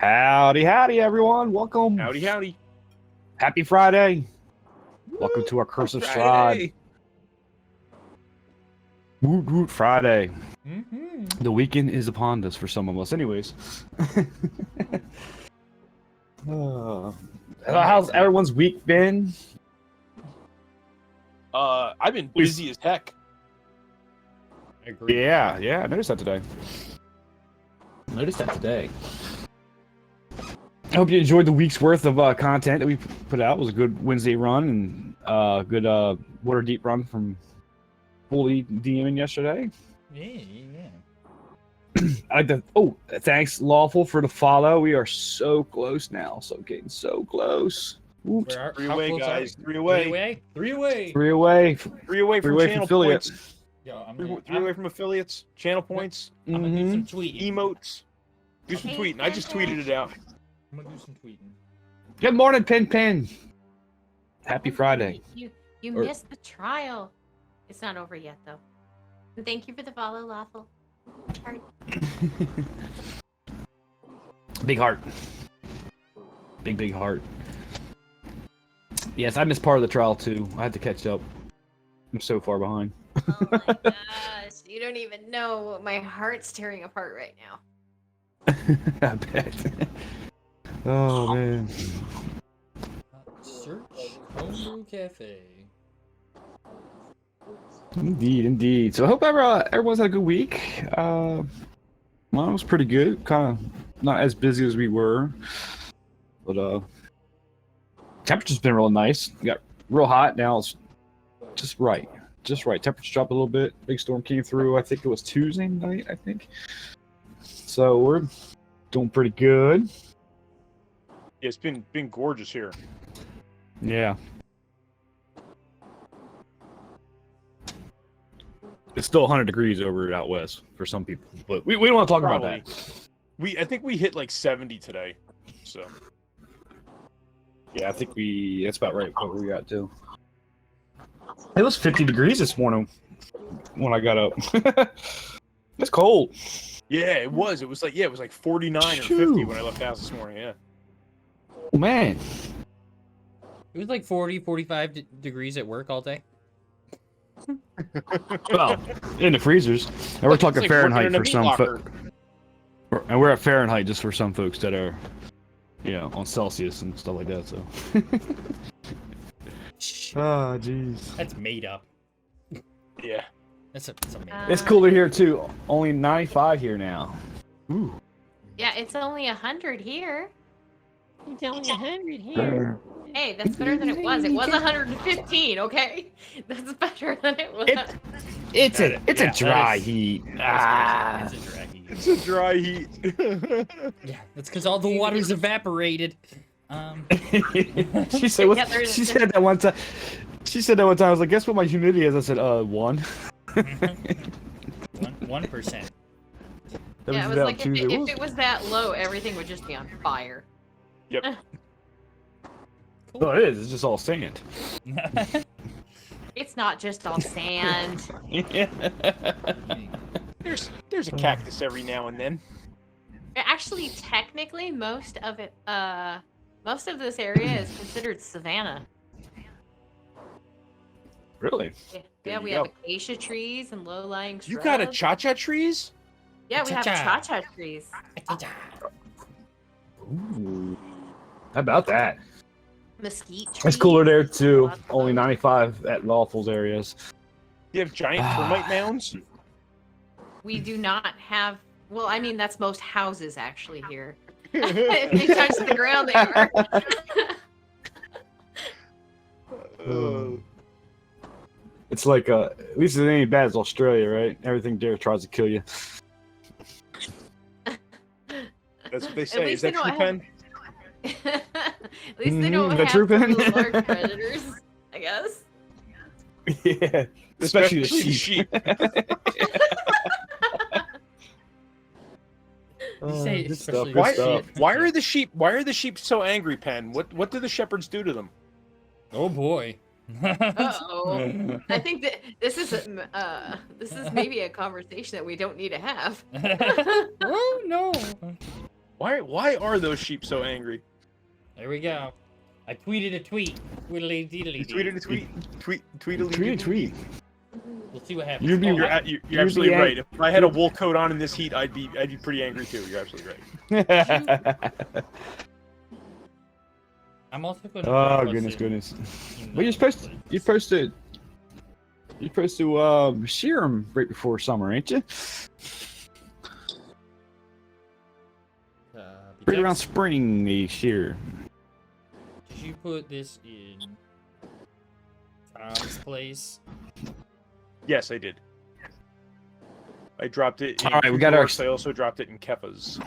Howdy, howdy, everyone. Welcome. Howdy, howdy. Happy Friday. Welcome to our Curse of Strahd. Friday. Woot woot Friday. Mm-hmm. The weekend is upon us for some of us. Anyways. How's everyone's week been? I've been busy as heck. I agree. Yeah, I noticed that today. I hope you enjoyed the week's worth of content that we put out. It was a good Wednesday run and good water deep run from fully DMing yesterday. Yeah. Thanks Lawful for the follow. We are so close now. So getting so close. Oops. Three away, guys. Three away. Three away. Three away Three away Three from away channel from affiliates. points. Yo, I'm Three away from affiliates. Channel points. I'm gonna do some tweeting. Emotes. Do some tweeting. I just tweeted it out. I'm gonna do some tweeting. Good morning, Pin. Happy Friday. You Or- missed the trial. It's not over yet, though. And thank you for the follow, Lawful. Heart. Big heart. Big heart. Yes, I missed part of the trial too. I had to catch up. I'm so far behind. Oh my gosh. You don't even know. My heart's tearing apart right now. I bet. Oh man. Search Homebrew Cafe. Indeed. So I hope everyone's had a good week. Mine was pretty good. Kind of not as busy as we were, but temperature's been real nice. Got real hot. Now it's just right. Temperature dropped a little bit. Big storm came through. I think it was Tuesday night. So we're doing pretty good. Yeah, it's been gorgeous here. Yeah. It's still 100 degrees over out west for some people, but we don't want to talk about that. I think we hit like 70 today. So Yeah, I think that's about right what we got too. It was 50 degrees this morning when I got up. It's cold. yeah, it was. It was like 49 or 50 Phew. when I left the house this morning. Yeah. Oh, man. It was like 40, 45 degrees at work all day. Well, in the freezers. And we're talking It's like Fahrenheit working in a for meat some locker. and we're at Fahrenheit just for some folks that are, on Celsius and stuff like that, so. Oh, jeez. That's made up. Yeah. That's a made up. It's cooler here too. Only 95 here now. Ooh. Yeah, it's only 100 here. It's only 100 here. Hey, that's better than it was. It was 115, okay? That's better than it was. It's a dry That is- heat. It's a dry heat. It's a dry heat. Yeah, that's because all the water's evaporated. She said Yeah, there's- she said that one time. I was like, guess what my humidity is? I said, 1. 1%. Yeah, it was like if it was that low, everything would just be on fire. Yep. Oh, it is. It's just all sand. It's not just all sand. There's a cactus every now and then. Actually, technically, most of this area is considered savanna. Really? Yeah, we you have go. acacia trees and low-lying shrubs. You got a cha-cha trees? Yeah, we have Cha-cha. cha-cha trees. Ooh. How about that? Mesquite trees. It's cooler there too. Lots of Only them. 95 at Lawful's areas. You have giant termite mounds? We do not have. Well, I mean, that's most houses actually here. If they touch the ground, they are. It's like at least it ain't bad as Australia, right? Everything there tries to kill you. That's what they At say. Is least that they true, don't Pen? At least they don't The have true some of pen? the large predators, I guess. Yeah, especially the sheep. say Good especially stuff, the good Why, stuff. why are the sheep so angry, Pen? What do the shepherds do to them? Oh boy. Uh-oh. I think that this is maybe a conversation that we don't need to have. Oh no. Why are those sheep so angry? There we go. I tweeted a tweet. Tweedly deedly. You tweeted a tweet. Tweet. We'll see what happens. You'd be You're absolutely be right. If I had a wool coat on in this heat, I'd be pretty angry too. You're absolutely right. I'm also going to. Oh goodness. Well, you're supposed to shear them right before summer, ain't you? Right around spring, they shear. Did you put this in Tom's place? Yes, I did. I dropped it in All right, we got our... I also dropped it in Keffa's.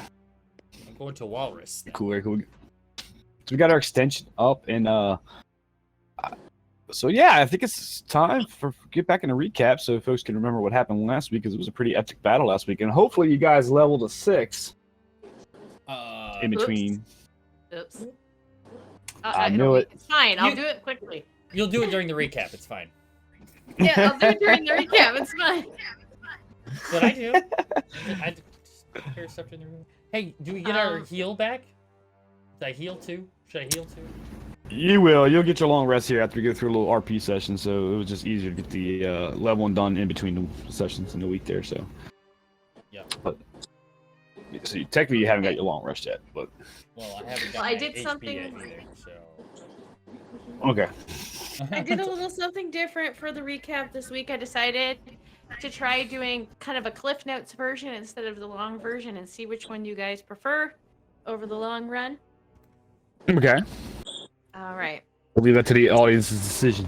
I'm going to Walrus. Then. Cool. So we got our extension up, and so yeah, I think it's time for get back in a recap so folks can remember what happened last week, because it was a pretty epic battle last week, and hopefully you guys leveled to 6 in between. Oops. I knew it. It's fine. I'll do it quickly. You'll do it during the recap. It's fine. Yeah, I'll do it during the recap. It's fine. What I do? I hear stuff in the room. Hey, do we get our heal back? Should I heal too? You will. You'll get your long rest here after we go through a little RP session, so it was just easier to get the leveling done in between the sessions in the week there. So. Yeah. But so technically you haven't got your long rest yet, but. Well, I haven't got. Well, I my did HP something. yet either, so. Okay. I did a little something different for the recap this week. I decided to try doing kind of a Cliff Notes version instead of the long version and see which one you guys prefer over the long run. Okay. All right. We'll leave that to the audience's decision.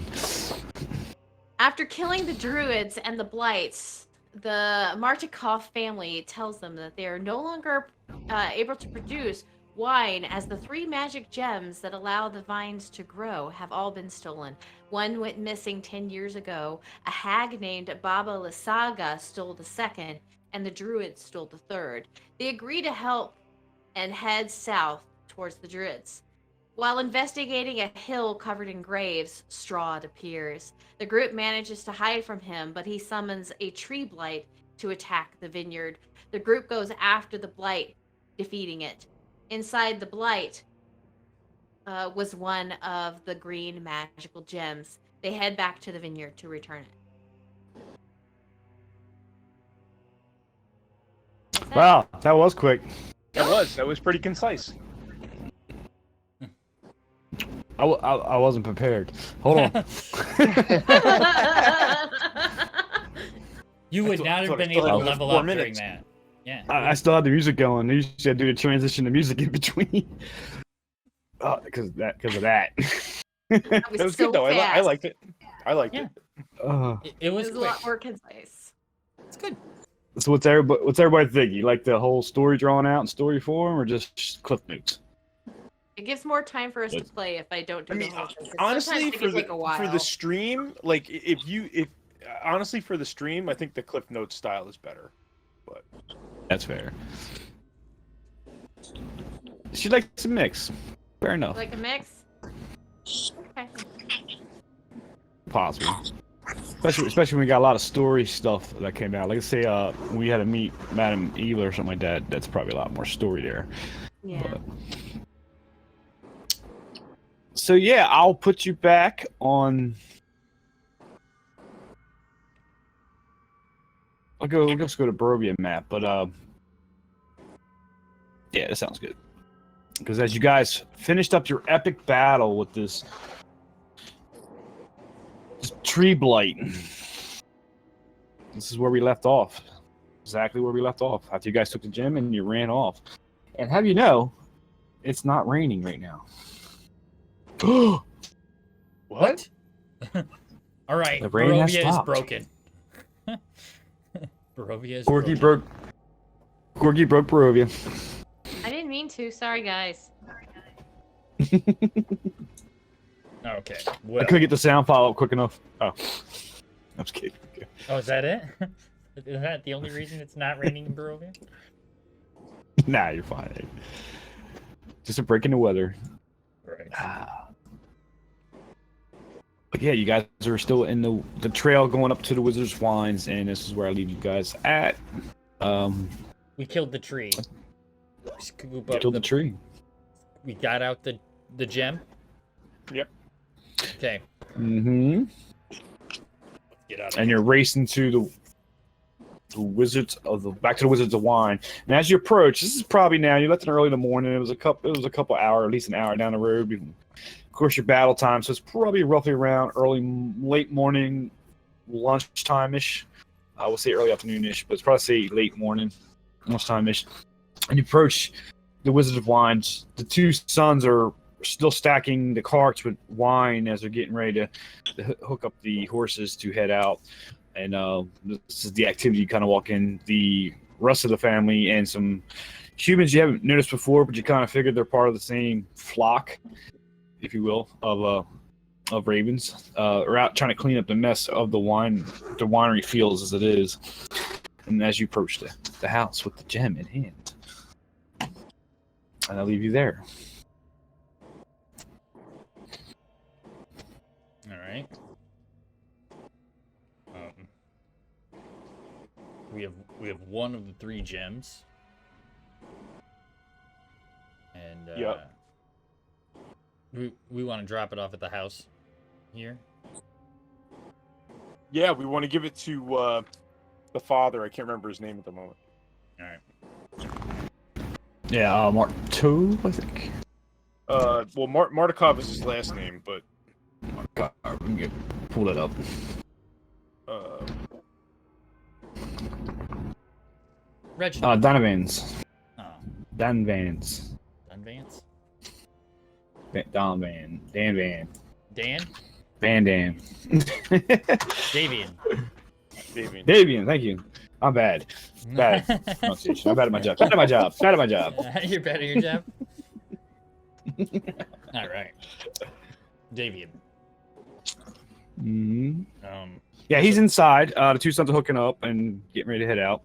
After killing the Druids and the Blights, the Martikov family tells them that they are no longer able to produce wine, as the 3 magic gems that allow the vines to grow have all been stolen. One went missing 10 years ago. A hag named Baba Lysaga stole the second, and the Druids stole the third. They agree to help and head south towards the Druids. While investigating a hill covered in graves, Strahd appears. The group manages to hide from him, but he summons a tree blight to attack the vineyard. The group goes after the blight, defeating it. Inside the blight was one of the green magical gems. They head back to the vineyard to return it. Wow, that was quick. That was pretty concise. I wasn't prepared. Hold on. You would not have been able to level up during that. Yeah. I still had the music going. You should do the transition to music in between. Because of that. That was so good though. I liked it. I liked Yeah. it. It was a lot more concise. It's good. So what's everybody think? You like the whole story drawn out in story form, or just cliff notes? It gives more time for us to play if I don't do the whole thing. 'Cause Honestly, sometimes it can take a while. for the stream, like honestly for the stream, I think the Cliff Notes style is better. But that's fair. She likes a mix. Fair enough. Like a mix? Okay. Possible. Especially when we got a lot of story stuff that came out. Like, say, when we had to meet Madame Eva or something like that, that's probably a lot more story there. Yeah. But... So, yeah, I'll put you back on... Let's go to Barovia map, but, yeah, that sounds good. Because as you guys finished up your epic battle with this tree blight, this is where we left off. Exactly where we left off. After you guys took the gem and you ran off. And have you know, it's not raining right now. What? All right, the rain has Barovia is stopped. broken. Barovia is Corgi broken. broke Barovia. I didn't mean to. Sorry, guys. Okay. Well. I couldn't get the sound file up quick enough. Oh. I'm just kidding. Okay. Oh, is that it? Is that the only reason it's not raining in Barovia? Nah, you're fine. Just a break in the weather. Right. But yeah, you guys are still in the trail going up to the Wizard's Wines, and this is where I leave you guys at. We killed the tree. Scoop up Killed the tree. We got out the gem. Yep. Okay. Mm-hmm. Get out of And here. you're racing to the back to the Wizards of Wine. And as you approach, this is probably now you left it early in the morning. It was a couple hour, at least an hour down the road. Of course, your battle time, so it's probably roughly around late morning, lunchtime ish. I will say early afternoon ish, but it's probably say late morning, lunchtime ish. And you approach the Wizards of Wine. The two sons are still stacking the carts with wine as they're getting ready to hook up the horses to head out. And this is the activity you kind of walk in. The rest of the family and some humans you haven't noticed before, but you kind of figured they're part of the same flock, if you will, of ravens. Are out trying to clean up the mess of the winery fields as it is. And as you approach the house with the gem in hand, and I'll leave you there. All right. We have one of the 3 gems. And Yep. we want to drop it off at the house here. Yeah, we want to give it to the father. I can't remember his name at the moment. All right. Yeah, Mark II, I think. Well, Martikov is his last name, but God, let me pull that up. Reginald. Donovan's. Oh, Donvans. Dunvance? Don Van. Dan Van. Dan? Van Dam. Davian. Davian. Davian, thank you. I'm bad. Bad pronunciation. I'm bad at my job. Bad at my job. Bad at my job. You're bad at your job? All right. Davian. hmm Yeah, he's inside. The two sons are hooking up and getting ready to head out.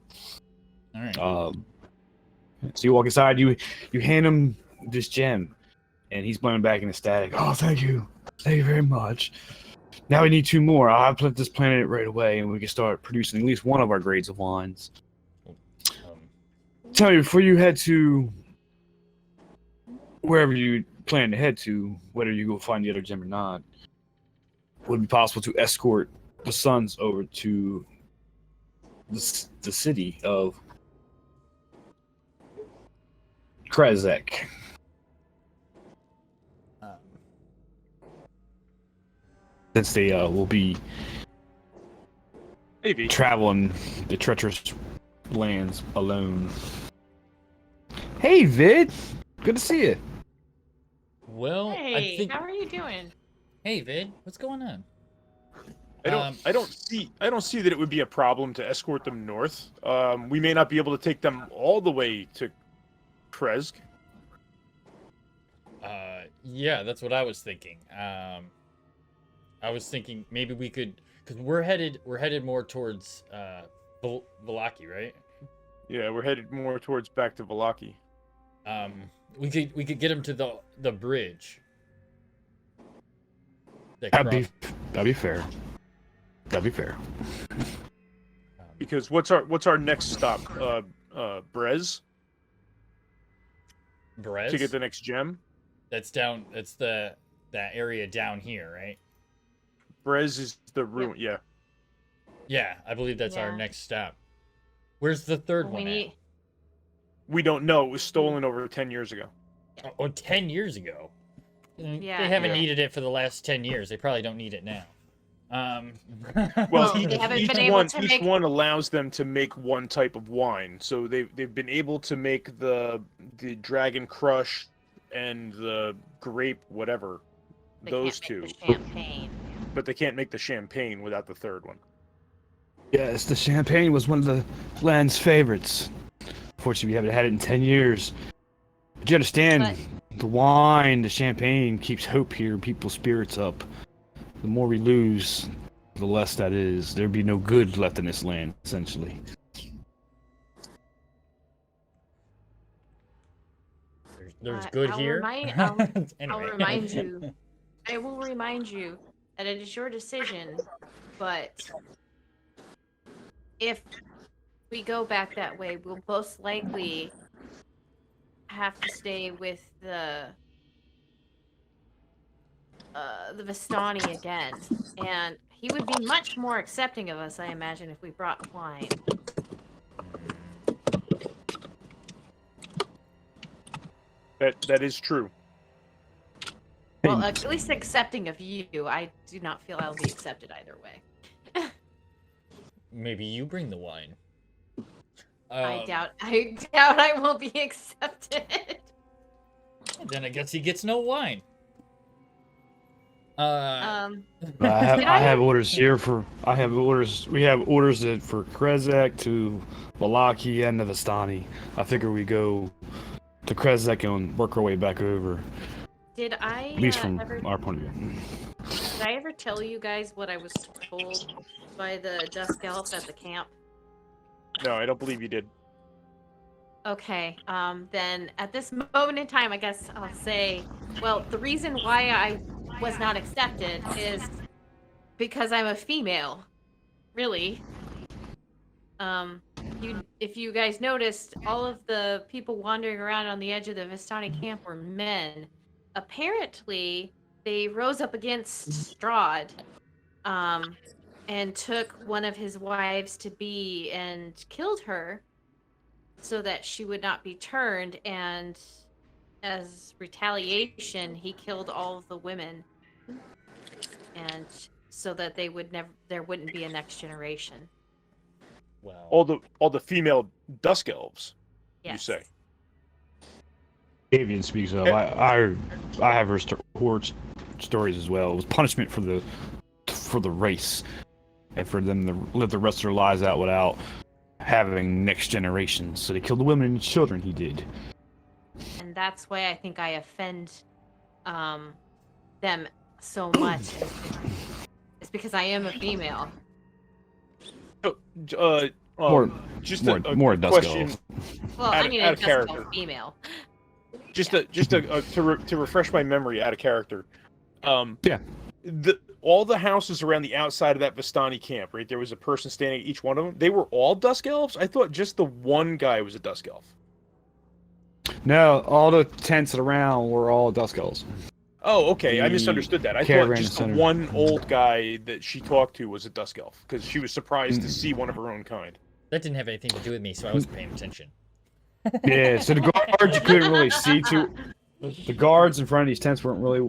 All right. So you walk inside. You hand him this gem, and he's blowing back in ecstatic. Oh, thank you very much. Now we need 2 more. I'll plant this planet right away, and we can start producing at least one of our grades of wines. Tell me, before you head to wherever you plan to head to, whether you go find the other gem or not, would it be possible to escort the sons over to the city of Krezk? Since they will be Maybe. traveling the treacherous lands alone. Hey, Vid! Good to see you. Well, I Hey, think. how are you doing? Hey, Vid, what's going on? I don't see that it would be a problem to escort them north. We may not be able to take them all the way to Krezk. Yeah, that's what I was thinking. I was thinking maybe we could, because we're headed more towards Valaki, right? Yeah, we're headed more towards back to Valaki. We could get him to the bridge. That'd be fair. That'd be fair. Because what's our next stop? Brez Brez? to get the next gem. That's down. That's that area down here, right? Brez is the ruin. Yeah. Yeah, I believe that's our Yeah. next stop. Where's the third We one need. We don't know. It was stolen over 10 years ago. at? Oh, 10 years ago. Yeah, They haven't yeah. needed it for the last 10 years. They probably don't need it now. Well, Well, they haven't been able to each make- one allows them to make one type of wine. So they've been able to make the Dragon Crush and the grape whatever. They Those can't make two. the champagne. But they can't make the champagne without the third one. Yes, the champagne was one of the land's favorites. Unfortunately, we haven't had it in 10 years. But you understand, the wine, the champagne keeps hope here and people's spirits up. The more we lose, the less that is. There'd be no good left in this land, essentially. There's good I'll here. remind- I'll- Anyway. I'll remind you. I will remind you that it is your decision, but if we go back that way, we'll most likely have to stay with the Vistani again, and he would be much more accepting of us, I imagine, if we brought wine. That is true. Well, at least accepting of you. I do not feel I'll be accepted either way. Maybe you bring the wine. I doubt I will be accepted. Then I guess he gets no wine. I have orders here for. I have orders. We have orders for Krezk to Valaki and the Vistani. I figure we go to Krezk and work our way back over. Did I At least from ever, our point of view. did I ever tell you guys what I was told by the Dusk Elf at the camp? No, I don't believe you did. Okay, then at this moment in time, I guess I'll say, well, the reason why I was not accepted is because I'm a female. Really. If you guys noticed, all of the people wandering around on the edge of the Vistani camp were men. Apparently, they rose up against Strahd, and took one of his wives to be and killed her so that she would not be turned, and as retaliation, he killed all of the women, and so that there wouldn't be a next generation. Well, All the female dusk elves. Yes. You say. Avian speaks of. I have her horror stories as well. It was punishment for the race, and for them to live the rest of their lives out without having next generations. So they killed the women and children. He did. And that's why I think I offend them so much. It's because I am a female. Just more a dusk question. elves. Well, Out I mean, of a Dusk character. Elf female. To refresh my memory out of character. Yeah. All the houses around the outside of that Vistani camp, right? There was a person standing at each one of them. They were all dusk elves? I thought just the one guy was a dusk elf. No, all the tents around were all dusk elves. Oh, okay. I The misunderstood that. I thought caravan just the center. one old guy that she talked to was a dusk elf because she was surprised to see one of her own kind. that didn't have anything to do with me, so I wasn't paying attention. Yeah, so the guards you couldn't really see too. The guards in front of these tents weren't really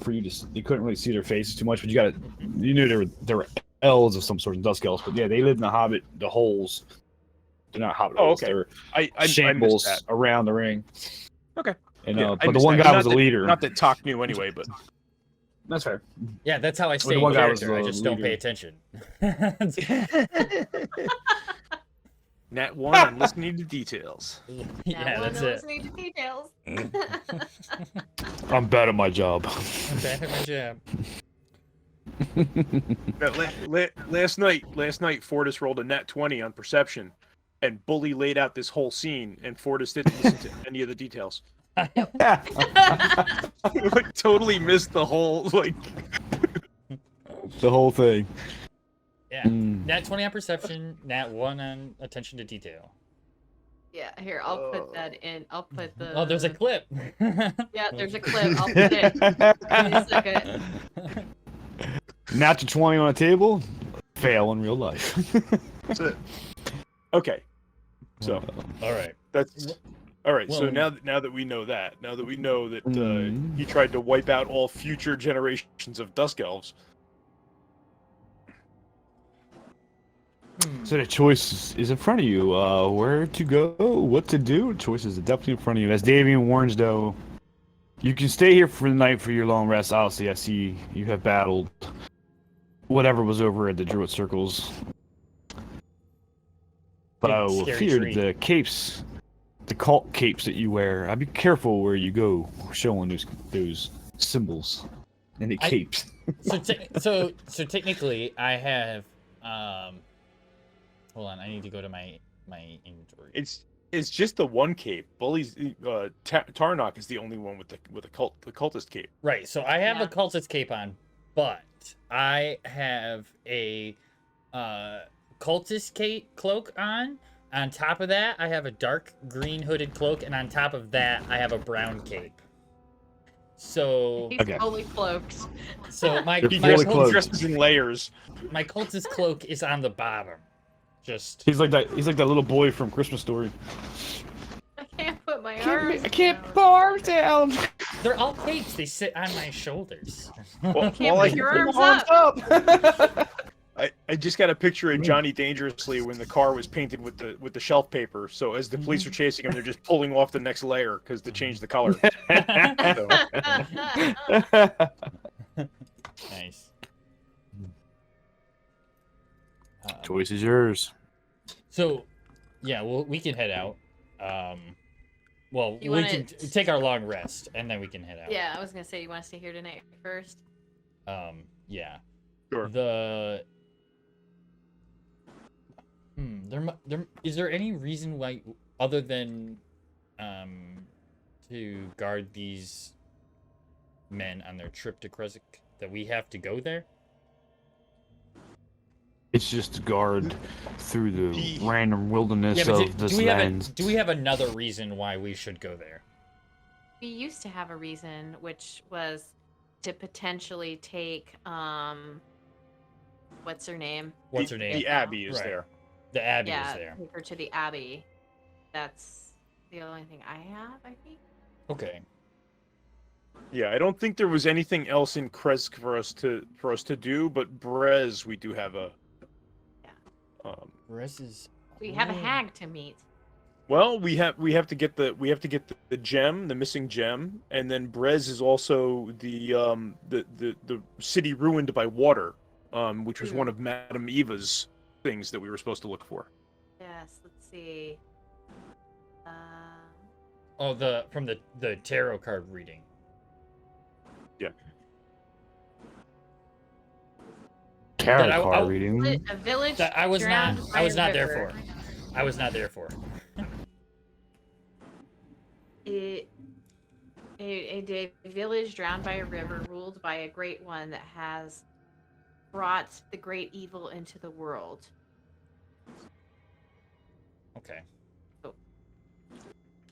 for you to. You couldn't really see their faces too much, but you knew they were elves of some sort of dusk elves. But yeah, they lived in the holes. They're not hobbit holes. Okay. They're I shambles missed that. around the ring. Okay. And, Yeah, I but the missed one that. guy Not was a that- leader. Not that Talk knew anyway, but That's fair. Yeah, that's how I stay the in one guy was character. I the just don't leader. pay attention. Nat 1 on listening to details. Yeah, that's it. Listening to details. I'm bad at my job. I'm bad at my job. Last night, Fortis rolled a nat 20 on perception, and Bully laid out this whole scene, and Fortis didn't listen to any of the details. Like, totally missed the whole, like... The whole thing. Yeah. Nat 20 on perception, nat 1 on attention to detail. Yeah, here, I'll put that in. I'll put the... Oh, there's a clip. Yeah, there's a clip. I'll put it. Give me a second. Natural 20 on a table, fail in real life. That's it. Okay. So, All right. that's... Alright, so Well- now that we know that, he tried to wipe out all future generations of Dusk Elves, So the choice is in front of you. Where to go, what to do. The choice is definitely in front of you. As Davian warns, though, you can stay here for the night for your long rest. Obviously, I see you have battled whatever was over at the Druid Circles. But I will Scary fear tree. the capes, the cult capes that you wear. I'd be careful where you go, showing those symbols and the capes. So technically, I have. Hold on, I need to go to my inventory. it's just the one cape. Bully's Tarnok is the only one with the cultist cape. Right. So I have Yeah. a cultist cape on, but I have a cultist cape cloak on On top of that, I have a dark green hooded cloak, and on top of that, I have a brown cape. So, He's Okay. fully cloaked. so my You're He fully dresses, clothed. dresses in layers. my cultist cloak is on the bottom. Just He's like that. He's like that little boy from Christmas Story. I can't put my arms. I can't down. put my arms down. they're all capes. They sit on my shoulders. Well, Can't all I put your can- arms up. I just got a picture of Johnny Dangerously when the car was painted with the shelf paper. So as the police are chasing him, they're just pulling off the next layer because to change the color. So, Nice. Choice is yours. So, yeah, well, we can head out. Well, You we wanna- can take our long rest, and then we can head out. Yeah, I was gonna say you want to stay here tonight first. Yeah. Sure. There is there any reason why, other than, to guard these men on their trip to Krezk, that we have to go there? It's just to guard through the He- random wilderness Yeah, but of this we have land. do we have another reason why we should go there? We used to have a reason, which was to potentially take what's her name? What's her name? The Abbey is Right. there. The Abbey yeah, is there. take her to the Abbey. That's the only thing I have, I think. Okay. Yeah, I don't think there was anything else in Krezk for us to do, but Brez we do have a. Rez is. We have a Oh. hag to meet. Well, we have to get the gem, the missing gem, and then Brez is also the city ruined by water, which was one of Madame Eva's things that we were supposed to look for. Yes, let's see. Oh, from the tarot card reading. Tarot That I- card I- reading. A village. That I was not. drowned I by was a not there river. for. I was not there for. A village drowned by a river, ruled by a great one that has brought the great evil into the world. Okay. Oh.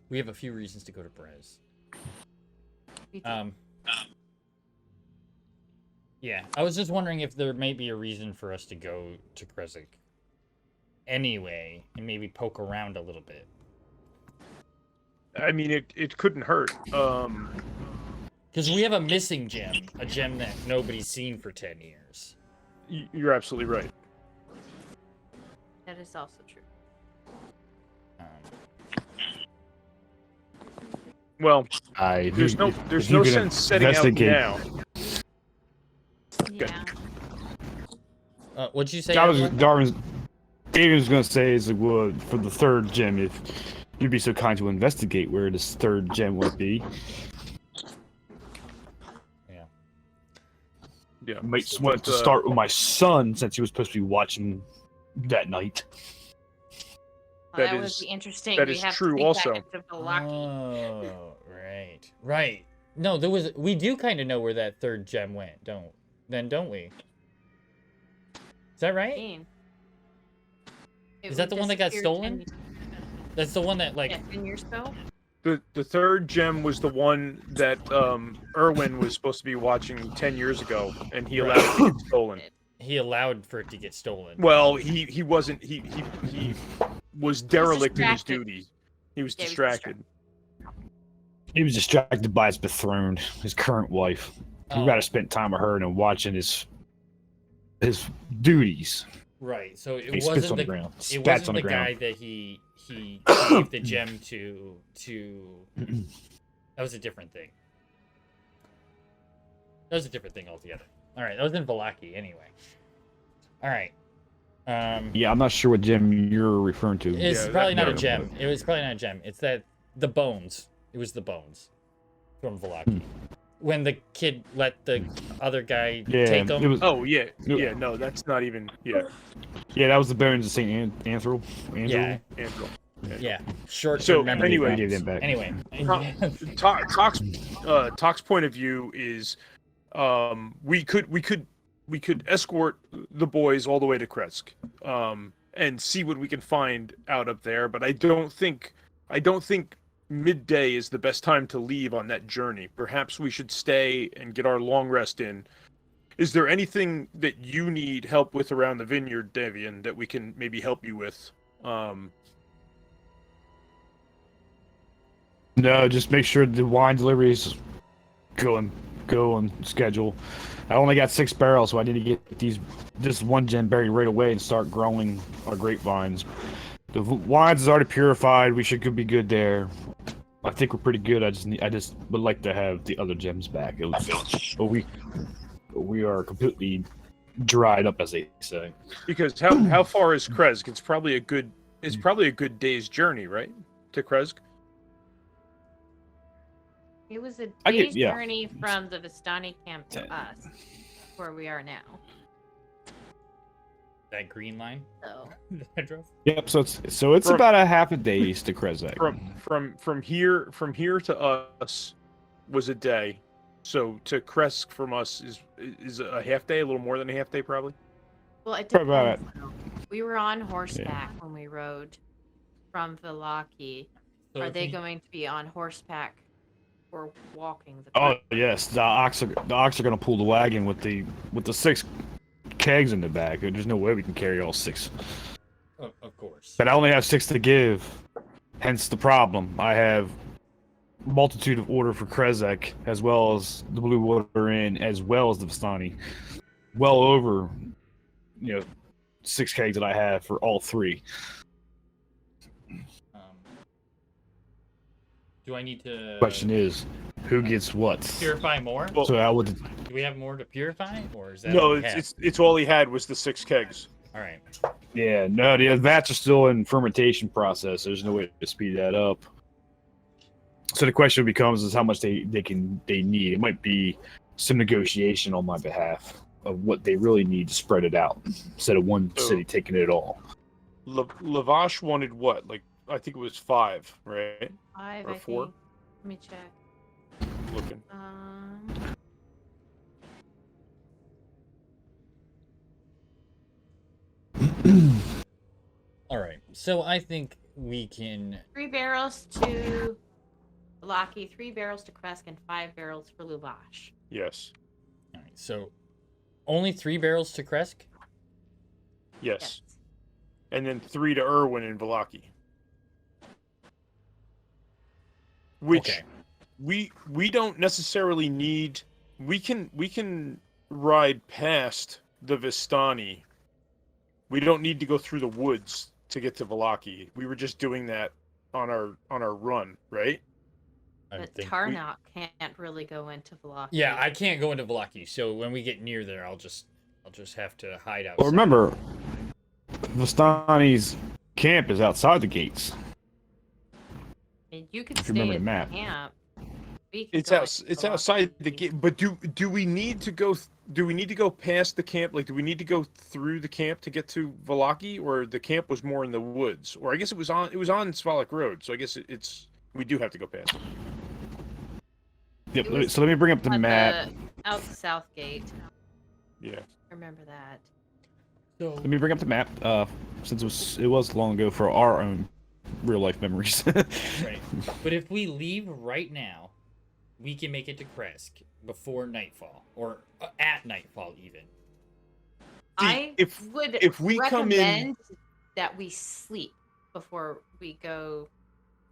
We have a few reasons to go to Brez. We do. Yeah, I was just wondering if there may be a reason for us to go to Krezk anyway, and maybe poke around a little bit. I mean, it couldn't hurt. Because we have a missing gem, a gem that nobody's seen for 10 years. You're absolutely right. That is also true. Well, I, there's no if you can sense setting out investigate- now. Yeah. What'd you say? I was Evelyn? David was gonna say is like, well, for the third gem, if you'd be so kind to investigate where this third gem would be. Yeah. Yeah. I might But, want to start with my son since he was supposed to be watching that night. Well, That that would is- be interesting. that we is have true to take also. Back into Valaki. Oh, right. Right. No, we do kind of know where that third gem went, don't we? Is that right? It Is that would the one that got disappear stolen? 10 That's the one that, like, yeah, 10 years ago? The third gem was the one that Erwin was supposed to be watching 10 years ago, and he allowed it to get stolen. he allowed for it to get stolen. Well, he wasn't. He was derelict in his distracted. duty. He was Yeah, he was distracted. He was distracted by his betrothed, his current wife. He'd Oh. rather spend time with her than watching his duties. Right. So it He spits wasn't on the the ground. it Spats wasn't on the the guy ground. that he gave the gem to. That was a different thing. That was a different thing altogether. All right, that was in Valaki anyway. All right. Yeah, I'm not sure what gem you're referring to. It's Yeah, probably that- not a that- gem. It was probably not a gem. It's the bones. It was the bones from Valaki. When the kid let the other guy Yeah, take them. it was. Oh yeah, yeah. No, that's not even. Yeah, Yeah, that was the bones of Saint Anthril. Yeah, Andrew. yeah. Short So, memory. anyway- I gave them back. Anyway. Talk's point of view is, we could escort the boys all the way to Krezk, and see what we can find out up there. But I don't think midday is the best time to leave on that journey. Perhaps we should stay and get our long rest in. Is there anything that you need help with around the vineyard, Davian, that we can maybe help you with? No, just make sure the wine deliveries go on schedule. I only got 6 barrels, so I need to get this one gem berry right away and start growing our grapevines. The wines is already purified. We should be good there. I think we're pretty good. I just would like to have the other gems back. But we are completely dried up, as they say. Because how far is Krezk? It's probably a good day's journey, right, to Krezk? It was a day's journey from the Vistani camp to us, where we are now. That green line So that I drove. Yep. So it's about a half a day's to Krezk. From here to us was a day. So to Krezk from us is a half day, a little more than a half day, probably. well, it Probably about depends. We were on horseback when we rode from Vallaki. So Are if they we- going to be on horseback or walking? Oh yes, the ox are gonna pull the wagon with the 6 kegs in the back. There's no way we can carry all 6. Of course. But I only have 6 to give. Hence the problem. I have multitude of order for Krezk, as well as the Blue Water Inn, as well as the Vistani. Well over, 6 kegs that I have for all 3. Do I need to Question is, who gets what? purify more? Well, So I would. Do we have more to purify, or is that no, all we have? it's all he had was the 6 kegs. All right. Yeah, no, the vats are still in fermentation process. There's no way to speed that up. So the question becomes is how much they need. It might be some negotiation on my behalf of what they really need to spread it out instead of one city taking it all. Lavash wanted what? Like I think it was 5, right? 5, or I 4? think. Let me check. Looking. All right. So I think we can. 3 barrels to Vallaki, 3 barrels to Krezk, and 5 barrels for Lavash. Yes. All right. So only 3 barrels to Krezk. Yes. And then 3 to Irwin and Vallaki. Which Okay. we don't necessarily need. We can ride past the Vistani. We don't need to go through the woods to get to Vallaki. We were just doing that on our run, right? But Tarnok can't really go into Vallaki. Yeah, I can't go into Vallaki. So when we get near there, I'll just have to hide outside. Well, remember, Vistani's camp is outside the gates. And you can If you stay remember at the map. camp. We can It's go out. into It's Vallaki. outside the gate. But do we need to go? Do we need to go past the camp? Like, do we need to go through the camp to get to Vallaki, or the camp was more in the woods? Or I guess it was on Svalak Road. So I guess we do have to go past it. Yep. It was So let me bring up the At map. out the south gate. Yeah. I remember that. So Let me bring up the map. Since it was long ago for our own real life memories. right. But if we leave right now, we can make it to Krezk before nightfall, or at nightfall even. I would if we come in- recommend that we sleep before we go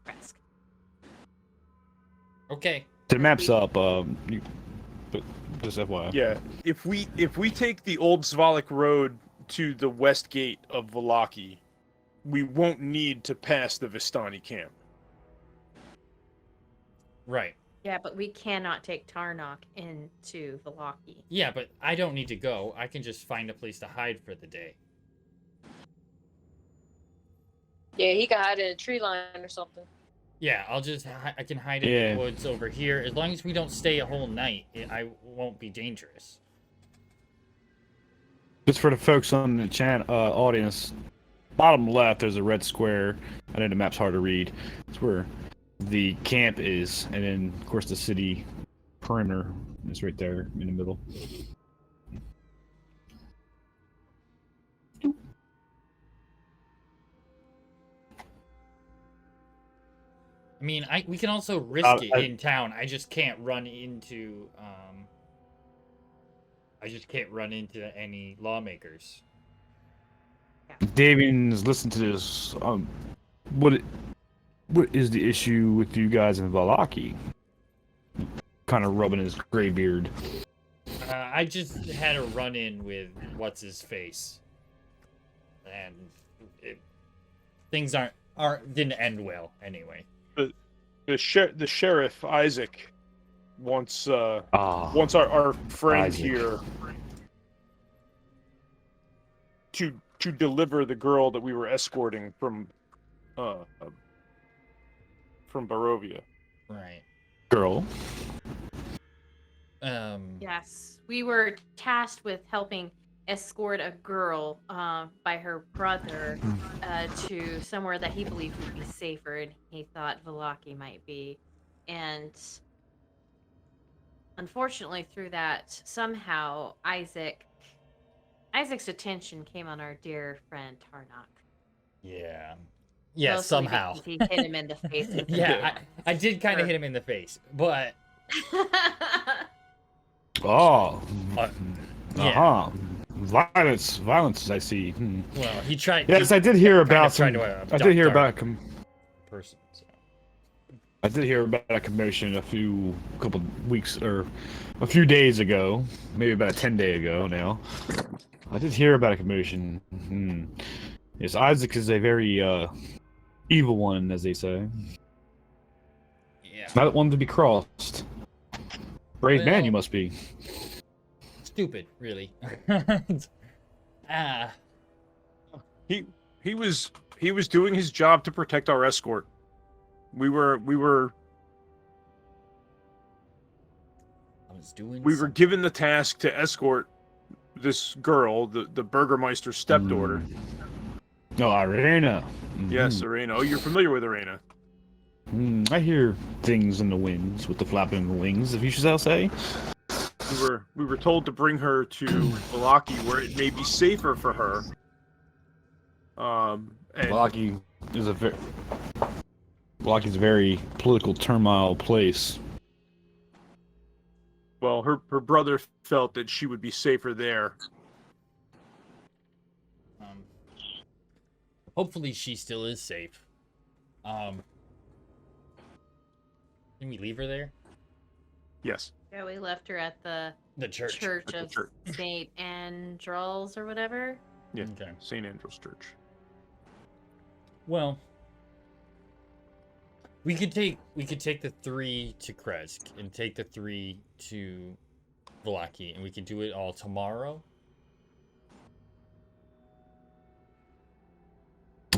Krezk. Okay. The map's up. But just FYI. Yeah. If we take the old Svalak Road to the west gate of Vallaki, we won't need to pass the Vistani camp. Right. Yeah, but we cannot take Tarnok into Vallaki. Yeah, but I don't need to go. I can just find a place to hide for the day. Yeah, he can hide in a tree line or something. Yeah, I can hide in Yeah. the woods over here. As long as we don't stay a whole night, I won't be dangerous. Just for the folks on the audience, bottom left there's a red square. I know the map's hard to read. It's where the camp is, and then of course the city perimeter is right there in the middle. I mean, we can also risk it I- in town. I just can't run into any lawmakers. Davian's listened to this. What is the issue with you guys in Valaki? Kind of rubbing his gray beard. I just had a run-in with what's his face, and things didn't end well anyway. The sheriff Isaac wants our friend Isaac. here to deliver the girl that we were escorting from Barovia. Right. Girl. Yes, we were tasked with helping escort a girl by her brother to somewhere that he believed would be safer, and he thought Valaki might be. And unfortunately, through that, somehow Isaac's attention came on our dear friend Tarnok. Yeah. Yeah, Mostly somehow. because he hit him in the face with a Yeah, hammer. I did kind of hit him in the face, but Oh. yeah. Violence. I see. Well, he tried. Yes, I did hear about tried some. to, I did hear abduct about. person. So. I did hear about a commotion a couple weeks or a few days ago, maybe about 10 days ago now. I did hear about a commotion. Yes, Isaac is a very evil one, as they say. Yeah. Not one to be crossed. Brave man, you must be. Stupid, really. He was doing his job to protect our escort. We were I was doing. given the task to escort this girl, the Burgermeister's stepdaughter. No, Irena. Yes, Arena. Oh, you're familiar with Arena. I hear things in the winds with the flapping wings, if you shall say. We were told to bring her to Valaki, where it may be safer for her. And Valaki's a very political turmoil place. well, her brother felt that she would be safer there. Hopefully, she still is safe. Can we leave her there? Yes. Yeah, we left her at the Church. At the of church. St. Andrew's or whatever. Yeah. Okay. St. Andrew's Church. Well, we could take the 3 to Krezk and take the 3 to Valaki, and we could do it all tomorrow.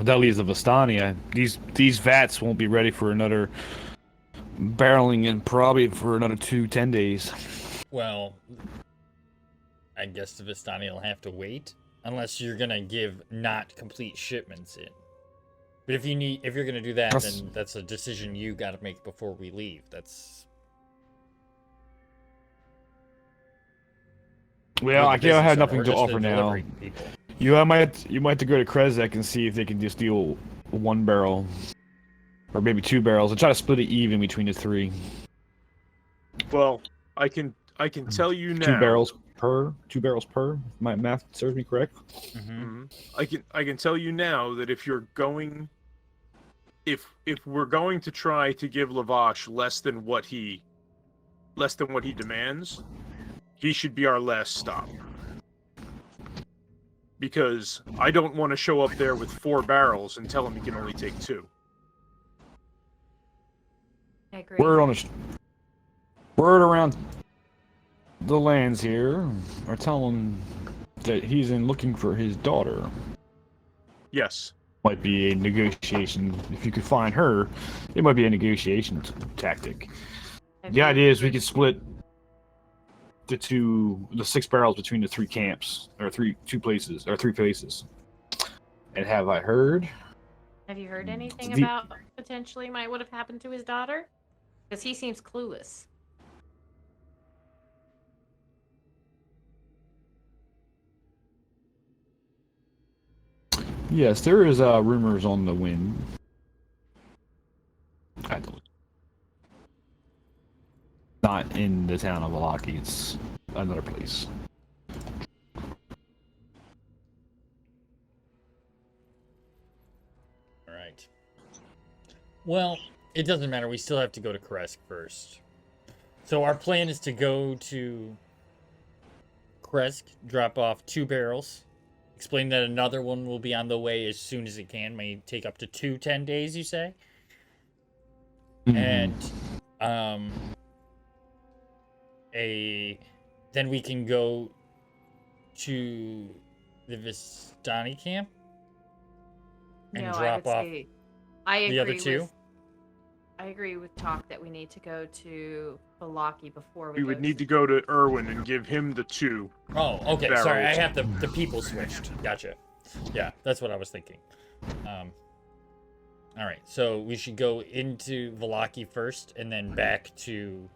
That leaves the Vistani. These vats won't be ready for another barreling in probably for another 10 days. Well, I guess the Vistani will have to wait unless you're gonna give not complete shipments in. But if you're gonna do that, then that's a decision you got to make before we leave. Well, I can't have nothing to offer now. People. You might have to go to Krezk and see if they can just deal 1 barrel, or maybe 2 barrels, and try to split it even between the 3. Well, I can tell you now. 2 barrels per. 2 barrels per. If my math serves me correct. Mm-hmm. I can tell you now that if we're going to try to give Lavash less than what he demands, he should be our last stop. Because I don't want to show up there with 4 barrels and tell him he can only take 2. I agree. Word around the lands here are telling that he's in looking for his daughter. Yes. Might be a negotiation. If you could find her, it might be a negotiation tactic. The idea is we could split the 6 barrels between the 3 camps, or 3 places. And have I heard? Have you heard anything about potentially would have happened to his daughter? Because he seems clueless. Yes, there is rumors on the wind. I don't. Not in the town of Valaki. It's another place. All right. Well, it doesn't matter. We still have to go to Krezk first. So our plan is to go to Krezk, drop off 2 barrels, explain that another one will be on the way as soon as it can. May take up to 10 days, you say? And then we can go to the Vistani camp and No, drop off the other 2. I agree with Talk that we need to go to Valaki before We would need to go to Irwin and give him the 2. Oh, okay. Sorry, I barrels. have the people switched. Gotcha. Yeah, that's what I was thinking. All right, so we should go into Valaki first, and then back to.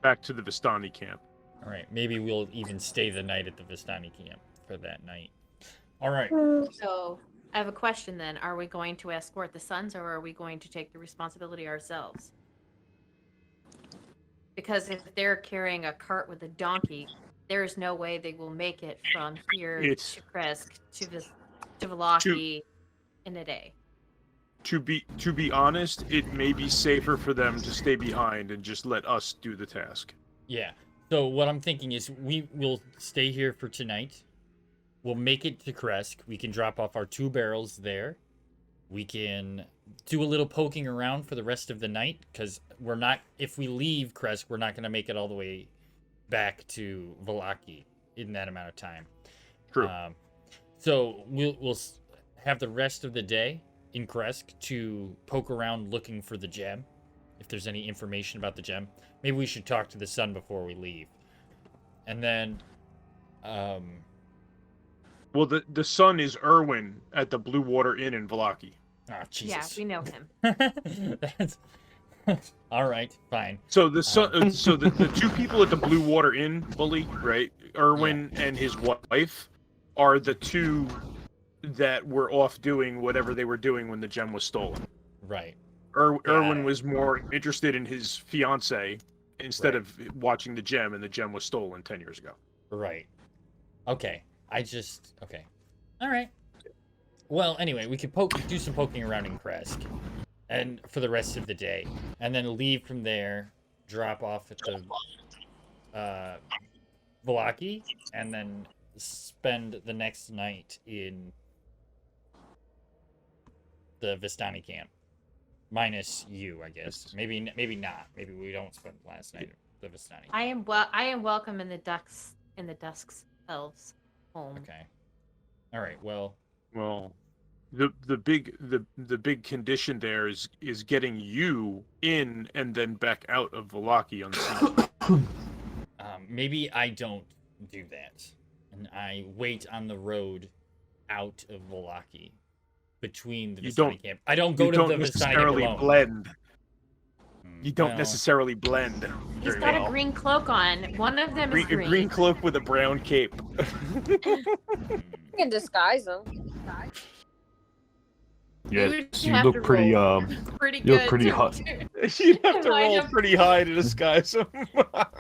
Back to the Vistani camp. All right, maybe we'll even stay the night at the Vistani camp for that night. All right. So I have a question then. Are we going to escort the sons or are we going to take the responsibility ourselves? Because if they're carrying a cart with a donkey, there is no way they will make it from here to Krezk to Valaki in a day. To be honest, it may be safer for them to stay behind and just let us do the task. Yeah. So what I'm thinking is we will stay here for tonight. We'll make it to Krezk. We can drop off our 2 barrels there. We can do a little poking around for the rest of the night because we're not. If we leave Krezk, we're not going to make it all the way back to Valaki in that amount of time. True. So we'll have the rest of the day in Krezk to poke around looking for the gem. If there's any information about the gem, maybe we should talk to the son before we leave. And then, Well, the son is Irwin at the Blue Water Inn in Valaki. Oh, Yeah, Jesus. we know him. That's all right. Fine. So the son, so the 2 people at the Blue Water Inn, bully, right? Irwin and his wife are the 2 that were off doing whatever they were doing when the gem was stolen. Right. Irwin was more interested in his fiance instead of watching the gem, and the gem was stolen 10 years ago. Right. Okay. Okay. All right. Well, anyway, we could do some poking around in Krezk, and for the rest of the day, and then leave from there, drop off at the Valaki, and then spend the next night in the Vistani camp. Minus you, I guess. Maybe not. Maybe we don't spend the last night at the Vistani. I am welcome in the Dusk's elves home. Okay. All right. Well, the big condition there is getting you in and then back out of Valaki unseen. maybe I don't do that, and I wait on the road out of Valaki between the Vistani camp. I don't go to the Vistani camp alone. Blend. You don't Well, necessarily blend. He's very got well. a green cloak on. One of them is A green cloak with a brown cape. You can disguise them. Yes, you look pretty. Pretty You look good. pretty hot. You'd have to roll pretty high to disguise him.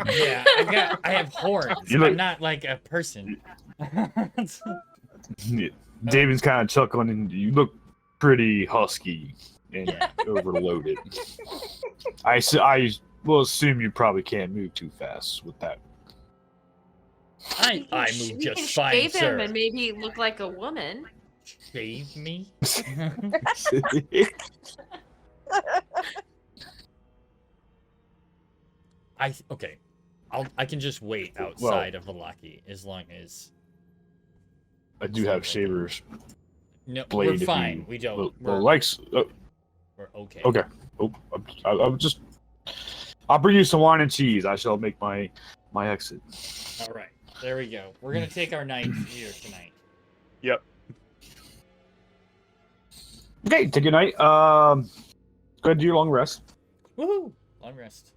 Yeah, I have horns. You look- I'm not like a person. Yeah. David's kind of chuckling, and you look pretty husky and overloaded. I will assume you probably can't move too fast with that. I move You can just fine, shave sir. him and maybe look like a woman. Shave me? Okay. I can just wait outside of Valaki as long as I do have shavers. no. Blade We're if fine. you- We don't. Well, We're okay. okay. Oh, I'll just. I'll bring you some wine and cheese. I shall make my exit. All right. There we go. We're gonna take our night here tonight. Yep. Okay, take your night. Go ahead and do your long rest. Woohoo! Long rest.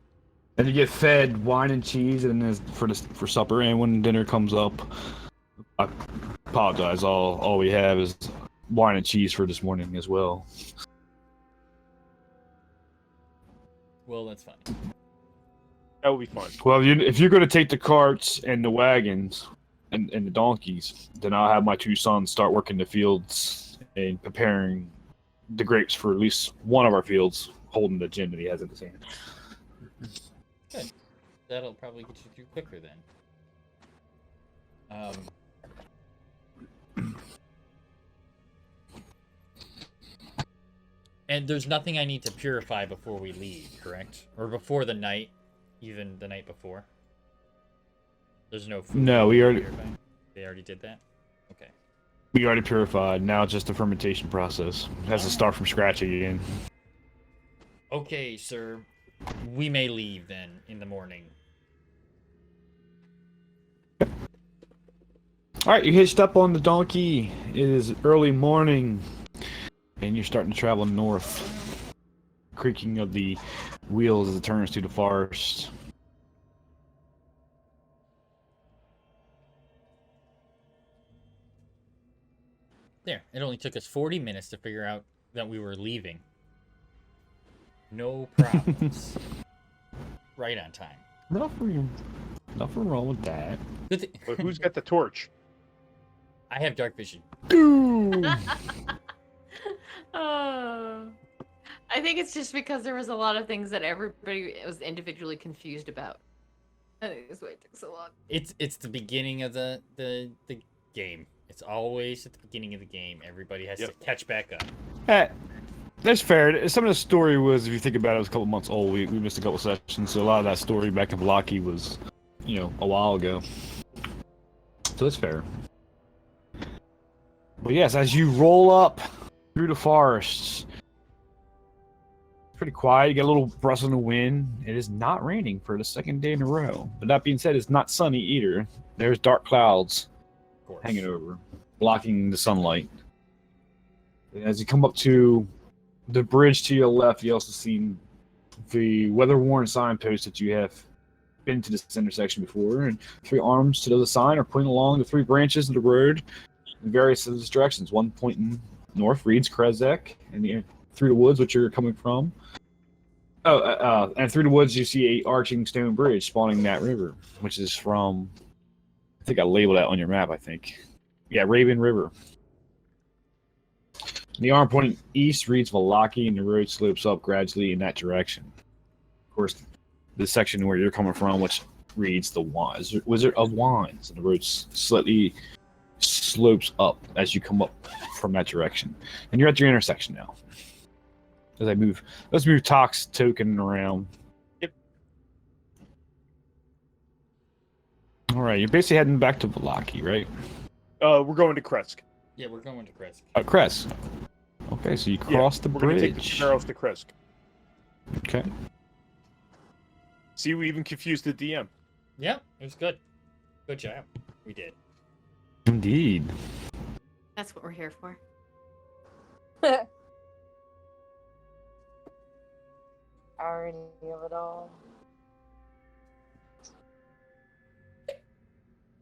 Then you get fed wine and cheese, and then for supper. And when dinner comes up, I apologize. All we have is wine and cheese for this morning as well. Well, that's fine. That would be fun. Well, if you're going to take the carts and the wagons and the donkeys, then I'll have my two sons start working the fields and preparing the grapes for at least one of our fields, holding the gin that he has in his hand. Good. That'll probably get you through quicker then. And there's nothing I need to purify before we leave, correct? Or before the night, even the night before? There's no food. No, we already They already did that? Okay. we already purified. Now it's just the fermentation process. It has to start from scratch again. Okay, sir. We may leave then in the morning. All right, you hitched up on the donkey. It is early morning, and you're starting to travel north. Creaking of the wheels as it turns through the forest. There. It only took us 40 minutes to figure out that we were leaving. No problems. Right on time. Nothing wrong with that. Good thi- But who's got the torch? I have dark vision. Dude. Oh. I think it's just because there was a lot of things that everybody was individually confused about. I think that's why it took so long. It's the beginning of the game. It's always at the beginning of the game. Everybody has to catch back up. That's fair. Some of the story was, if you think about it, it was a couple months old. We missed a couple sessions, so a lot of that story back in Vlaki was, a while ago. So it's fair. But yes, as you roll up through the forests, it's pretty quiet. You get a little rustling of wind. It is not raining for the second day in a row. But that being said, it's not sunny either. There's dark clouds Of course. hanging over, blocking the sunlight. And as you come up to the bridge to your left, you also see the weather-worn signpost that you have been to this intersection before, and three arms to the other side are pointing along the three branches of the road in various directions. One pointing north reads Krezk, and through the woods, which you're coming from. And through the woods, you see a arching stone bridge spawning that river, which is from, I think I labeled that on your map, I think. Yeah, Raven River. The arm pointing east reads Valaki, and the road slopes up gradually in that direction. Of course, the section where you're coming from, which reads the Wizard of Wands, and the road slightly slopes up as you come up from that direction. And you're at your intersection now. As I move, let's move Tox token around. Yep. All right, you're basically heading back to Valaki, right? We're going to Krezk. Yeah, we're going to Krezk. Krezk. Okay, so you cross the We're going to take the bridge. Camaros to Krezk. Okay. See, we even confused the DM. Yeah, it was good. Good job. We did. Indeed. That's what we're here for. Irony of it all.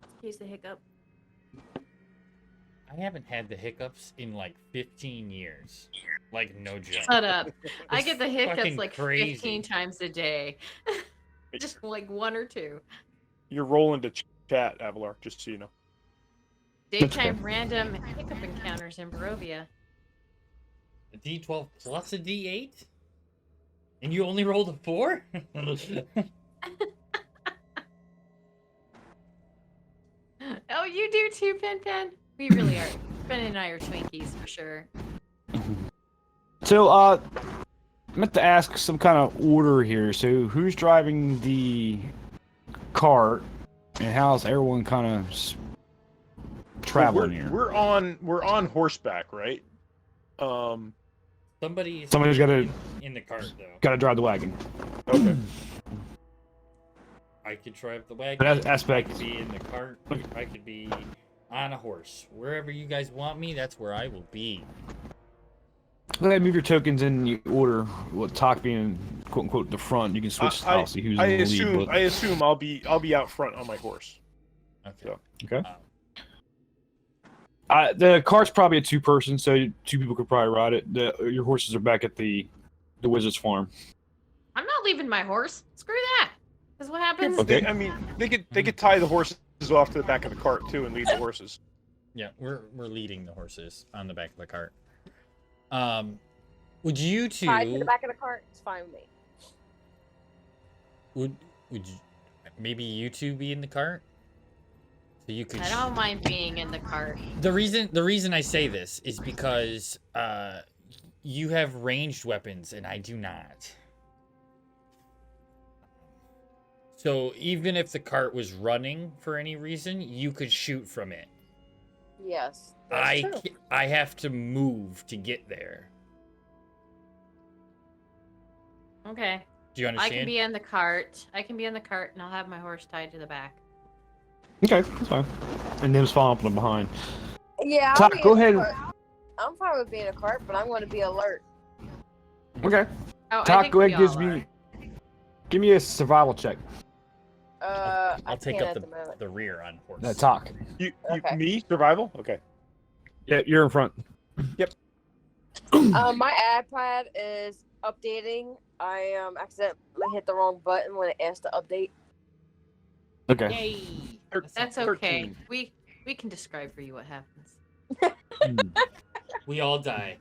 Excuse the hiccup. I haven't had the hiccups in like 15 years. Like, no joke. Shut up. I It's get the hiccups fucking like crazy. 15 times a day. Just like one or two. You're rolling to chat, Avalar, just so you know. Daytime random hiccup encounters in Barovia. A D12 plus a D8? And you only rolled a 4? Oh, you do too, Pen. We really are. Ben and I are Twinkies for sure. So, I meant to ask some kind of order here. So, who's driving the cart, and how's everyone kind of traveling here? We're on horseback, right? Somebody's gotta in the cart, though. gotta drive the wagon. Okay. I could drive the wagon. But aspect. I could be in the cart. I could be on a horse. Wherever you guys want me, that's where I will be. Go ahead and move your tokens in the order. With Talk being quote unquote the front, you can switch I see who's in the lead. I assume I'll be out front on my horse. Okay. So. Okay. The cart's probably a two-person, so two people could probably ride it. Your horses are back at the wizard's farm. I'm not leaving my horse. Screw that. Because what happens? Okay. I mean, they could tie the horses off to the back of the cart too and lead the horses. Yeah, we're leading the horses on the back of the cart. Would you two? Tied to the back of the cart. It's fine with me. Would you, maybe you two be in the cart? So you could. I don't mind being in the cart. The reason I say this is because you have ranged weapons and I do not. So even if the cart was running for any reason, you could shoot from it. Yes. That's true. I have to move to get there. Okay. Do you understand? I can be in the cart. And I'll have my horse tied to the back. Okay, that's fine. And Nim's following up from behind. Yeah. Talk, go ahead. I'm fine with being a cart, but I'm going to be alert. Okay. Oh, I Talk, think go we ahead, all are. give me a survival check. I'll take can't up at the moment. the rear on horse. Talk. Okay. Me survival? Okay. Yeah, you're in front. My iPad is updating. I accidentally hit the wrong button when it asked to update. Okay. Yay. Thir- That's okay. 13. We can describe for you what happens. We all die.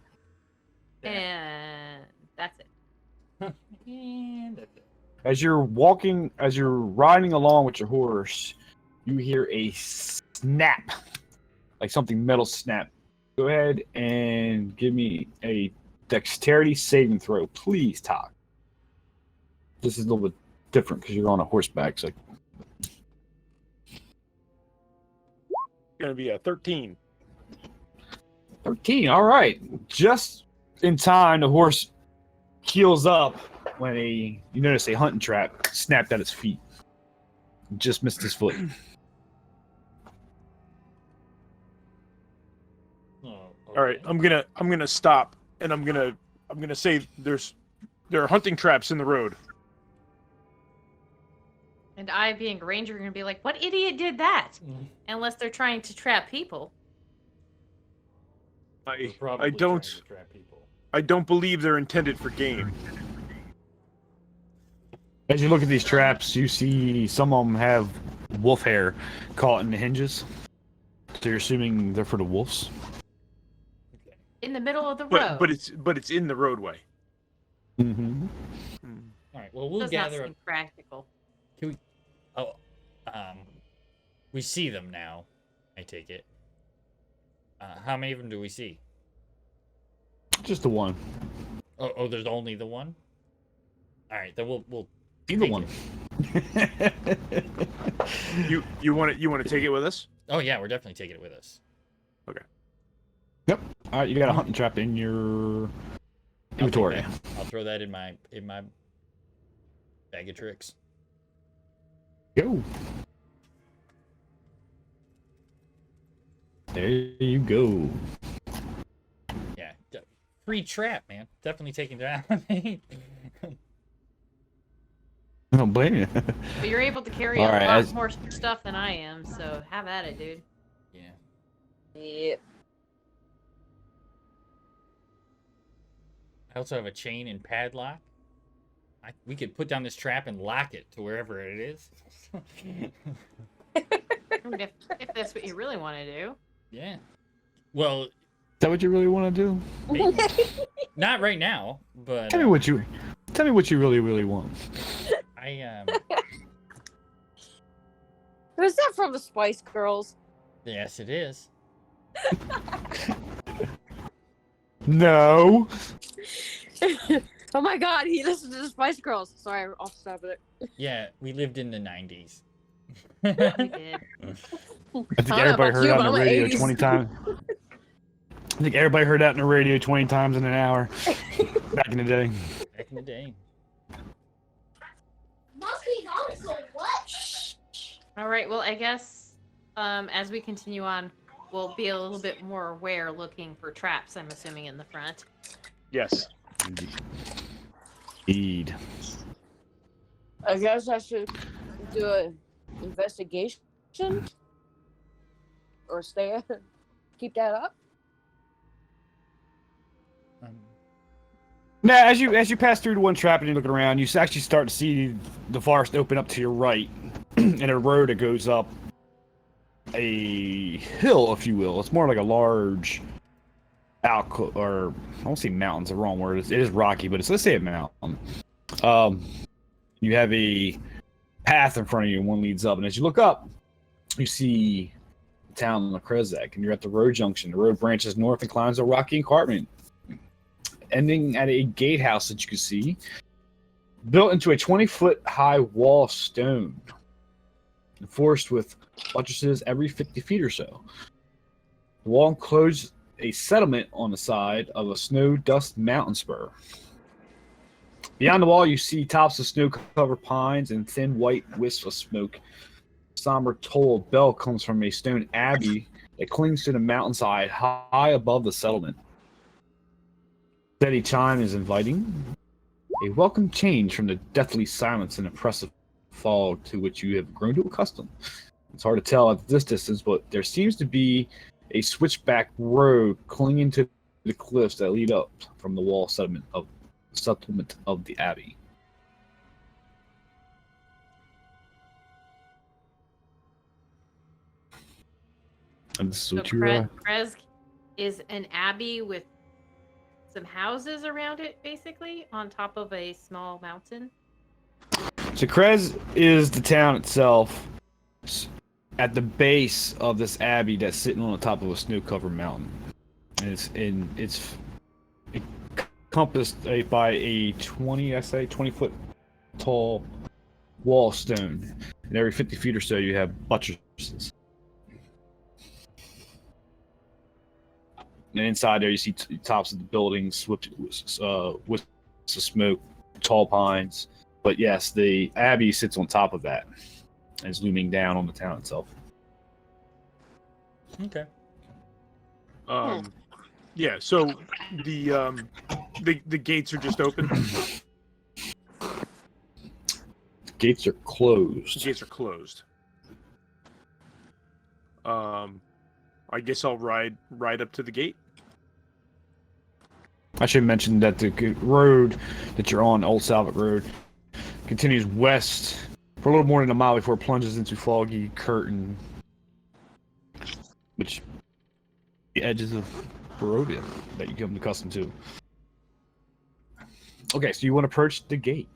And that's it. And that's it. As you're riding along with your horse, you hear a snap, like something metal snap. Go ahead and give me a dexterity saving throw, please, Todd. This is a little bit different because you're on a horseback. So Gonna be a 13. 13. All right, just in time. The horse keels up when you notice a hunting trap snapped at its feet. Just missed his foot. Oh, All right, I'm gonna stop and I'm gonna say there are hunting traps in the road. And I, being a ranger, are going to be like, what idiot did that? Unless they're trying to trap people. I don't believe they're intended for game. As you look at these traps, you see some of them have wolf hair caught in the hinges. So you're assuming they're for the wolves. In the middle of the road. But it's in the roadway. Mm-hmm. All right. Well, we'll Does gather not up. seem practical. Oh, we see them now. I take it. How many of them do we see? Just the one. Oh, there's only the one. All right, then we'll Either take one. it. You want to take it with us? Oh yeah, we're definitely taking it with us. Yep. All right, you got a hunting trap in your inventory. I'll throw that in my bag of tricks. Go. There you go. Yeah, free trap, man. Definitely taking that. I don't blame you. But you're able to carry All a right, lot more stuff than I am, so have at it, dude. Yeah. Yep. I also have a chain and padlock. We could put down this trap and lock it to wherever it is. I mean, if that's what you really want to do. Yeah. Well, Is that what you really want to do? maybe. Not right now, but Tell me what you really, really want. Who's that from the Spice Girls? Yes, it is. No. Oh my god, he listened to the Spice Girls. Sorry, I'm off the top of it. Yeah, we lived in the 90s. You did. I think I don't know everybody about heard you, that but on the I'm an radio 80s. 20 times. I think everybody heard that in the radio 20 times in an hour back in the day. Back in the day. All right. Well, I guess as we continue on, we'll be a little bit more aware, looking for traps. I'm assuming in the front. Yes. Indeed. I guess I should do an investigation or keep that up. Now, as you pass through the one trap and you're looking around, you actually start to see the forest open up to your right, and a road that goes up a hill, if you will. It's more like a large or I won't say mountain's the wrong word. It is rocky, but let's say a mountain. You have a path in front of you, and one leads up, and as you look up, you see the town of Krezk, and you're at the road junction. The road branches north and climbs a rocky escarpment, ending at a gatehouse that you can see, built into a 20-foot high wall of stone, enforced with buttresses every 50 feet or so. The wall enclosed a settlement on the side of a snow dust mountain spur. Beyond the wall, you see tops of snow-covered pines and thin white wisps of smoke. Somber toll of bell comes from a stone abbey that clings to the mountainside high above the settlement. Steady chime is inviting, a welcome change from the deathly silence and oppressive fog to which you have grown to accustom. It's hard to tell at this distance, but there seems to be a switchback road clinging to the cliffs that lead up from the wall settlement of the Abbey. And this is what Krezk is an abbey with some houses around it, basically, on top of a small mountain. So Krezk is the town itself at the base of this abbey that's sitting on the top of a snow-covered mountain. And it's encompassed by a 20-foot tall wall of stone. And every 50 feet or so you have buttresses. And inside there you see tops of the buildings with smoke, tall pines. But yes, the abbey sits on top of that and is looming down on the town itself. Okay. Yeah, so the gates are just open. Gates are closed. Gates are closed. I guess I'll ride up to the gate. I should mention that the road that you're on, Old Salvat Road, continues west for a little more than a mile before it plunges into foggy curtain, which the edges of Barovia that you come accustomed to. Okay, so you want to approach the gate.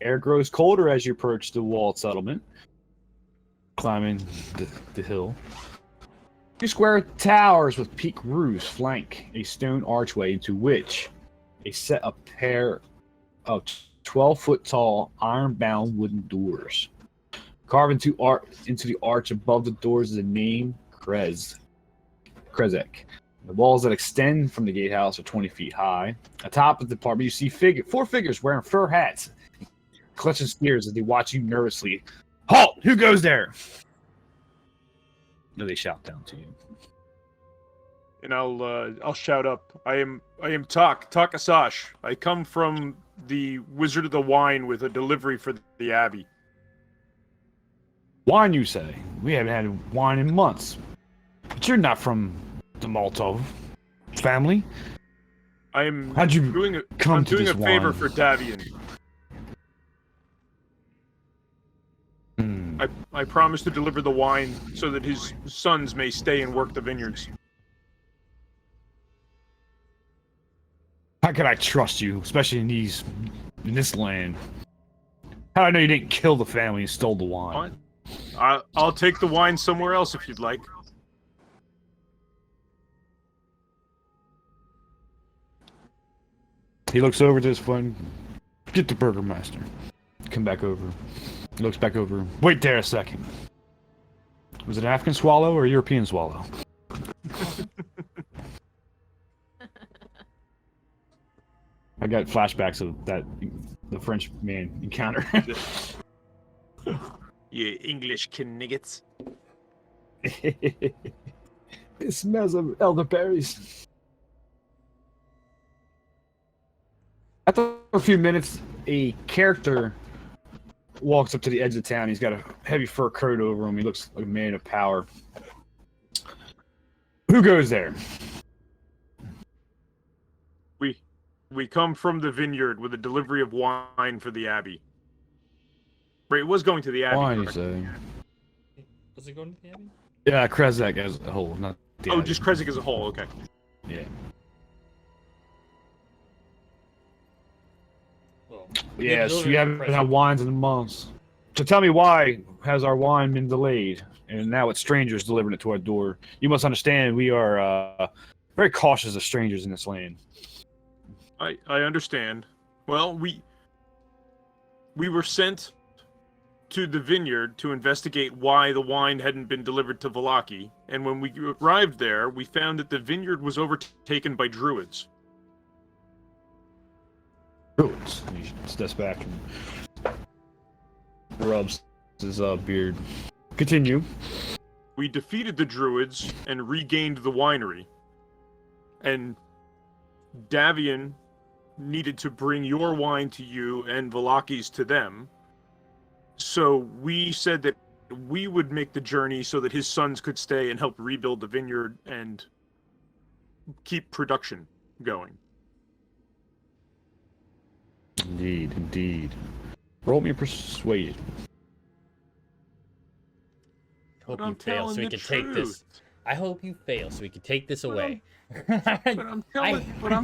Air grows colder as you approach the walled settlement, climbing the hill. Two square towers with peaked roofs flank a stone archway into which a pair of 12-foot tall, iron-bound wooden doors. Carved into the arch above the doors is a name, Krezk. The walls that extend from the gatehouse are 20 feet high. Atop of the apartment, you see four figures wearing fur hats, clutching spears as they watch you nervously. Halt! Who goes there? No, they shout down to you. And I'll shout up. I am Tak Asash. I come from the Wizard of the Wine with a delivery for the Abbey. Wine, you say? We haven't had wine in months. But you're not from the Molotov family. How'd you doing a favor for Davian. I promise to deliver the wine so that his sons may stay and work the vineyards. How can I trust you, especially in this land? How do I know you didn't kill the family and stole the wine? I'll take the wine somewhere else if you'd like. He looks over to his friend. Get the burgermaster. Come back over. He looks back over. Wait there a second. Was it an African swallow or a European swallow? I got flashbacks of the French man encounter. You English kniggets. It smells of elderberries. After a few minutes, a character walks up to the edge of town. He's got a heavy fur coat over him. He looks like a man of power. Who goes there? We come from the vineyard with a delivery of wine for the Abbey. Right, it was going to the Abbey. Wine, you correct? say? Was it going to the Abbey? Yeah, Krezk as a whole, not the Oh, Abbey. just Krezk as a whole. Okay. Yeah. Well, Yes, delivered we to haven't Krezk. had wines in months. So tell me, why has our wine been delayed? And now it's strangers delivering it to our door. You must understand, we are very cautious of strangers in this land. I understand. Well, we were sent to the vineyard to investigate why the wine hadn't been delivered to Vallaki, and when we arrived there, we found that the vineyard was overtaken by druids. Druids. He steps back and rubs his beard. Continue. We defeated the druids and regained the winery. And Davian needed to bring your wine to you and Vallaki's to them. So we said that we would make the journey so that his sons could stay and help rebuild the vineyard and keep production going. Indeed, indeed. Roll me a persuade. Hope But you I'm fail telling so we the can take this. truth. I hope you fail so we can take this But away. But I'm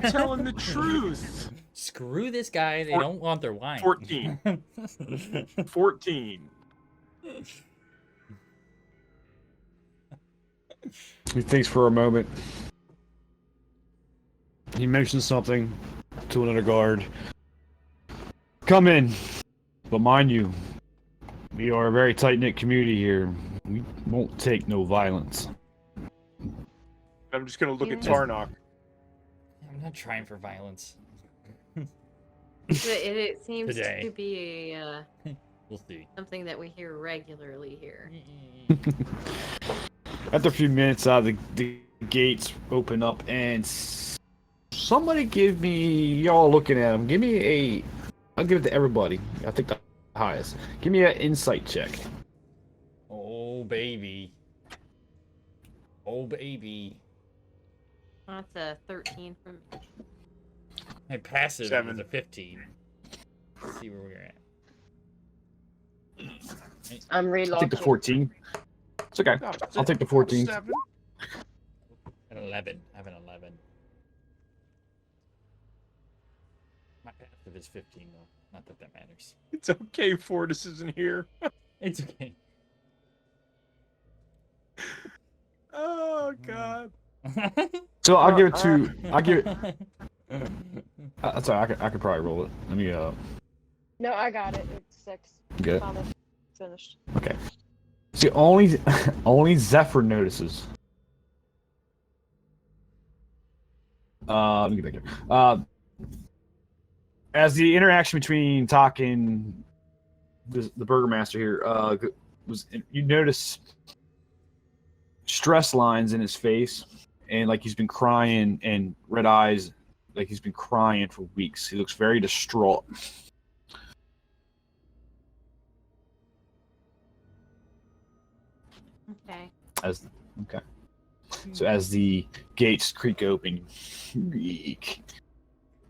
telling the truth. Screw this guy. They don't want their wine. 14. 14. He thinks for a moment. He mentions something to another guard. Come in. But mind you, we are a very tight-knit community here. We won't take no violence. I'm just going to look at Yeah. Tarnok. I'm not trying for violence. It seems Today. to be We'll see. something that we hear regularly here. After a few minutes, the gates open up, and somebody give me, y'all looking at them, give me I'll give it to everybody. I think the highest. Give me an insight check. Oh, baby. Oh, baby. That's a 13 from me. My passive 7. is a 15. Let's see where we're at. I'm I'll reloading. take the 14. It's okay. I'll take the 14. 7. An 11. I have an 11. My passive is 15, though. Not that that matters. It's okay, Fortis isn't here. It's okay. Oh, God. So I'll give it to. I'll give it. Sorry, I could probably roll it. Let me. No, I got it. It's 6. Get it. Found it. Finished. Okay. See, only Zephyr notices. Let me get back here. As the interaction between Tak and the Burgermaster here was, you notice stress lines in his face, and like he's been crying, and red eyes, like he's been crying for weeks. He looks very distraught. Okay. So as the gates creak open, creak,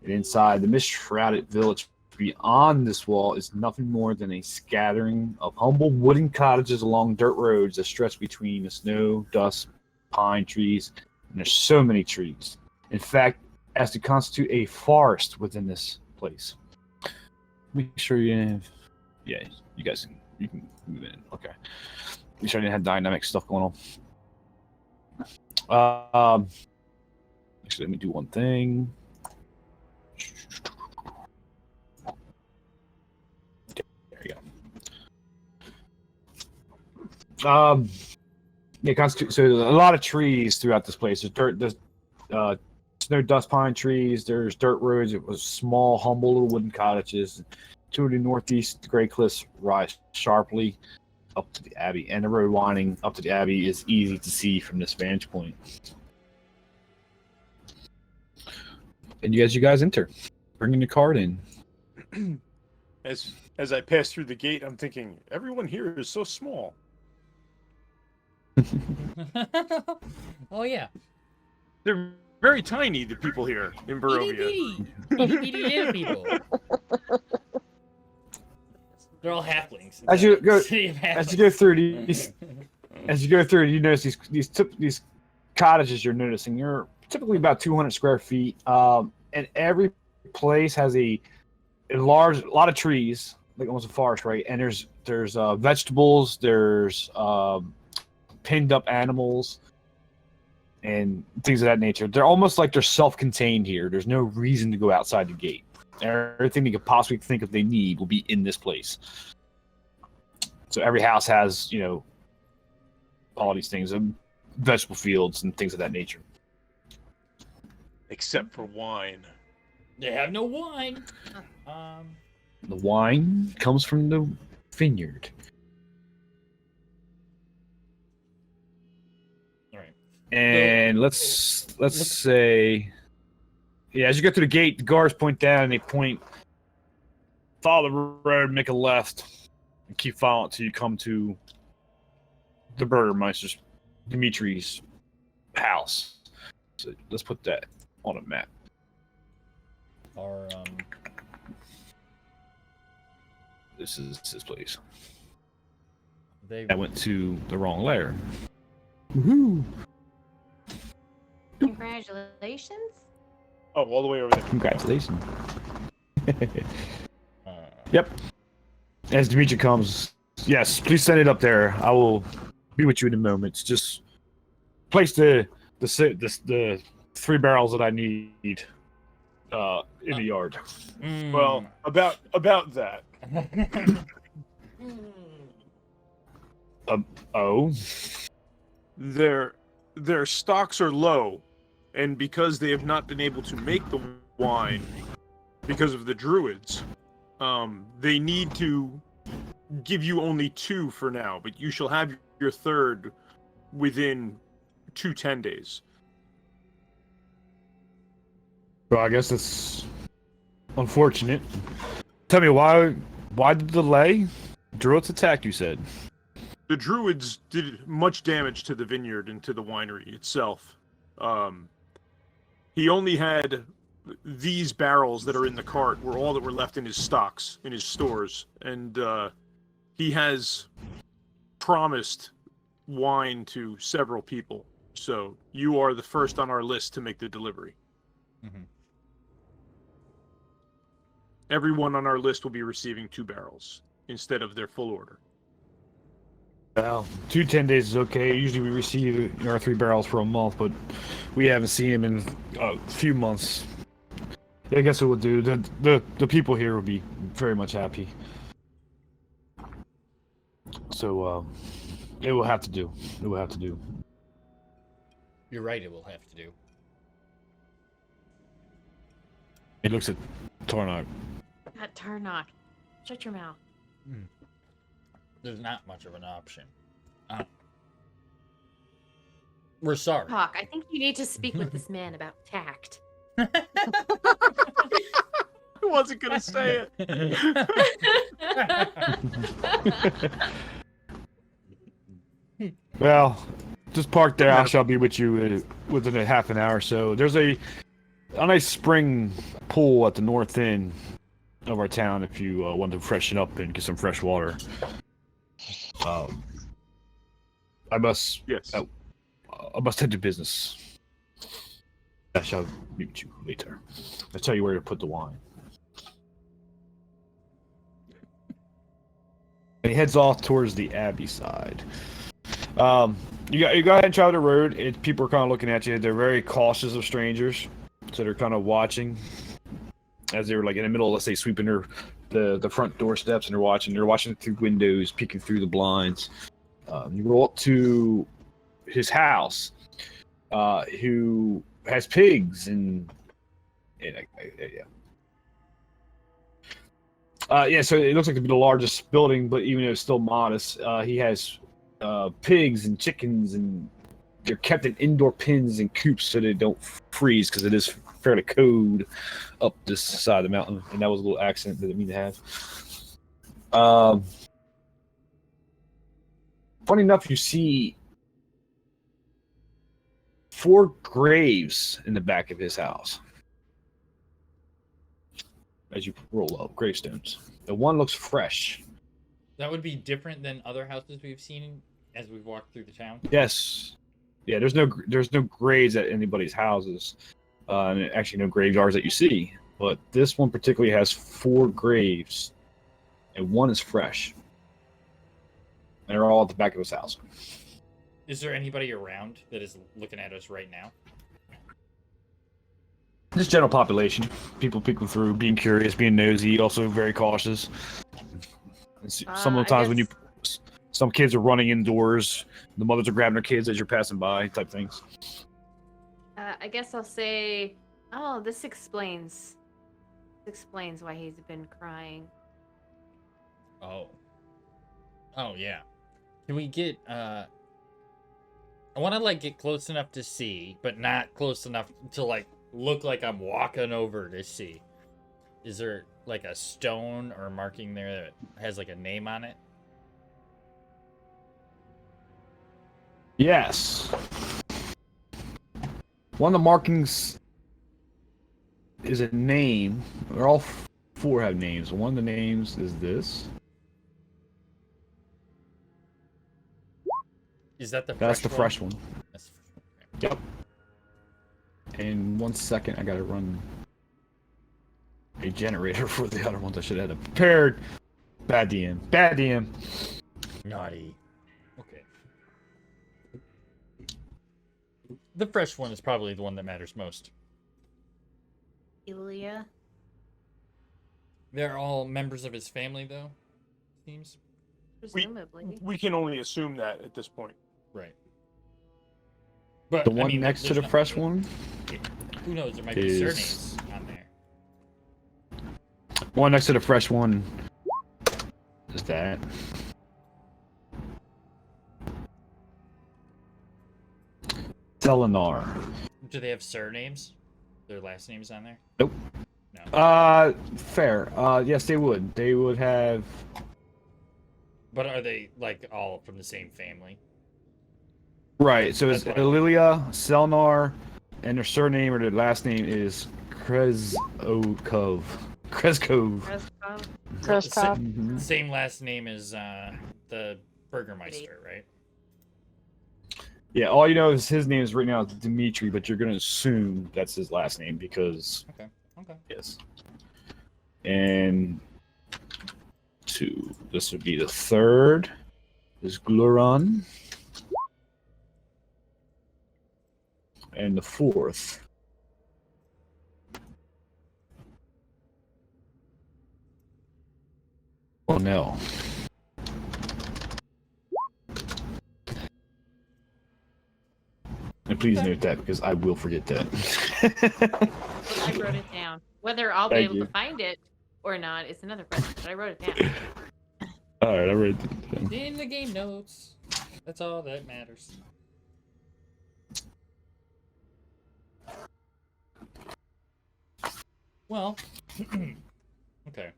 and inside the mist-shrouded village beyond this wall is nothing more than a scattering of humble wooden cottages along dirt roads that stretch between the snow, dust, pine trees, and there's so many trees. In fact, as to constitute a forest within this place. Make sure you have, yeah, you guys can move in. Okay. Make sure I didn't have dynamic stuff going on. Actually, let me do one thing. There you go. Yeah, so there's a lot of trees throughout this place. There's snow, dust, pine trees. There's dirt roads. It was small, humble little wooden cottages. To the northeast, the Grey Cliffs rise sharply up to the Abbey, and the road winding up to the Abbey is easy to see from this vantage point. And you guys enter, bringing the cart in. As I pass through the gate, I'm thinking, everyone here is so small. Oh, yeah. They're very tiny. The people here in Barovia. Itty bitty little people. They're all halflings. As you go, City of as you halflings. go through you notice these cottages you're noticing. You're typically about 200 square feet, and every place has a lot of trees, like almost a forest, right? And there's vegetables, there's pinned up animals, and things of that nature. They're almost like they're self-contained here. There's no reason to go outside the gate. Everything you could possibly think of they need will be in this place. So every house has, all these things, vegetable fields and things of that nature. Except for wine. They have no wine. The wine comes from the vineyard. All right. And let's say, as you go through the gate, the guards point down and they point, follow the road, make a left, and keep following until you come to the Burgermeister's, Dimitri's house. So let's put that on a map. Or This is his place. they I went to the wrong layer. Woohoo! Congratulations. Oh, all the way over there. Congratulations. uh, Yep. As Dimitri comes, yes, please send it up there. I will be with you in a moment. Just place the 3 barrels that I need in the yard. Well, about that. Oh, Their stocks are low, and because they have not been able to make the wine because of the druids, they need to give you only 2 for now, but you shall have your 3rd within 10 days. well, I guess it's unfortunate. Tell me why the delay? Druids attacked, you said. The druids did much damage to the vineyard and to the winery itself. He only had these barrels that are in the cart were all that were left in his stocks, in his stores, and he has promised wine to several people. So you are the first on our list to make the delivery. Mhm. Everyone on our list will be receiving 2 barrels instead of their full order. Well, 10 days is okay. Usually we receive our 3 barrels for a month, but we haven't seen him in a few months. I guess it will do. The people here will be very much happy. So it will have to do. It will have to do. You're right. It will have to do. He looks at Tornok. God, Tarnok. Shut your mouth. There's not much of an option. We're sorry. Hawk, I think you need to speak with this man about tact. I wasn't gonna say it. Well, just park there. I shall be with you within a half an hour or so. There's a nice spring pool at the north end of our town if you want to freshen up and get some fresh water. I must head to business. I shall meet you later. I'll tell you where to put the wine. And he heads off towards the Abbey side. You go ahead and travel the road. People are kind of looking at you. They're very cautious of strangers, so they're kind of watching as they were like in the middle, let's say, sweeping the front doorsteps, and they're watching through windows, peeking through the blinds. You roll up to his house, who has pigs and so it looks like to be the largest building, but even though it's still modest, he has pigs and chickens, and they're kept in indoor pens and coops so they don't freeze, because it is fairly cold up this side of the mountain. And that was a little accent that I didn't mean to have. Funny enough, you see 4 graves in the back of his house. As you roll up, gravestones. The one looks fresh. That would be different than other houses we've seen as we've walked through the town. Yes. Yeah, there's no graves at anybody's houses. And actually no graveyards that you see. But this one particularly has 4 graves. And one is fresh. And they're all at the back of his house. Is there anybody around that is looking at us right now? Just general population. People peeking through, being curious, being nosy, also very cautious. Some of the times when you... Some kids are running indoors. The mothers are grabbing their kids as you're passing by, type things. I guess I'll say, oh, this explains why he's been crying. Oh. Oh, yeah. Can we get, I want to, like, get close enough to see, but not close enough to, like, look like I'm walking over to see. Is there, like, a stone or marking there that has, like, a name on it? Yes. One of the markings is a name. They're all 4 have names. One of the names is this. Is that the fresh That's the one? fresh one. That's... Yep. In 1 second, I gotta run a generator for the other ones. I should have had it prepared. Bad DM. Bad DM. Naughty. Okay. The fresh one is probably the one that matters most. Ilya? They're all members of his family, though, seems. Presumably. We can only assume that at this point. Right. But The I one mean, next to there's the not- fresh one Who knows? There might be is- surnames on there. One next to the fresh one is that. Selenar. Do they have surnames? Their last names on there? Nope. No. Fair. Yes, they would. They would have. But are they like all from the same family? Right. So it's That's what I- Lilia, Selnar, and their surname or their last name is Krezkov. Krezkov. Krezk. Mhm. Same last name as the Burgermeister, right? Yeah. All you know is his name is written out as Dimitri, but you're gonna assume that's his last name because Okay. Okay. yes. And 2. This would be the 3rd. Is Gluron. And the 4th. Oh no. And please note that because I will forget that. I wrote it down. Whether I'll be Thank able you. to find it or not is another question, but I wrote it down. Alright, I read it down. In the game notes. That's all that matters. Well, okay.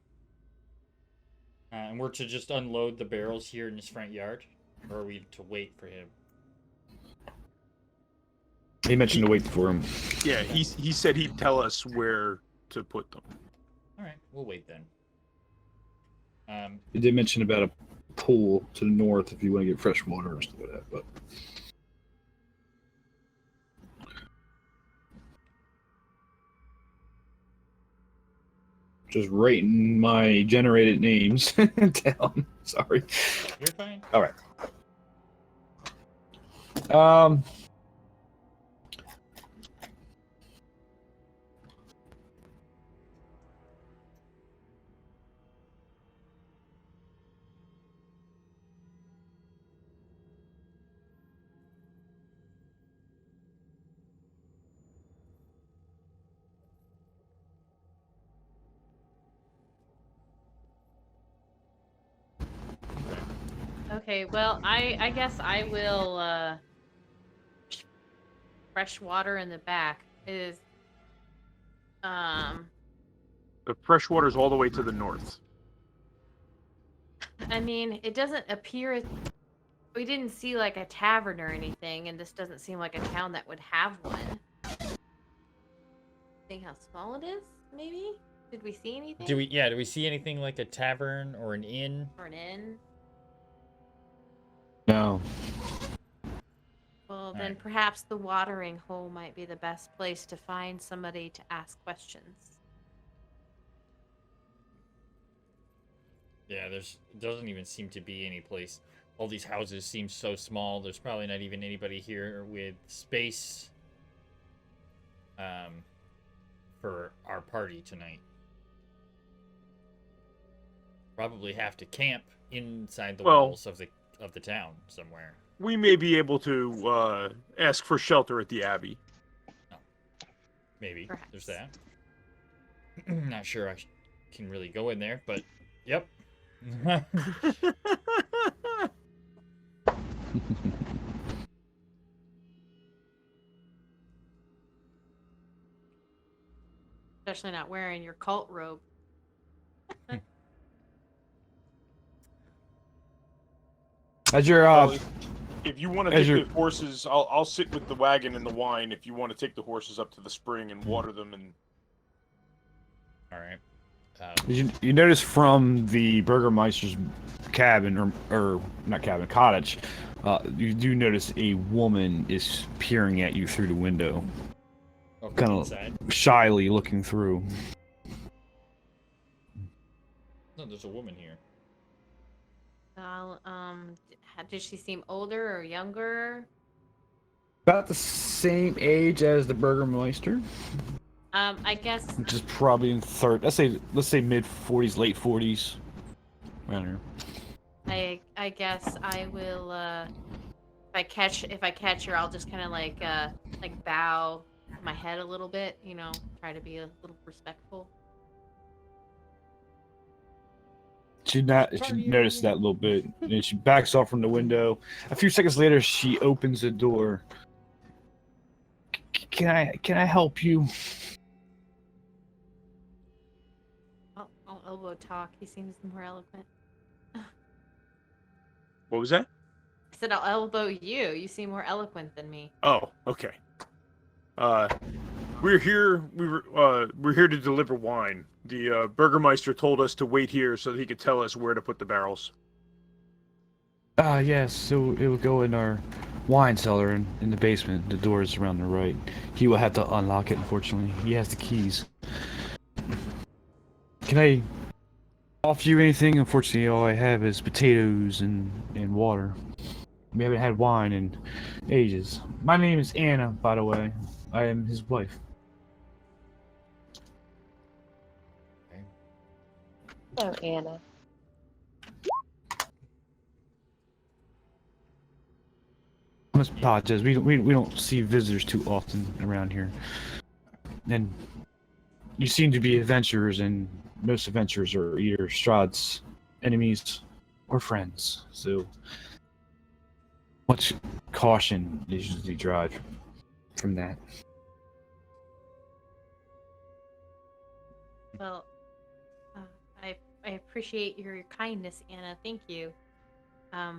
And we're to just unload the barrels here in his front yard? Or are we to wait for him? He mentioned to wait for him. Yeah, he said he'd tell us where to put them. Alright, we'll wait then. He did mention about a pool to the north if you want to get fresh water or stuff like that, but just writing my generated names down. Sorry. You're fine. All right. Um. Okay, well, I guess I will, fresh water in the back is, The fresh water's all the way to the north. I mean, it doesn't appear We didn't see like a tavern or anything, and this doesn't seem like a town that would have one. Think how small it is, maybe? Did we see anything? Do we see anything like a tavern or an inn? Or an inn? No. Well, then Alright. perhaps the watering hole might be the best place to find somebody to ask questions. Yeah, doesn't even seem to be any place. All these houses seem so small. There's probably not even anybody here with space for our party tonight. Probably have to camp inside the walls of the town somewhere. We may be able to ask for shelter at the Abbey. Maybe. Perhaps. There's that. Not sure I can really go in there, but yep. Especially not wearing your cult robe. As your Well, if you want to as take your- the horses, I'll sit with the wagon and the wine. If you want to take the horses up to the spring and water them, and All right. you notice from the Burgermeister's cabin or not cabin, cottage, you do notice a woman is peering at you through the window, Okay, kind of inside. shyly looking through. No, there's a woman here. Did she seem older or younger? About the same age as the Burgermeister, I guess which is probably in third. Let's say mid 40s, late 40s, around here. I guess I will if I catch her, I'll just kind of like bow my head a little bit, try to be a little respectful. She noticed that a little bit, and she backs off from the window. A few seconds later, she opens the door. Can I help you? I'll elbow talk. He seems more eloquent. what was that? I said I'll elbow you. You seem more eloquent than me. Oh, okay. We're here. We're here to deliver wine. The Burgermeister told us to wait here so that he could tell us where to put the barrels. Yes, so it will go in our wine cellar in the basement. The door is around the right. He will have to unlock it, unfortunately. He has the keys. Can I offer you anything? Unfortunately, all I have is potatoes and water. We haven't had wine in ages. My name is Anna, by the way. I am his wife. Oh, Anna. I must apologize. We don't see visitors too often around here. And you seem to be adventurers, and most adventurers are either Strahd's enemies or friends. So much caution is usually drive from that. Well, I appreciate your kindness, Anna. Thank you. I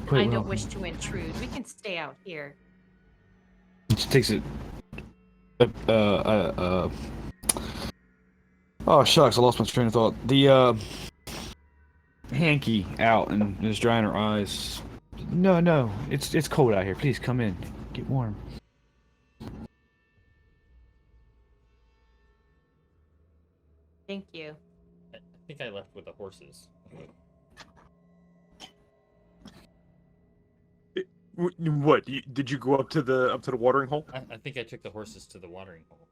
Quite don't welcome. wish to intrude. We can stay out here. She takes it. Oh shucks! I lost my train of thought. The hanky out and is drying her eyes. No, it's cold out here. Please come in, get warm. Thank you. I think I left with the horses. What? Did you go up to the watering hole? I think I took the horses to the watering hole.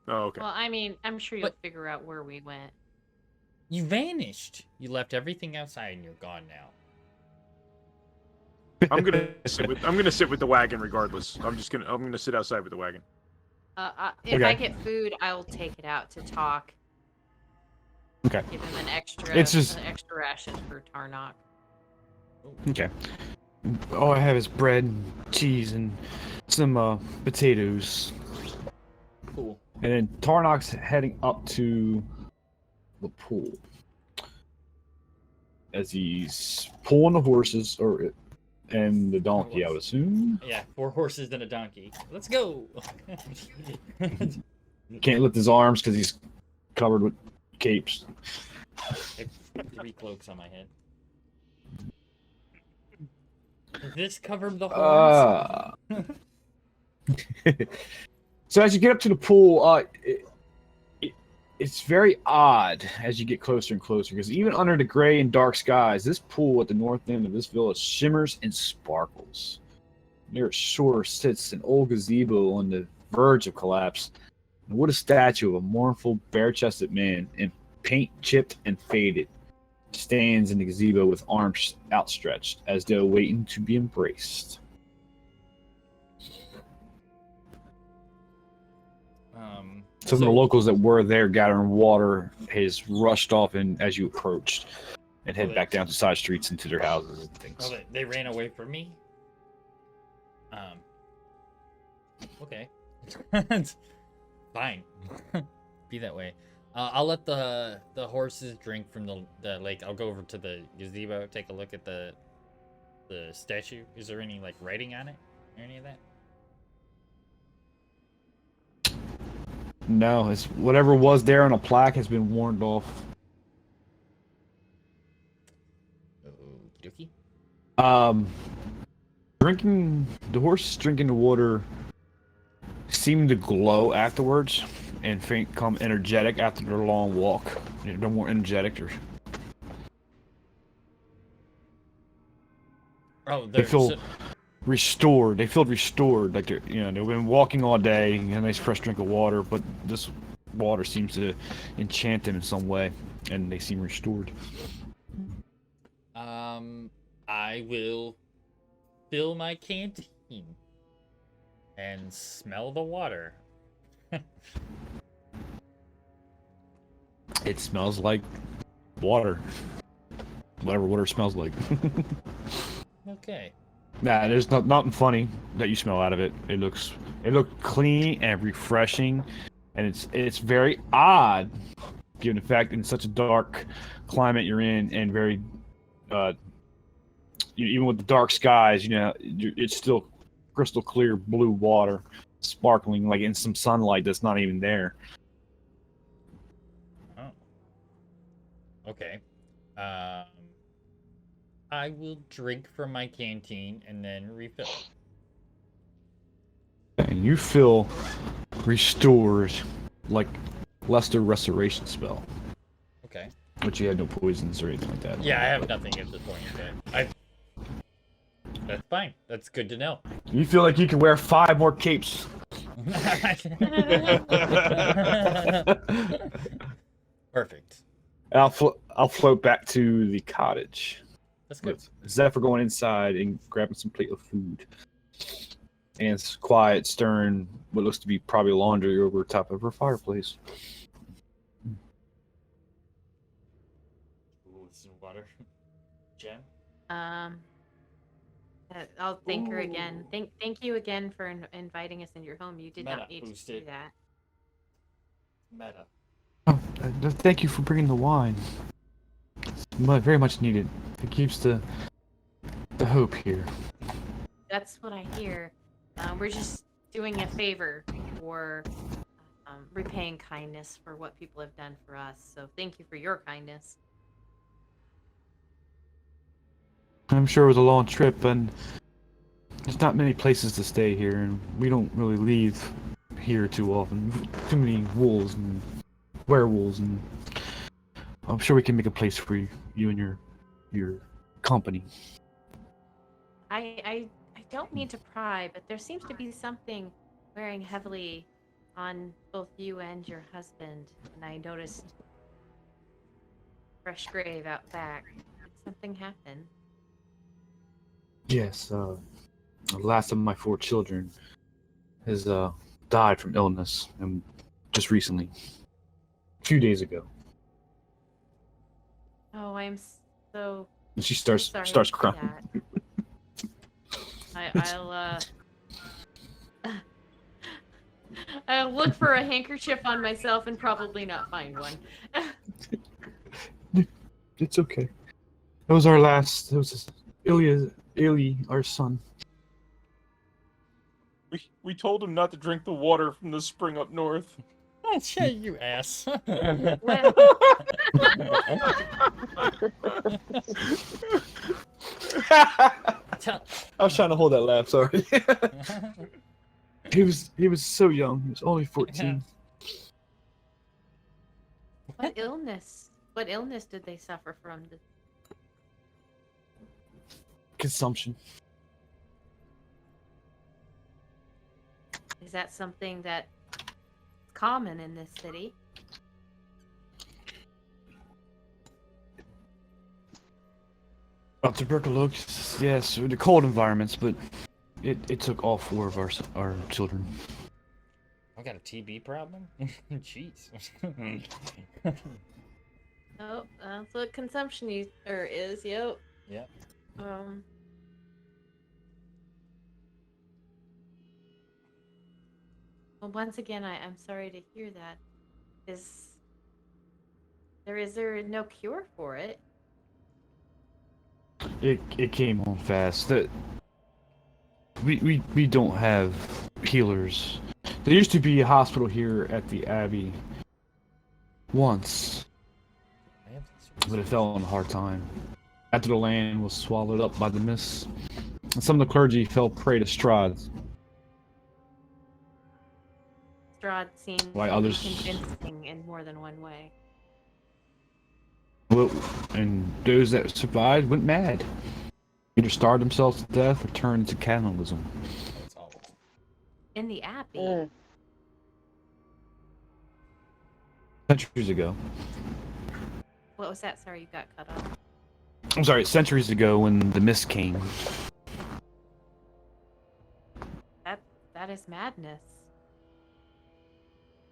Oh, okay. Well, I mean, I'm sure you'll But- figure out where we went. You vanished. You left everything outside and you're gone now. I'm gonna sit with the wagon regardless. I'm gonna sit outside with the wagon. If Okay. I get food, I'll take it out to talk. Okay. Give him an extra, It's just- an extra ration for Tarnok. Okay. All I have is bread, and cheese, and some potatoes. Cool. And then Tarnok's heading up to the pool. as he's pulling the horses and the donkey, I would assume. Yeah, 4 horses and a donkey. Let's go. Can't lift his arms because he's covered with capes. I put 3 cloaks on my head. Does this cover the horns? So as you get up to the pool, it's very odd as you get closer and closer, because even under the gray and dark skies, this pool at the north end of this village shimmers and sparkles. Near its shore sits an old gazebo on the verge of collapse. And what a statue of a mournful, bare-chested man, in paint chipped and faded, stands in the gazebo with arms outstretched, as though waiting to be embraced. Some of the locals that were there gathering water has rushed off as you approached, and head back down to side streets into their houses and things. Oh, they ran away from me? Okay. Fine. Be that way. I'll let the horses drink from the lake. I'll go over to the gazebo, take a look at the statue. Is there any like writing on it or any of that? No, it's whatever was there on a plaque has been warned off. Okie dokie. The horses drinking the water seem to glow afterwards and become energetic after their long walk. They're more energetic. They feel restored. They feel restored, like they've been walking all day, and a nice fresh drink of water, but this water seems to enchant them in some way, and they seem restored. I will fill my canteen and smell the water. It smells like water. Whatever water smells like. Okay. Nah, there's nothing funny that you smell out of it. It looks clean and refreshing, and it's very odd, given the fact in such a dark climate you're in, and very even with the dark skies, it's still crystal clear blue water, sparkling like in some sunlight that's not even there. Oh. Okay. I will drink from my canteen and then refill. And you feel restored, like Lester restoration spell. Okay. But you had no poisons or anything like that. Yeah, I have nothing at this point. That's fine. That's good to know. You feel like you can wear 5 more capes. Perfect. I'll float back to the cottage. That's good. With Zephyr going inside and grabbing some plate of food. And it's quiet, stirring what looks to be probably laundry over top of her fireplace. Ooh, some water. Jen? I'll thank her again. Thank you again for inviting us into your home. You did Meta not need to do that. Meta. Oh, thank you for bringing the wine. It's very much needed. It keeps the hope here. That's what I hear. We're just doing a favor for repaying kindness for what people have done for us. So thank you for your kindness. I'm sure it was a long trip, and there's not many places to stay here, and we don't really leave here too often. Too many wolves and werewolves, and I'm sure we can make a place for you and your company. I don't mean to pry, but there seems to be something wearing heavily on both you and your husband, and I noticed fresh grave out back. Did something happen? Yes, the last of my 4 children has died from illness, and just recently, a few days ago. Oh, I'm so And she starts sorry crying. for that. I'll look for a handkerchief on myself and probably not find one. It's okay. That was our last. It was Ilya, our son. We told him not to drink the water from the spring up north. Yeah, you ass. Well, Tell- I was trying to hold that laugh. Sorry. He was so young. He was only 14. what illness? What illness did they suffer from? Consumption. Is that something that's common in this city? Tuberculosis. Yes, the cold environments, but it took all 4 of our children. I got a TB problem? Jeez. Oh, that's what consumption is. Yep. Yep. Well, once again, I'm sorry to hear that. Is there no cure for it? It came on fast. That we don't have healers. There used to be a hospital here at the Abbey once, but it fell on a hard time. After the land was swallowed up by the mist, and some of the clergy fell prey to Strahd. Strahd seems Why to be others- convincing in more than one way. Well, and those that survived went mad. Either starved themselves to death or turned to cannibalism. That's awful. In the Abbey. Mm. Centuries ago. What was that? Sorry, you got cut off. I'm sorry, centuries ago when the mist came. That is madness.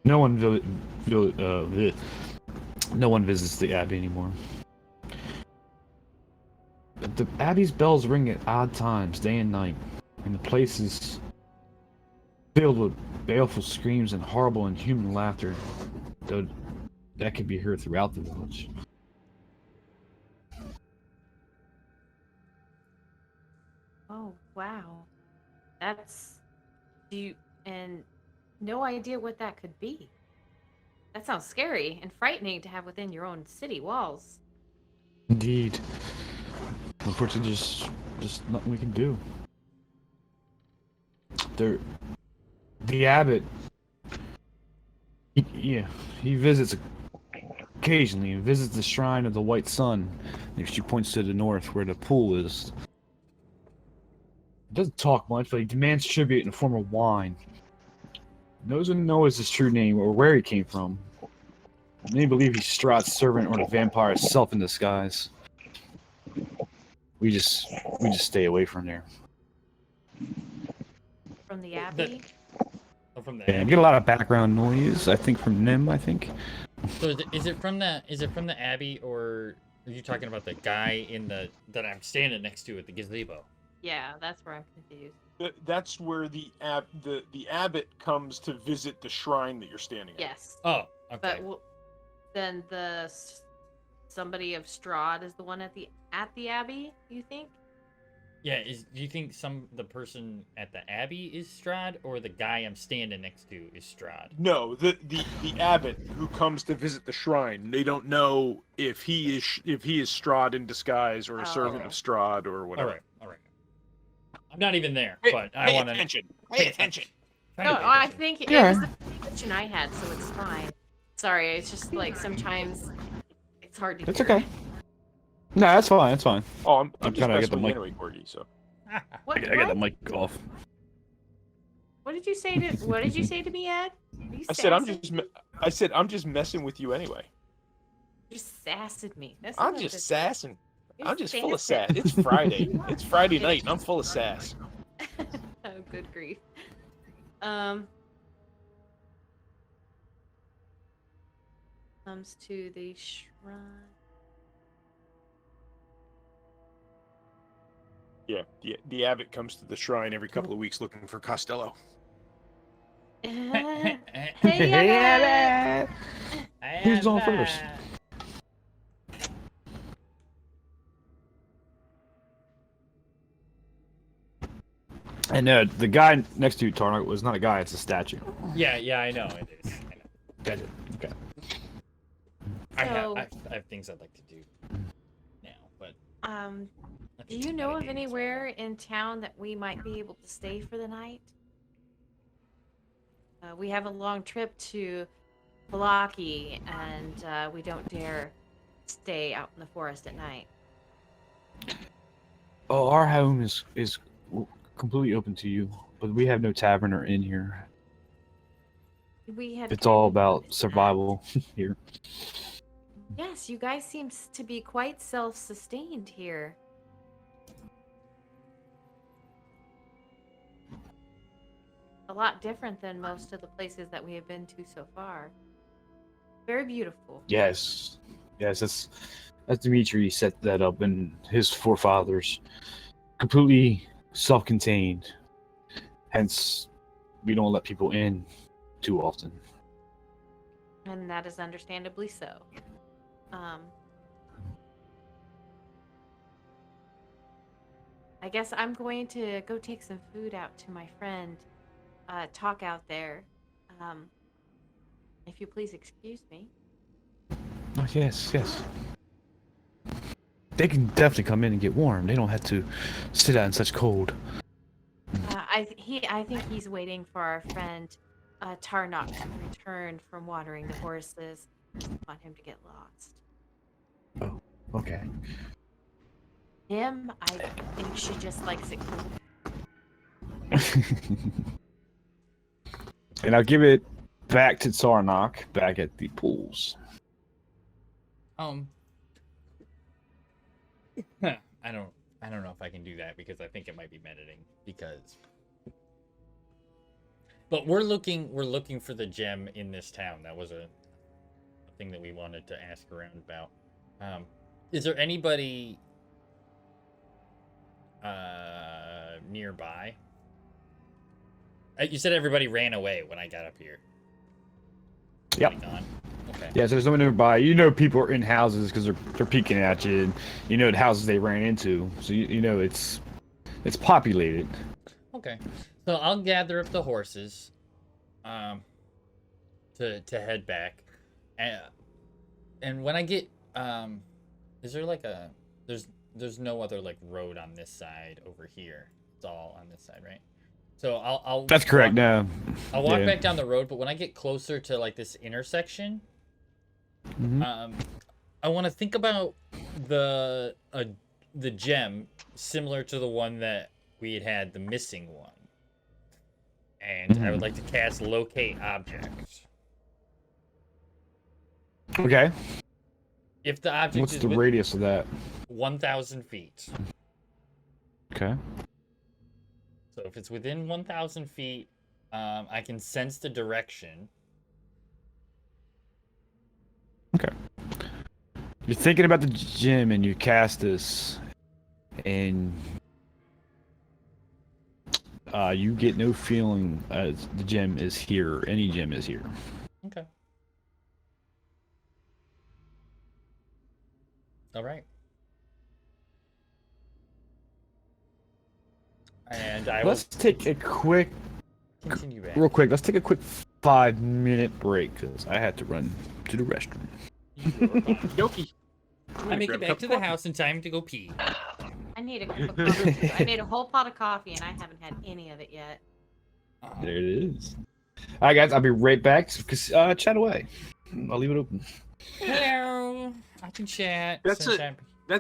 No one no one visits the Abbey anymore. The Abbey's bells ring at odd times, day and night, and the place is filled with baleful screams and horrible inhuman laughter, though that can be heard throughout the village. Oh, wow. And no idea what that could be. That sounds scary and frightening to have within your own city walls. Indeed. Unfortunately, just nothing we can do. The abbot, he visits occasionally. He visits the shrine of the White Sun. She points to the north where the pool is. He doesn't talk much, but he demands tribute in the form of wine. No one knows his true name or where he came from. Many believe he's Strahd's servant or the vampire's self in disguise. We just stay away from there. From the Abbey? From the Yeah, I Abbey? get a lot of background noise. I think from Nim. I think. So is it from the Abbey, or are you talking about the guy that I'm standing next to at the gazebo? Yeah, that's where I'm confused. That's where the abbot comes to visit the shrine that you're standing at. Yes. Oh, okay. But then somebody of Strahd is the one at the Abbey, you think? Yeah, do you think the person at the Abbey is Strahd, or the guy I'm standing next to is Strahd? No, the abbot who comes to visit the shrine. They don't know if he is Strahd in disguise or a servant okay. of Strahd or All whatever. right. I'm not even there, Pay, but I pay want to attention. Pay attention. No, I think it was the question I had, so it's fine. Sorry, it's just like sometimes it's hard to It's hear. okay. No, that's fine. That's fine. Oh, I'm I'm just trying to messing get the with you mic. anyway, Corgi. So What, I got the mic off. what did you say to me, Ed? Are you I said I'm sassing? just messing with you anyway. You just sassed me. That's I'm not just good. sassing. You're I'm just full of sassing. sass. It's Friday. It's Friday night, and I'm full of sass. Oh, good grief. Comes to the shrine. Yeah, the abbot comes to the shrine every couple of weeks looking for Costello. Hey, Abbott! Who's on first? And the guy next to you, Tarnak, was not a guy; it's a statue. Yeah, I know it is. I know. Gotcha. Okay. So- I have things I'd like to do now, but I Do think you know of metagaming's what I anywhere want. in town that we might be able to stay for the night? We have a long trip to Palaki, and we don't dare stay out in the forest at night. Oh, our home is completely open to you, but we have no tavern or inn here. We have It's all kind of about noticed that. survival here. Yes, you guys seem to be quite self-sustained here. A lot different than most of the places that we have been to so far. Very beautiful. Yes, that's Dimitri set that up, and his forefathers, completely self-contained. Hence, we don't let people in too often. And that is understandably so. I guess I'm going to go take some food out to my friend. Talk out there. If you please excuse me. Oh, yes. They can definitely come in and get warm. They don't have to sit out in such cold. I think he's waiting for our friend Tarnok to return from watering the horses. I don't want him to get lost. Oh, okay. Him, I think she just likes it cool. And I'll give it back to Tarnok, back at the pools. I don't know if I can do that because I think it might be mediting but we're looking for the gem in this town. That was a thing that we wanted to ask around about. Is there anybody nearby? You said everybody ran away when I got up here. Yep. Gone? Okay. Yeah, so there's no one nearby. You know people are in houses because they're peeking at you, and you know the houses they ran into. So you know it's populated. Okay. So I'll gather up the horses to head back. And when I get is there like a there's no other like road on this side over here. It's all on this side, right? So I'll That's correct. No. I'll walk Yeah. back down the road, but when I get closer to like this intersection, Mhm. I want to think about the gem similar to the one that we had the missing one, and I would like to cast locate object. Okay. If the object What's is the radius of that? 1,000 feet. Okay. So if it's within 1,000 feet, I can sense the direction. Okay. You're thinking about the gym and you cast this, and you get no feeling as the gem is here. Any gem is here. Okay. All right. And I will Let's take a quick, continue back. real quick. Let's take a quick 5-minute break because I had to run to the restroom. Yoki. I make it back to the house in time to go pee. I need a cup of coffee too. I made a whole pot of coffee and I haven't had any of it yet. There it is. All right, guys. I'll be right back. Chat away. I'll leave it open. Hello. I can chat. That's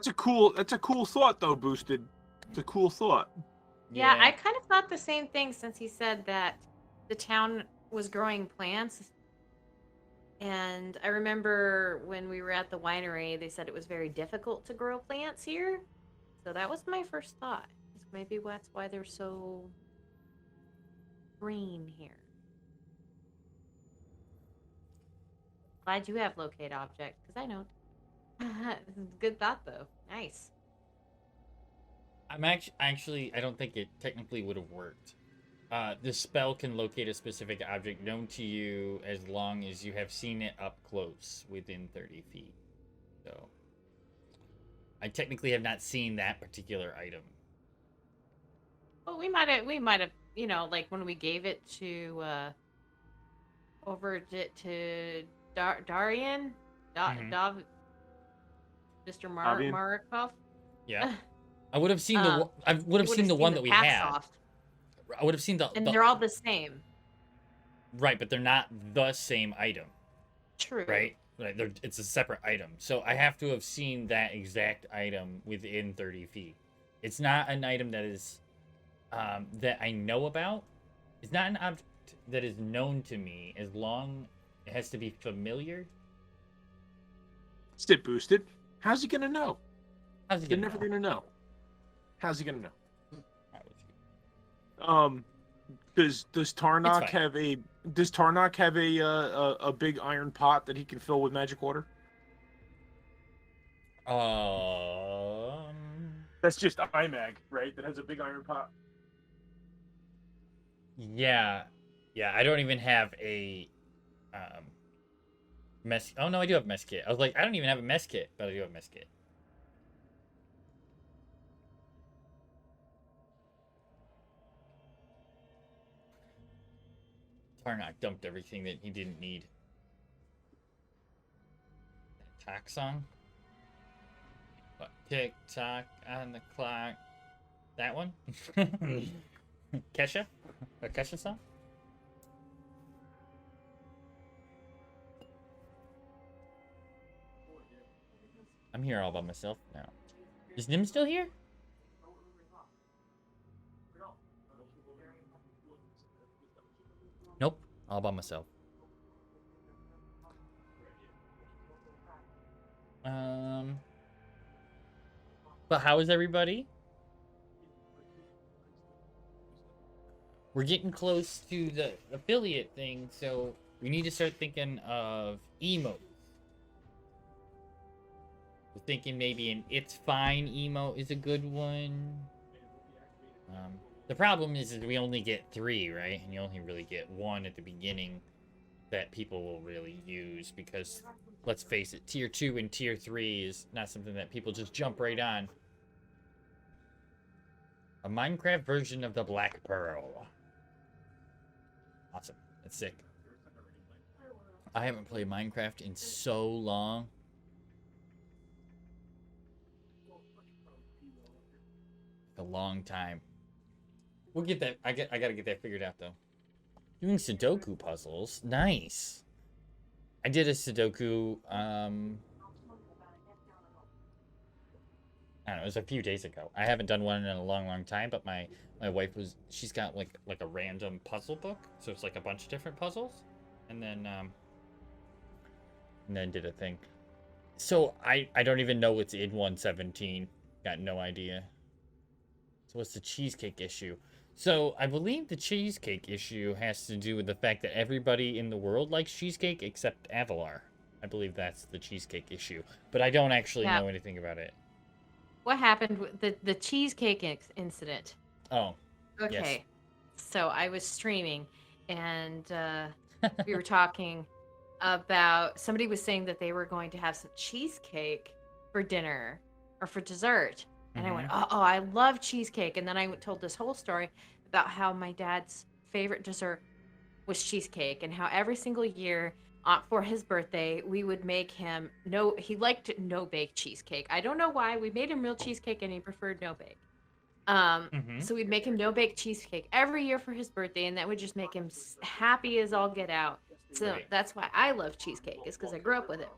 a cool thought though, Boosted. It's a cool thought. Yeah, I kind of thought the same thing since he said that the town was growing plants. And I remember when we were at the winery, they said it was very difficult to grow plants here. So that was my first thought. Maybe that's why they're so green here. Glad you have locate object, because I know. Good thought, though. Nice. I'm actually I don't think it technically would have worked. This spell can locate a specific object known to you as long as you have seen it up close within 30 feet. So I technically have not seen that particular item. Well, we might have, like when we gave it to to Darian, Mhm. Mr. Avian? Marikov. Yeah. I would have seen the Um, I would have you seen the one the that we packs had. off, I would have seen and they're all the same. right, but they're not the same item, True. right? Right, it's a separate item. So I have to have seen that exact item within 30 feet. It's not an item that is that I know about. It's not an object that is known to me as long it has to be familiar. Stit boosted. How's he gonna know? How's it They're gonna never know? gonna know. How's he gonna know? How is he- Does Tarnok fine. have a big iron pot that he can fill with magic water? That's just IMAG, right? That has a big iron pot. Yeah. Yeah, I don't even have a mess. Oh no, I do have a mess kit. I was like, I don't even have a mess kit, but I do have a mess kit. Tarnok dumped everything that he didn't need. Talk song. What? Tick tock on the clock. That one? Kesha? A Kesha song? I'm here all by myself now. Is Nim still here? Nope, all by myself. But how is everybody? We're getting close to the affiliate thing, so we need to start thinking of emotes. We're thinking maybe an It's Fine emote is a good one. The problem is we only get 3, right? And you only really get 1 at the beginning that people will really use because, let's face it, Tier 2 and Tier 3 is not something that people just jump right on. A Minecraft version of the Black Pearl. Awesome. That's sick. I haven't played Minecraft in so long. A long time. We'll get that. I gotta get that figured out though. Doing Sudoku puzzles. Nice. I did a Sudoku, I don't know, it was a few days ago. I haven't done one in a long time, but my wife she's got like a random puzzle book, so it's like a bunch of different puzzles, and then did a thing. So I don't even know what's in 117. Got no idea. So what's the cheesecake issue? So I believe the cheesecake issue has to do with the fact that everybody in the world likes cheesecake except Avalar. I believe that's the cheesecake issue, but I don't actually know anything about it. What happened with the cheesecake incident? Oh. Okay. Yes. So I was streaming and we were talking about somebody was saying that they were going to have some cheesecake for dinner or for dessert. And I went, oh, I love cheesecake. And then I told this whole story about how my dad's favorite dessert was cheesecake and how every single year for his birthday, we would make him he liked no-bake cheesecake. I don't know why. We made him real cheesecake and he preferred no-bake. So we'd make him no-bake cheesecake every year for his birthday, and that would just make him happy as all get out. So that's why I love cheesecake, is because I grew up with it.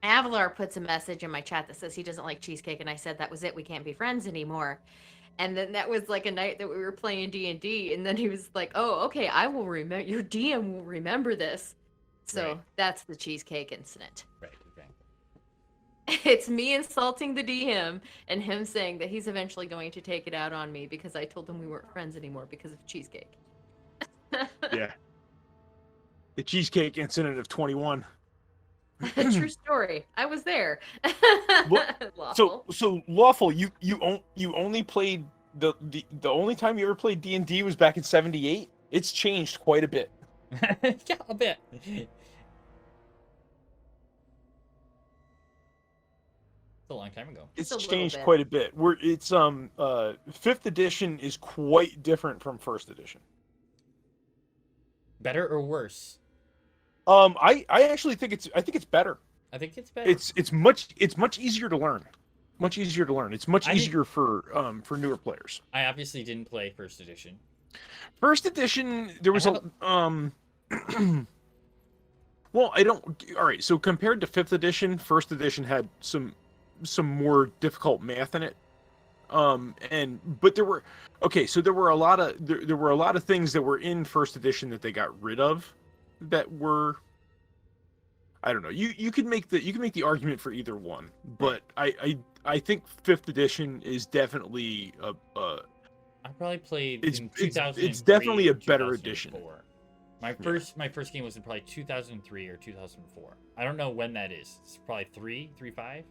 Avalar puts a message in my chat that says he doesn't like cheesecake, and I said that was it. We can't be friends anymore. And then that was like a night that we were playing D&D, and then he was like, "Oh, okay, I will remember. Your DM will remember this." So that's the cheesecake incident. Right. It's me insulting the DM and him saying that he's eventually going to take it out on me because I told him we weren't friends anymore because of cheesecake. Yeah. The cheesecake incident of 21. True story. I was there. So Lawful, you only played the only time you ever played D&D was back in 78. It's changed quite a bit. Yeah, a bit. It's a long time ago. Just It's a little changed bit. quite a bit. It's 5th edition is quite different from 1st edition. Better or worse? I actually think it's better. I think it's better. It's much easier to learn. Much easier to learn. It's much I didn't- easier for newer players. I obviously didn't play first edition. 1st edition, there was have well, I don't. All right, so compared to 5th edition, 1st edition had some more difficult math in it. But there were a lot of things that were in 1st edition that they got rid of that were, I don't know. You could make the argument for either one, but I think 5th edition is definitely I probably played It's- in it's- 2003 it's definitely a or better edition. 2004. My first game was in probably 2003 or 2004. I don't know when that is. It's probably 3.5.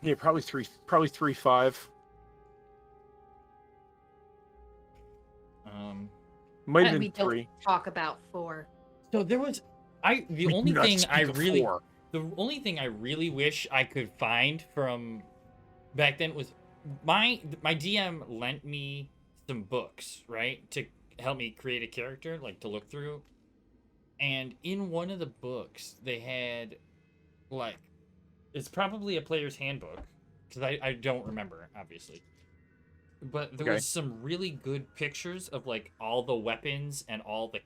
Yeah, probably 3.5. Might have And we been don't 3. talk about 4. So there was the We only do not thing speak I of really 4. the only thing I really wish I could find from back then was my DM lent me some books, right, to help me create a character, like to look through. And in one of the books, they had like it's probably a player's handbook because I don't remember obviously. But there Okay. was some really good pictures of like all the weapons and all the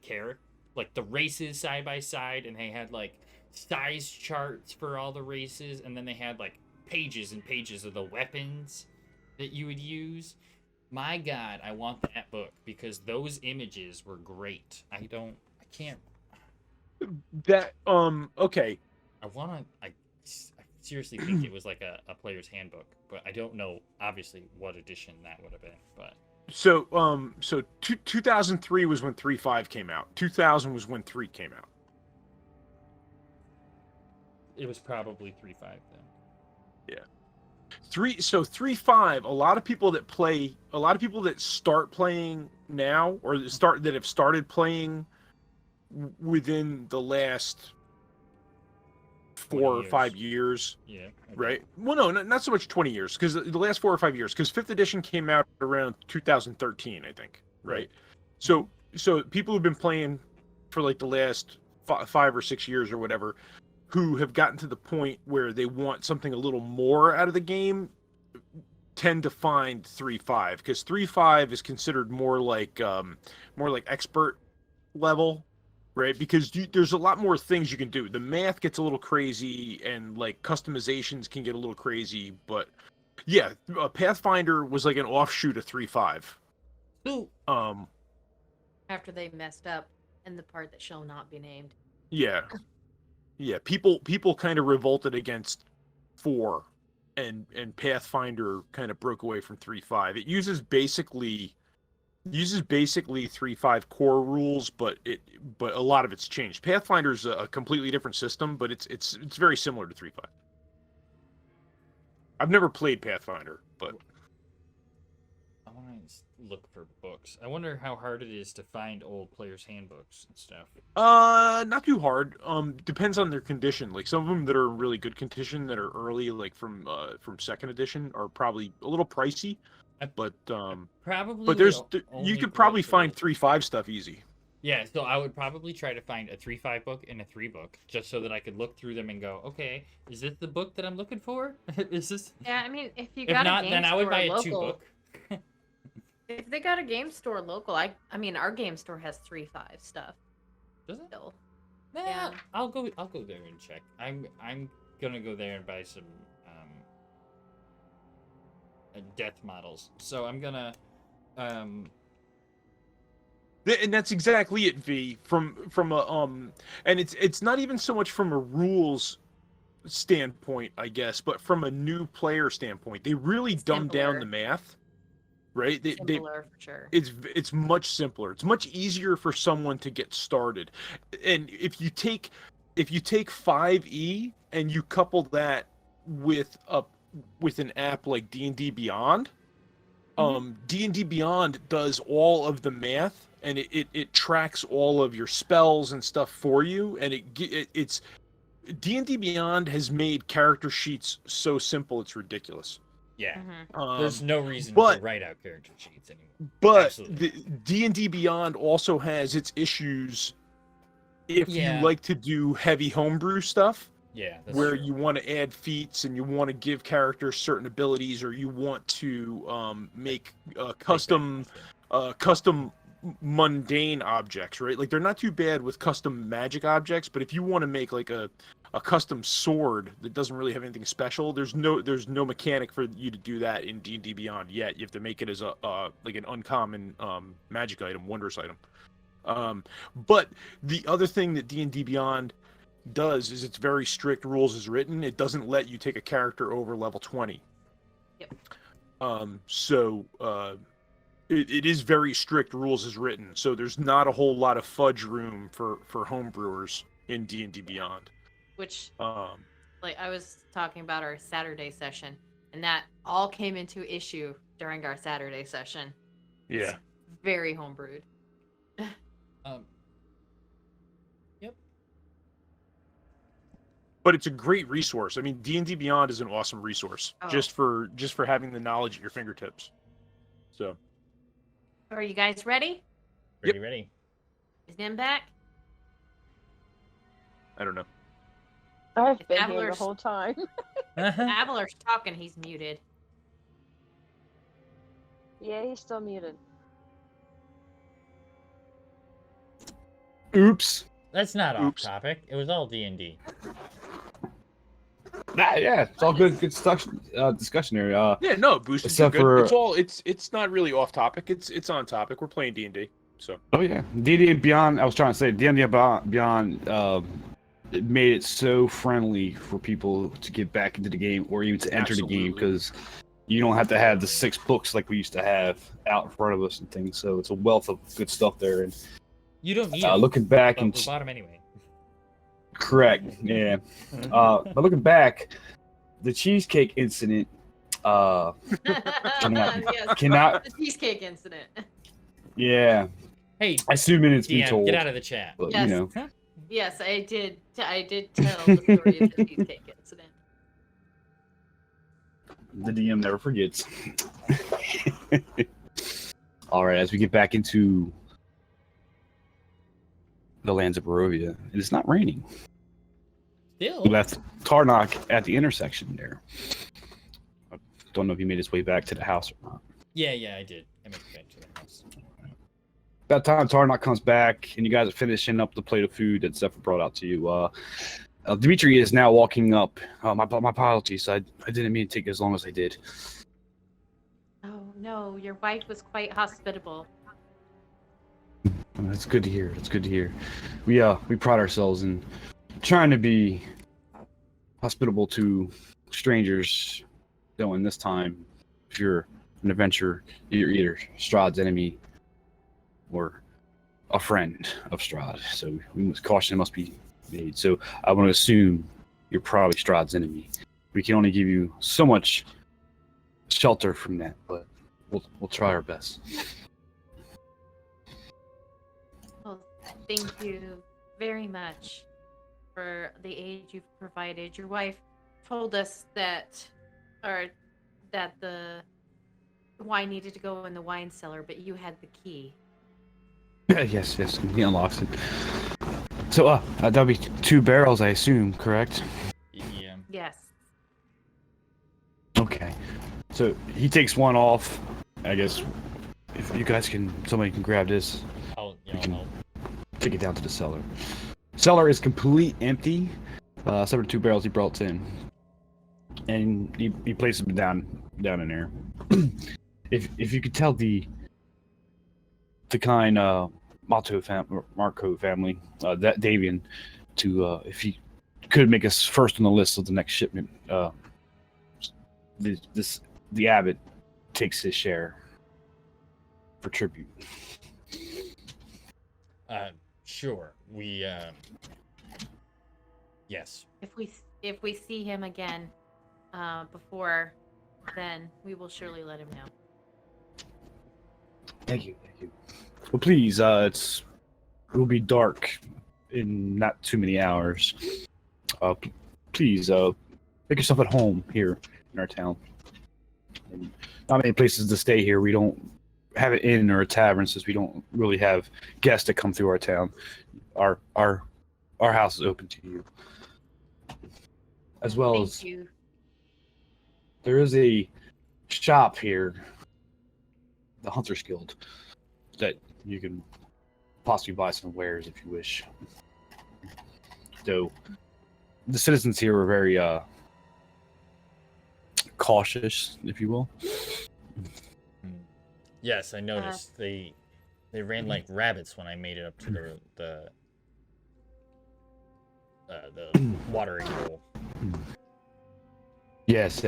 like the races side by side, and they had like size charts for all the races, and then they had like pages and pages of the weapons that you would use. My God, I want that book because those images were great. I can't. That okay. I seriously think it was like a player's handbook, but I don't know obviously what edition that would have been. But So 2003 was when 3.5 came out. 2000 was when 3 came out. it was probably 3.5 then. 3.5, a lot of people that start playing now or that have started playing within the last 4 or 5 years, Yeah. Okay. right? Well, no, not so much 20 years, because the last 4 or 5 years, because 5th edition came out around 2013, I think, right? So people who've been playing for like the last 5 or 6 years or whatever, who have gotten to the point where they want something a little more out of the game, tend to find 3.5, because 3.5 is considered more like expert level, right? Because there's a lot more things you can do. The math gets a little crazy, and like customizations can get a little crazy. But yeah, Pathfinder was like an offshoot of 3.5. So After they messed up in the part that shall not be named. Yeah. People kind of revolted against 4, and Pathfinder kind of broke away from 3.5. It uses basically 3.5 core rules, but a lot of it's changed. Pathfinder's a completely different system, but it's very similar to 3.5. I've never played Pathfinder, but I want to look for books. I wonder how hard it is to find old players' handbooks and stuff. not too hard. Depends on their condition. Like some of them that are in really good condition that are early, like from 2nd edition, are probably a little pricey. But Probably. but you could probably find 3.5 stuff easy. Yeah, so I would probably try to find a 3.5 book and a 3 book, just so that I could look through them and go, okay, is this the book that I'm looking for? Is this? Yeah, I mean, if you If got not, a game then I store would buy a local, 2 book. if they got a game store local, I mean, our game store has 3.5 stuff Does it? still. Nah, Yeah. I'll go there and check. I'm gonna go there and buy some death models. So I'm gonna And that's exactly it, V. From a and it's not even so much from a rules standpoint, I guess, but from a new player standpoint, they really dumb down Simpler. the math, right? They Simpler for sure. it's much simpler. It's much easier for someone to get started. And if you take 5e and you couple that with an app like D&D Beyond, D&D Beyond does all of the math and it tracks all of your spells and stuff for you, and it's D&D Beyond has made character sheets so simple it's ridiculous. Yeah. Mhm. There's no reason but- to write out character sheets anymore. But Absolutely. the D&D Beyond also has its issues if Yeah. you like to do heavy homebrew stuff, Yeah. That's where true. you want to add feats and you want to give characters certain abilities, or you want to make custom mundane objects, right? Like they're not too bad with custom magic objects, but if you want to make like a custom sword that doesn't really have anything special, there's no mechanic for you to do that in D&D Beyond yet. You have to make it as a like an uncommon magic item, wondrous item. But the other thing that D&D Beyond does is it's very strict rules as written. It doesn't let you take a character over level 20. Yep. It is very strict rules as written. So there's not a whole lot of fudge room for homebrewers in D&D Beyond. Which, Um, like I was talking about our Saturday session, and that all came into issue during our Saturday session. yeah. It's very homebrewed. Yep. But it's a great resource. I mean, D&D Beyond is an awesome resource Oh. just for having the knowledge at your fingertips. So, Are you guys ready? Ready. Is Nim back? I don't know. I've If been here the Travelers- whole time. Avalar's talking. He's muted. Yeah, he's still muted. Oops. That's not off Oops. topic. It was all D&D. Yeah, it's all good discussion area. Yeah, no, boosted. Except Good. for- It's not really off topic. It's on topic. We're playing D&D. So Oh yeah, D&D Beyond. I was trying to say D&D Beyond. It made it so friendly for people to get back into the game or even to enter the game, Absolutely. because you don't have to have the 6 books like we used to have out in front of us and things. So it's a wealth of good stuff there. And You don't need them, looking back but and we bought them anyway. correct, yeah. But looking back, the cheesecake incident Cannot- Yes, cannot. the cheesecake incident. Yeah, Hey, I assume it needs to be DM, told. get out of the chat. But, Yes. you know, Yes, I did. I did tell the story of the cheesecake incident. the DM never forgets. All right, as we get back into the lands of Barovia, it is not raining. Still, We left Tarnok at the intersection there. I don't know if he made his way back to the house or not. yeah, I did. I made it back to the house. About time Tarnok comes back and you guys are finishing up the plate of food that Zephyr brought out to you. Dimitri is now walking up. My apologies. I didn't mean to take as long as I did. Oh no, your wife was quite hospitable. That's good to hear. That's good to hear. We pride ourselves in trying to be hospitable to strangers. Though in this time, if you're an adventurer, you're either Strahd's enemy or a friend of Strahd. So caution must be made. So I want to assume you're probably Strahd's enemy. We can only give you so much shelter from that, but we'll try our best. Well, thank you very much for the aid you've provided. Your wife told us that the wine needed to go in the wine cellar, but you had the key. Yes, he unlocks it. So, that'll be 2 barrels, I assume, correct? Yeah. Yes. Okay. So he takes one off. I guess if you guys somebody can grab this, I'll can- take it down to the cellar. Cellar is complete empty, except for 2 barrels he brought in, and he places them down in there. If you could tell the kind Marco family, that Davian, to if he could make us first on the list of the next shipment. The Abbott takes his share for tribute. Sure. We yes. If we see him again before then, we will surely let him know. Thank you. Well, please, it will be dark in not too many hours. Please, make yourself at home here in our town. And not many places to stay here. We don't have an inn or a tavern, since we don't really have guests that come through our town. Our house is open to you. As well Thank as you. there is a shop here, the Hunters Guild, that you can possibly buy some wares if you wish. Though the citizens here are very cautious, if you will. Yes, I noticed they ran like rabbits when I made it up to the watering hole. Yes.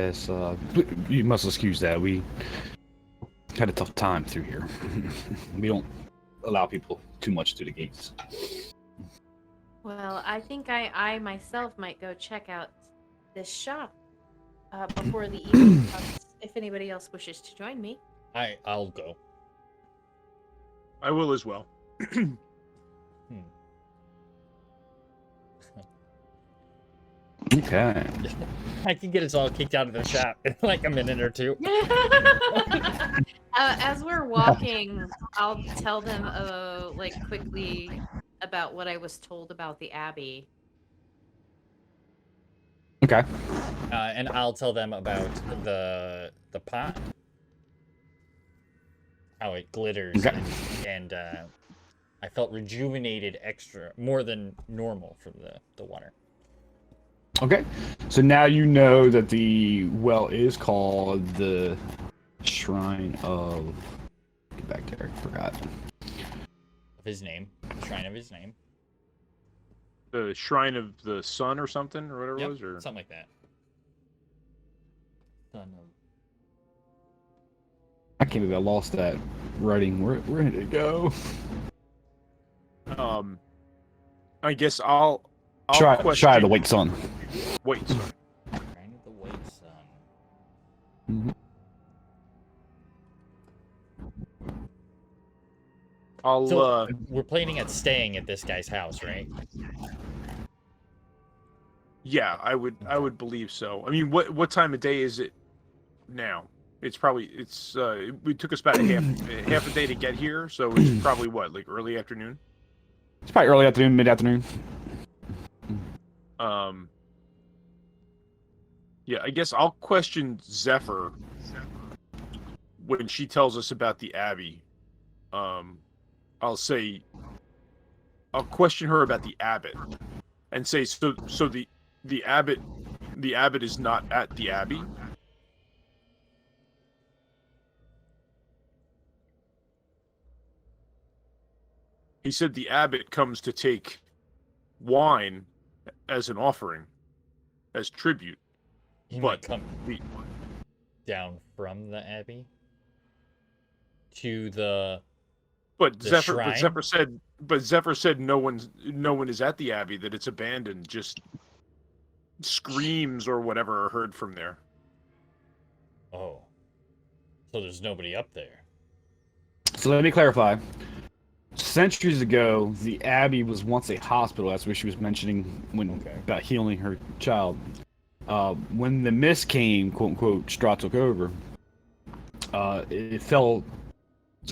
You must excuse that. We had a tough time through here. We don't allow people too much through the gates. Well, I think I myself might go check out this shop before the evening comes, if anybody else wishes to join me. I'll go. I will as well. Okay. I can get us all kicked out of the shop in like a minute or two. As we're walking, I'll tell them like quickly about what I was told about the Abbey. Okay. And I'll tell them about the pot. How it glitters Okay. and I felt rejuvenated more than normal from the water. Okay. So now you know that the well is called the Shrine of... Get back there. I forgot. Of his name. The shrine of his name. The Shrine of the Sun or something, or whatever Yep, it was, or something like that. Son of... I can't believe I lost that writing. Where did it go? I guess I'll Try question... the White Sun. Wait, sorry. Shrine of the White Sun. Mm-hmm. I'll So, we're planning on staying at this guy's house, right? yeah, I would believe so. I mean, what time of day is it now? It took us about half a day to get here, so it's probably what, like early afternoon? It's probably early afternoon, mid-afternoon. Yeah, I guess I'll question Zephyr when she tells us about the Abbey. I'll question her about the Abbot and say, so the Abbot is not at the Abbey? He said the Abbot comes to take wine as an offering, as tribute. He But might come down from the Abbey to the Zephyr shrine? Zephyr said no one is at the Abbey, that it's abandoned. Just screams or whatever are heard from there. Oh. So there's nobody up there. So let me clarify. Centuries ago, the Abbey was once a hospital. That's what she was mentioning about healing her child. When the mist came, quote unquote, Strahd took over. It fell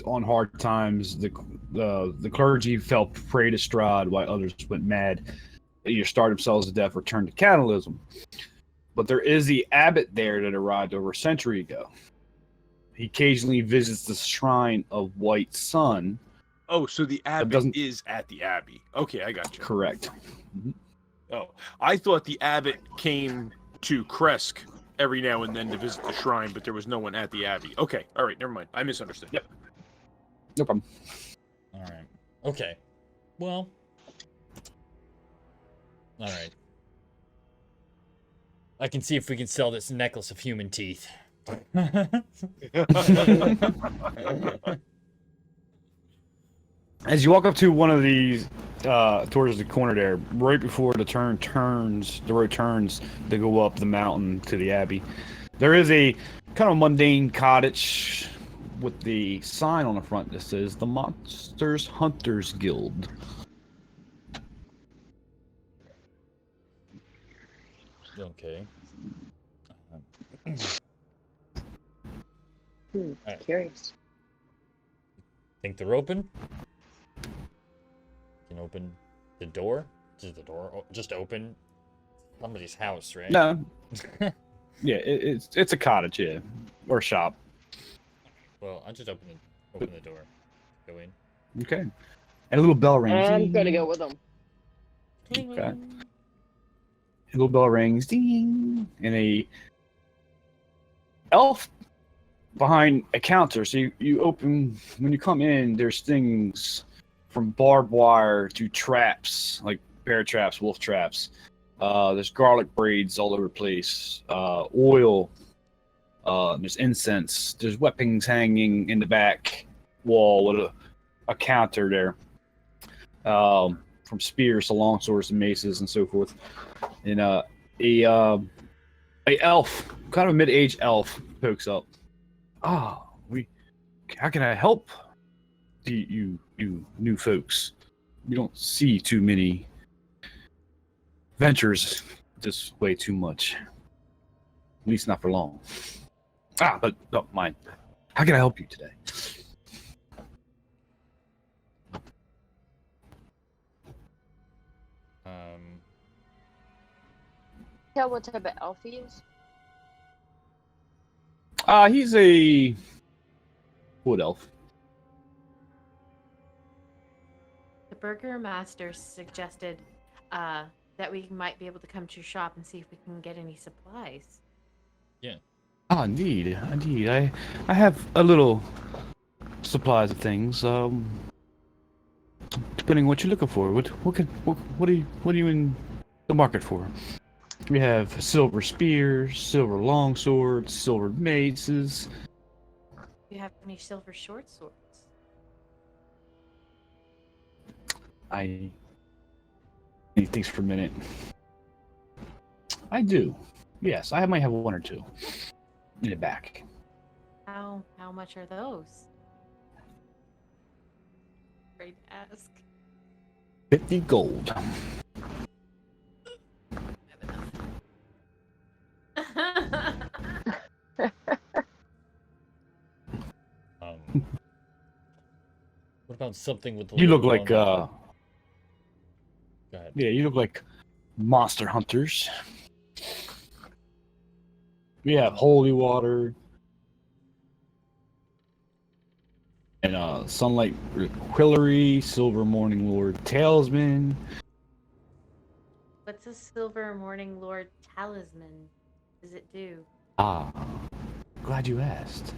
on hard times. The clergy fell prey to Strahd, while others went mad. Either starved themselves to death or turned to cannibalism. But there is the abbot there that arrived over a century ago. He occasionally visits the Shrine of White Sun. Oh, so the Abbot is at the Abbey. Okay, I got you. Correct. Oh, I thought the Abbot came to Krezk every now and then to visit the shrine, but there was no one at the Abbey. Okay, all right, never mind. I misunderstood. Yep. No problem. All right. Okay. Well. All right. I can see if we can sell this necklace of human teeth. As you walk up to one of these, towards the corner there, right before the road turns to go up the mountain to the Abbey, there is a kind of mundane cottage with the sign on the front that says the Monsters Hunters Guild. Okay. Alright. Curious. Think they're open? Can open the door? Is the door just open? Somebody's house, right? No. Yeah, it's a cottage, yeah, or a shop. Well, I'll just open the door. Go in. Okay. And a little bell rings. I'm gonna go with them. Okay. A little bell rings, ding, and a elf behind a counter. So you open, when you come in, there's things from barbed wire to traps, like bear traps, wolf traps. There's garlic braids all over the place. Oil. There's incense. There's weapons hanging in the back wall with a counter there. From spears to long swords and maces and so forth. And a elf, kind of a mid-aged elf, pokes up. How can I help you new folks? You don't see too many ventures this way too much. At least not for long. But don't mind. How can I help you today? Tell what type of elf he is. He's a wood elf. The burgermaster suggested that we might be able to come to your shop and see if we can get any supplies. Indeed. I have a little supplies of things. Depending on what you're looking for. What are you in the market for? We have silver spears, silver long swords, silver maces. Do you have any silver short swords? He thinks for a minute. I do. Yes, I might have one or two in the back. How much are those? Afraid to ask. 50 gold. What about something with the You look little like Go ahead. yeah, you look like monster hunters. We have holy water and sunlight quillery, silver morning lord talisman. What's a silver morning lord talisman? Does it do? Glad you asked.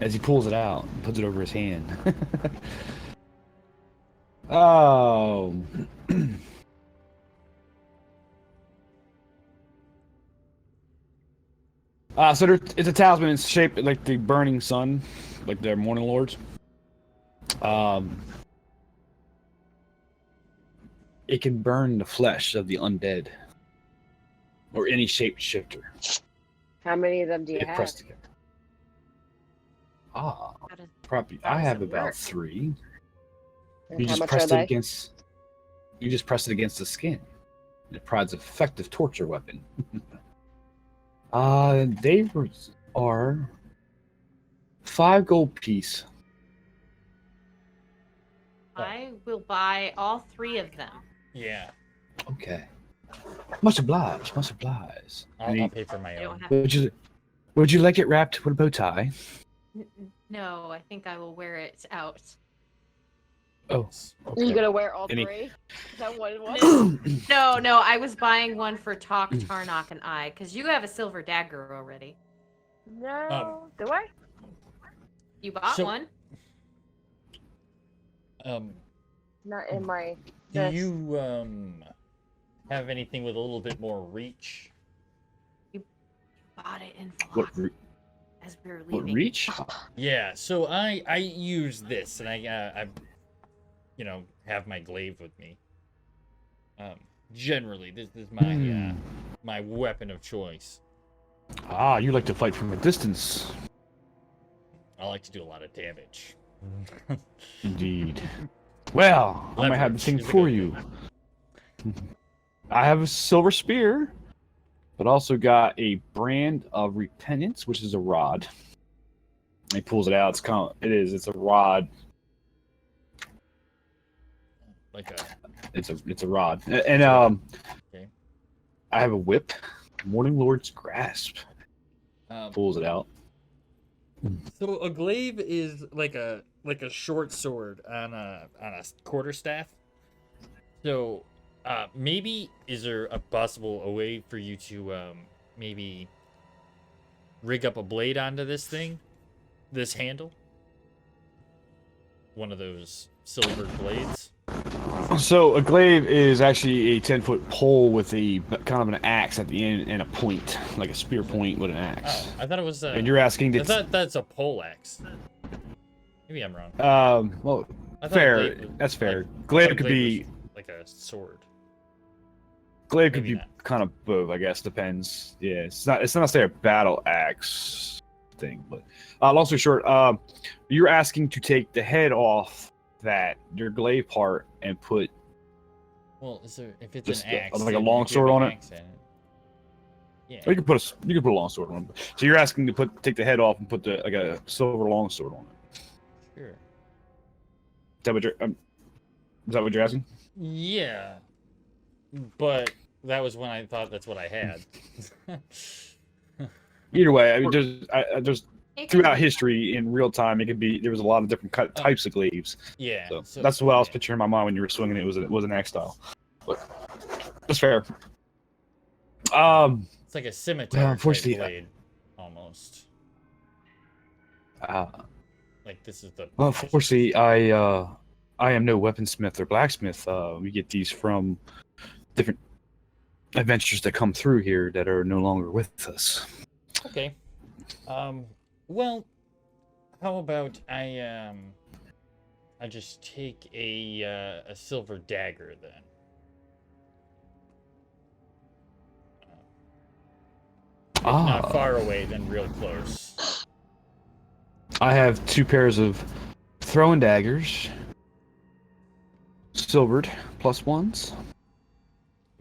As he pulls it out and puts it over his hand. Oh. So it's a talisman. It's shaped like the burning sun, like their morning lords. It can burn the flesh of the undead or any shapeshifter. How many of them do you If have? pressed together. Probably. how I does have it about work? 3. And You how just much press are it they? against. You just press it against the skin. It provides an effective torture weapon. They are 5 gold piece. I will buy all 3 of them. Yeah, Okay. Much obliged. Much obliged. I'll pay for my I own. don't have. Would you like it wrapped with a bow tie? No, I think I will wear it out. Oh. Are you Okay. gonna wear all Any- 3? Is that what it was? No, I was buying one for Talk, Tarnok, and I, because you have a silver dagger already. No. Do I? You bought So- one? Not in my. Do Yes. you have anything with a little bit more reach? Bought it in What, Flock as we were leaving. what reach? Yeah, so I use this, and I have my glaive with me. Generally, this is my my weapon of choice. You like to fight from a distance. I like to do a lot of damage. Indeed. Well, I might have the Leverage thing is a for good you. I have a silver spear, but also got a brand of repentance, which is a rod. He pulls it out. It's a rod. Like a It's a rod. And Okay. I have a whip. Morning Lord's grasp. um, Pulls it out. So a glaive is like a short sword on a quarterstaff. So maybe is there a way for you to maybe rig up a blade onto this thing, this handle, one of those silver blades? So a glaive is actually a 10-foot pole with a kind of an axe at the end and a point, like a spear point with an axe. Oh, I thought it was. And you're asking I thought that's a pole axe. Maybe I'm wrong. Well, I thought fair. glaive was, That's fair. like, Glaive I thought could glaive be was like a sword. glaive could maybe be not. kind of both, I guess. Depends. Yeah, it's not necessarily a battle axe thing, but long story short, you're asking to take the head off your glaive part and put Well, is there if it's just an axe, like a then long if you sword have on an it? axe in Yeah. Or you could put a long sword on it. So you're asking to take the head off and put like a silver long sword on it. Sure. Is that what you're asking? Yeah. But that was when I thought that's what I had. Either way, I mean, there's It can throughout be- history in real time, there was a lot of different types of glaives. Yeah. So that's what I was picturing in my mind when you were swinging it. It was an axe style. But that's fair. It's like a scimitar type unfortunately, blade, almost. Like this is the. Well, unfortunately, I am no weaponsmith or blacksmith. We get these from different adventures that come through here that are no longer with us. Okay. Well, how about I just take a silver dagger then. If not far away, then real close. I have 2 pairs of throwing daggers, silvered +1s.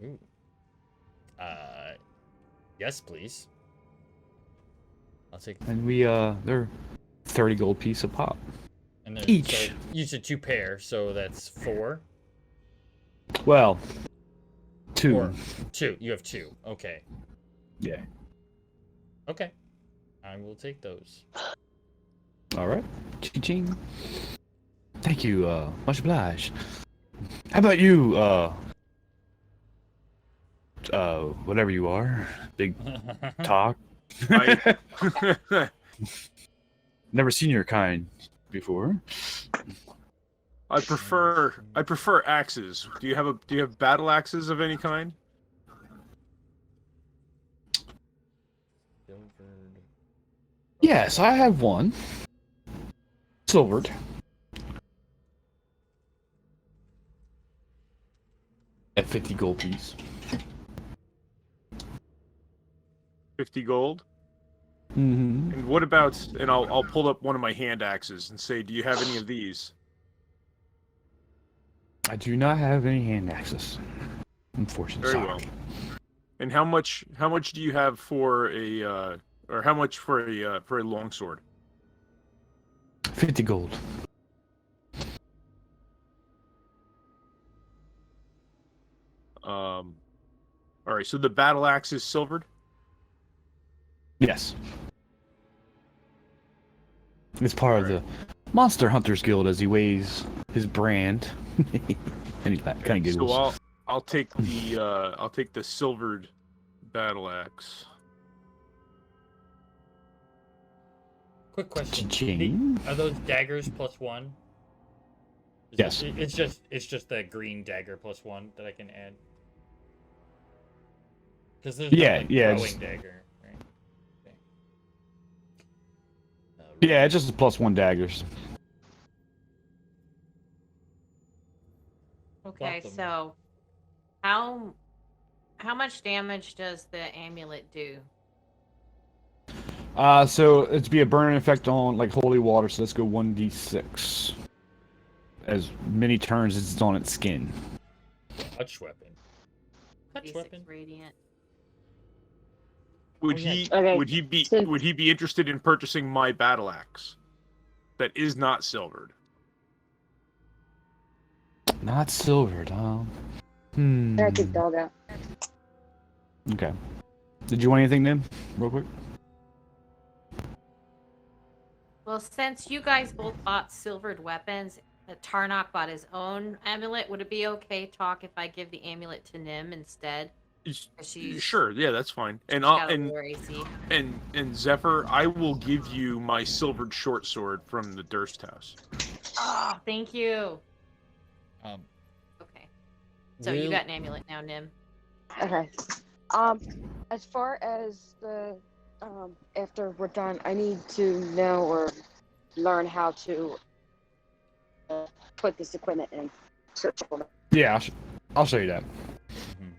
Ooh. Yes, please. I'll take. And they're 30 gold piece a pop. And then, Each. So you said 2 pair, so that's 4. Well, 2. Or 2. You have 2. Okay. Yeah. Okay. I will take those. All right. Ching. Thank you. Much obliged. How about you? Whatever you are, big talk. Never seen your kind before. I prefer axes. Do you have battle axes of any kind? Yes, I have one. Silvered. At 50 gold piece. 50 gold. Mm-hmm. And what about? And I'll pull up one of my hand axes and say, do you have any of these? I do not have any hand axes. Unfortunately. Very well. And how much do you have for a or how much for a longsword? 50 gold. All right. So the battle axe is silvered. Yes. It's part of the Monster Hunters Guild as he weighs his brand. And he kind of giggles. So I'll take the silvered battle axe. Quick question. Cha-ching. Are those daggers +1? Yes. It's just the green dagger +1 that I can add. Because there's Yeah, no, yeah, throwing just- dagger, right? Yeah, it's just a +1 daggers. Okay, them. so how much damage does the amulet do? So it's be a burning effect on like holy water. So let's go 1d6. As many turns as it's on its skin. Touch weapon. Touch D6 weapon. radiant. Would Oh, yeah. he? Okay. Would he be? So- Would he be interested in purchasing my battle axe? That is not silvered. Not silvered, huh? I kicked dog out. Okay. Did you want anything, Nim? Real quick. Well, since you guys both bought silvered weapons, Tarnok bought his own amulet. Would it be okay, Talk, if I give the amulet to Nim instead? She's Sure, yeah, that's fine. And got I'll a and lower AC. and Zephyr, I will give you my silvered short sword from the Durst house. Oh, thank you. Um, Okay. So you got an amulet now, Nim. Okay. As far as the after we're done, I need to know or learn how to put this equipment in. Yeah, I'll show you that. mhm.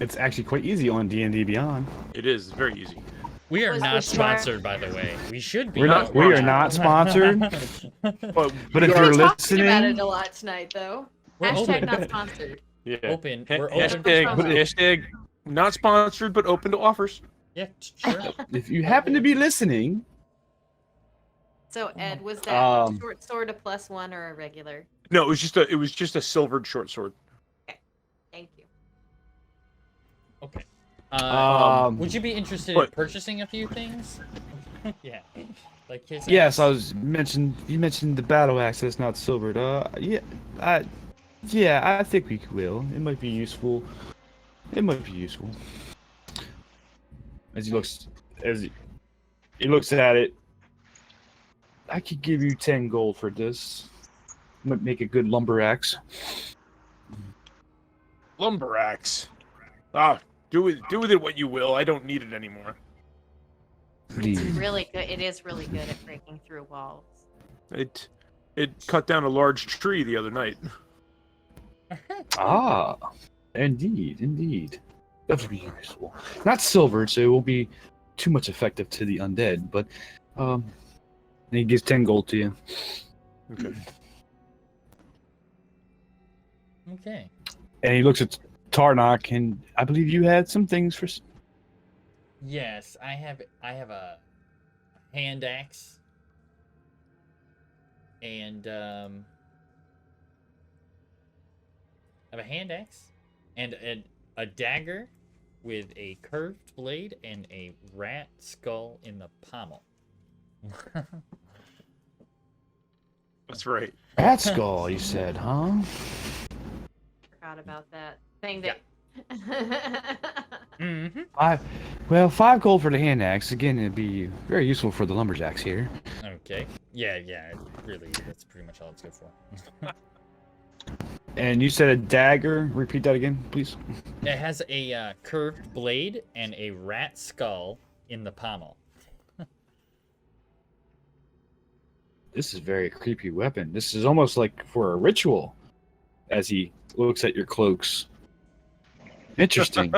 It's actually quite easy on D&D Beyond. It is very easy. We are Was not the smart- sponsored, by the way. We should be. We are not sponsored. But But if we you're are- Talking about it listening, a lot tonight, though. We're Hashtag open. not sponsored. yeah. Open. Ha- We're open. hashtag, for hashtag not sponsored, but open to offers. Yeah, sure. if you happen to be listening, So Ed, was that Um, short sword a +1 or a regular? No, it was just a silvered short sword. Thank you. Okay. Would you be interested in but- purchasing a few things? Yeah. Like his yes, axe? you mentioned the battle axe that's not silvered. I think we will. It might be useful. It might be useful. As he looks at it, I could give you 10 gold for this. Might make a good lumber axe. Lumber axe. Ah, do with it what you will. I don't need it anymore. It's really good. It is really good at breaking through walls. It cut down a large tree the other night. Ah, indeed. That would be useful. Not silvered, so it won't be too much effective to the undead, but and he gives 10 gold to you. Okay. Okay. And he looks at Tarnok, and I believe you had some things for. Yes, I have a hand axe and I have a hand axe and a dagger with a curved blade and a rat skull in the pommel. That's right. Rat skull, you said, huh? Forgot about that thing that. Mm-hmm. 5 gold for the hand axe. Again, it'd be very useful for the lumberjacks here. Okay. Yeah, really, that's pretty much all it's good for. And you said a dagger. Repeat that again, please. It has a curved blade and a rat skull in the pommel. This is a very creepy weapon. This is almost like for a ritual. As he looks at your cloaks. Interesting.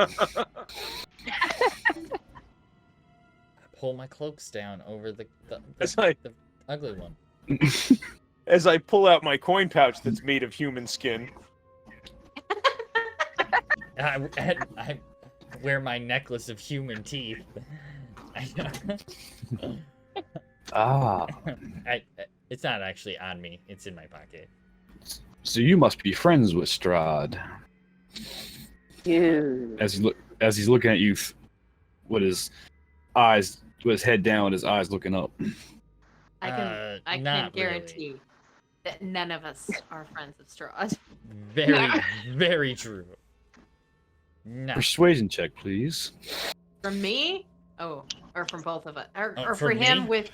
Pull my cloaks down over the That's like- the ugly one. As I pull out my coin pouch that's made of human skin. I wear my necklace of human teeth. Ah. It's not actually on me. It's in my pocket. So you must be friends with Strahd. Dude. As he's looking at you with his eyes, with his head down, with his eyes looking up. I can Not guarantee really. that none of us are friends with Strahd. Very true. No. Persuasion check, please. From me? Oh, or from both of us. Or Oh, for from him me? with.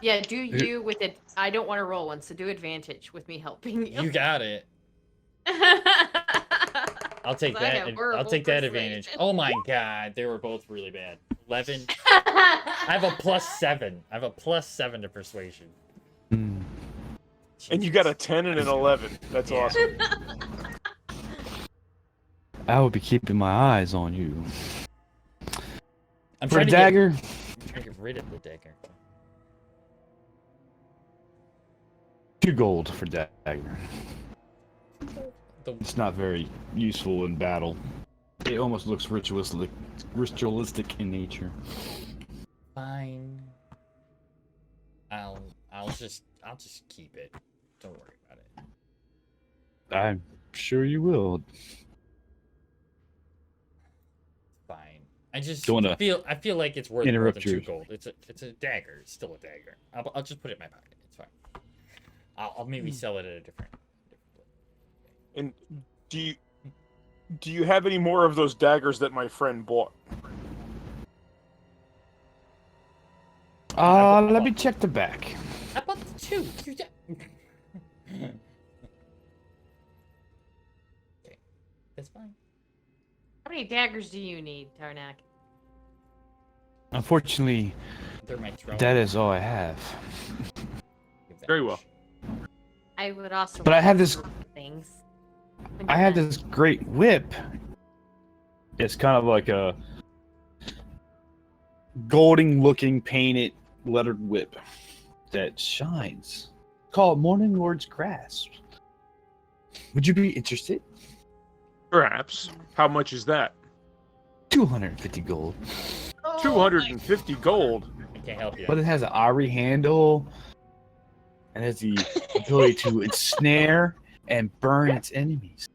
Yeah, do you with it. I don't want to roll one, so do advantage with me helping you. You got it. I'll take I have that. I'll horrible take that advantage. persuasion. Oh my god, they were both really bad. 11. I have a +7. I have a +7 to persuasion. Hmm. And you got a 10 and an 11. That's Yeah. awesome. I will be keeping my eyes on you. I'm For a trying to dagger, Try to get rid of the dagger. 2 gold for dagger. The, It's not very useful in battle. It almost looks ritualistic in nature. fine. I'll just keep it. Don't worry about it. I'm sure you will. Fine. I just Don't wanna I feel like it's worth more interrupt than 2 your- gold. It's a dagger. It's still a dagger. I'll just put it in my pocket. It's fine. I'll maybe sell it at a different place. And do you have any more of those daggers that my friend bought? Let me check the back. I bought the 2. Okay, that's fine. How many daggers do you need, Tarnak? Unfortunately, They're my throne. that is all I have. Very well. I would also. But I like have this- some things. I had this great whip. It's kind of like a golden-looking painted lettered whip that shines. Called Morning Lord's Grasp. Would you be interested? Perhaps. How much is that? 250 gold. 250 gold. I can't help you. But it has an ivory handle and has the ability to ensnare and burn its enemies.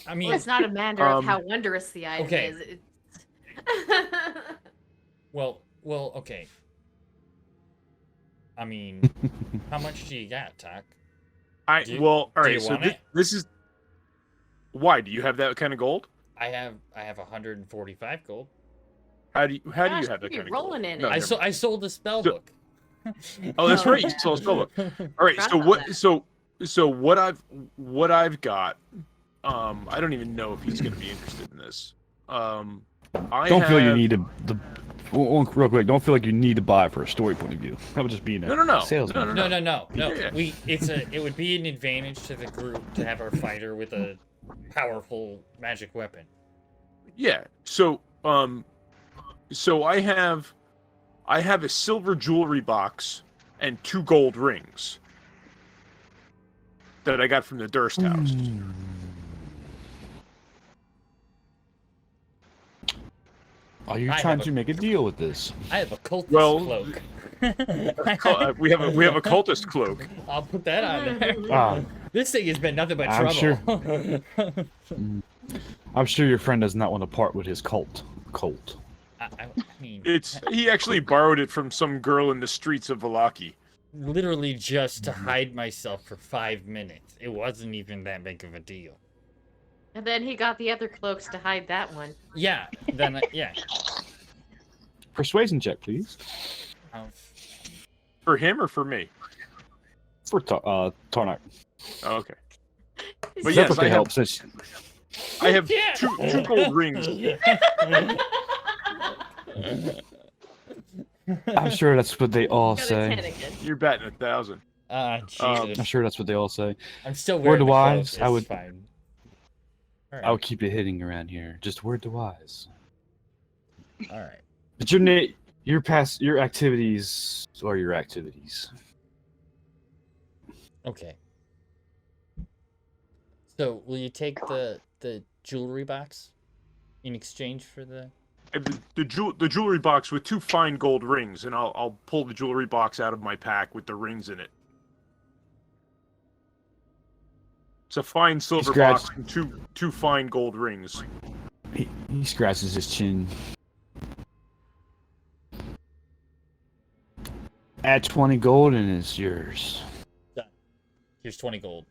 I mean, Well, it's not a matter of Um, how wondrous the item okay. is. It's... well, okay. I mean, how much do you got, Tak? Do you- All do right. you So want it? this is why do you have that kind of gold? I have 145 gold. How do you Gosh, have you that be kind of rolling gold? in it. No, I never mind. sold the spell So- book. Oh, that's right. You sold a spell book. All right. Forgot So about what? that. So what I've got. I don't even know if he's going to be interested in this. I Don't feel you have- need to. Real quick, don't feel like you need to buy it for a story point of view. That would just be a No. salesman. No. No. Yeah. It would be an advantage to the group to have our fighter with a powerful magic weapon. Yeah. So I have a silver jewelry box and 2 gold rings that I got from the Durst house. Are you I trying have to make a deal with this? I have a cultist Well, cloak. We have a cultist cloak. I'll put that on there. Ah, This thing has been nothing but I'm trouble. I'm sure your friend does not want to part with his cult. I mean, He actually borrowed it from some girl in the streets of Valaki. literally just to hide myself for 5 minutes. It wasn't even that big of a deal. And then he got the other cloaks to hide that one. Yeah, then yeah. Persuasion check, please. Um, For him or for me? For Tarnak. Oh, okay. But That's yes, what I they have, help. Since I have Yeah. two gold rings. I'm sure that's what they all Got a say. 10 again. You're batting 1,000. Jesus. I'm sure that's what they all say. I'm still Word wearing the wise, clothes. I would- It's fine. I would keep it hitting around here. Just word to wise. All right. But your activities are your activities. Okay. So, will you take the jewelry box in exchange for the? And the jewelry box with 2 fine gold rings, and I'll pull the jewelry box out of my pack with the rings in it. It's a fine silver Scratch. box and two fine gold rings. He scratches his chin. Add 20 gold and it's yours. Here's 20 gold.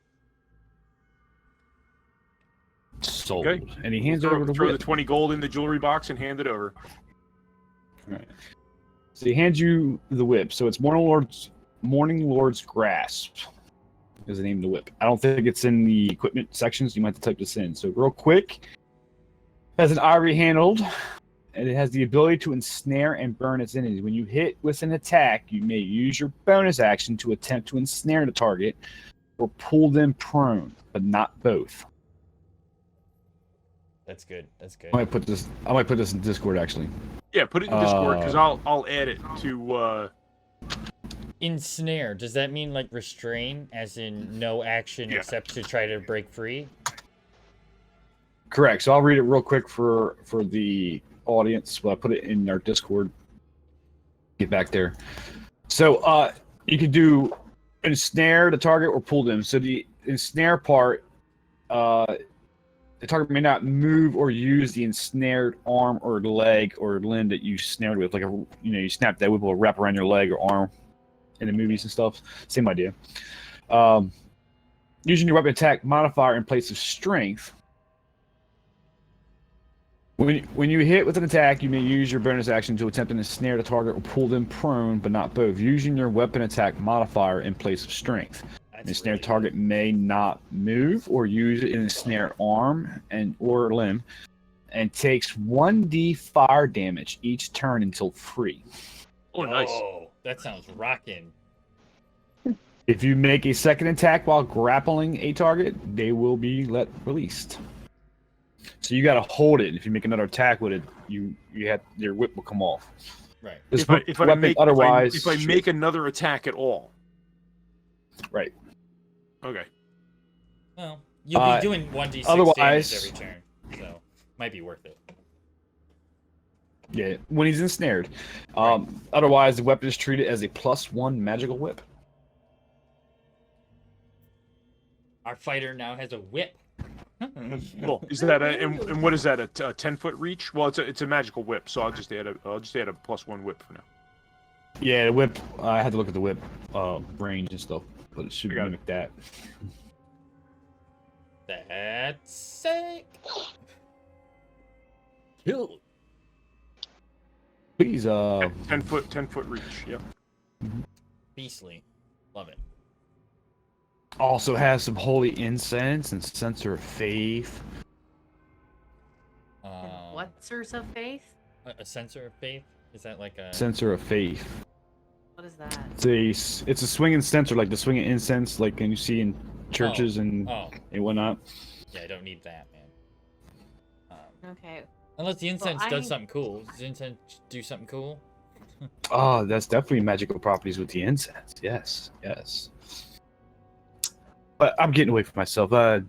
Sold. Okay. And he hands throw over the throw whip. the 20 gold in the jewelry box and hand it over. Right. So he hands you the whip. So it's Morning Lord's Grasp is the name of the whip. I don't think it's in the equipment sections. You might have to type this in. So real quick, it has an ivory handled, and it has the ability to ensnare and burn its enemies. When you hit with an attack, you may use your bonus action to attempt to ensnare the target or pull them prone, but not both. That's good. That's good. I might put this in Discord actually. Yeah, put it in Discord because I'll add it to. Ensnare, does that mean like restrain, as in no action except to try to break free? Correct. So I'll read it real quick for the audience. But I put it in our Discord. Get back there. So you can do ensnare the target or pull them. So the ensnare part, the target may not move or use the ensnared arm or leg or limb that you snared with. Like you snap that whip will wrap around your leg or arm in the movies and stuff. Same idea. Using your weapon attack modifier in place of strength. When you hit with an attack, you may use your bonus action to attempt to ensnare the target or pull them prone, but not both. Using your weapon attack modifier in place of strength. The ensnared target may not move or use an ensnared arm or limb, and takes 1d fire damage each turn until free. Oh, nice. Oh, that sounds rocking. If you make a second attack while grappling a target, they will be released. So you got to hold it. If you make another attack with it, your whip will come off. Right. If I make another attack at all. Right. Okay. Well, you'll be doing 1d6 damage every turn, so might be worth it. Yeah, when he's ensnared. Otherwise, the weapon is treated as a +1 magical whip. Our fighter now has a whip. Well, is that and what is that? A 10-foot reach? Well, it's a magical whip, so I'll just add a +1 whip for now. Yeah, the whip. I had to look at the whip range and stuff, but it should mimic that. That's sick. Kill. Please, 10-foot reach. Yep. Beastly. Love it. Also has some holy incense and censer of faith. What source of faith? A censer of faith? Is that like a Censer of faith? What is that? It's a swinging censer, like the swinging incense, like you see in churches and whatnot. Yeah, I don't need that, man. Okay. Unless the incense does something cool. Does the incense do something cool? Oh, that's definitely magical properties with the incense. Yes. But I'm getting away from myself. I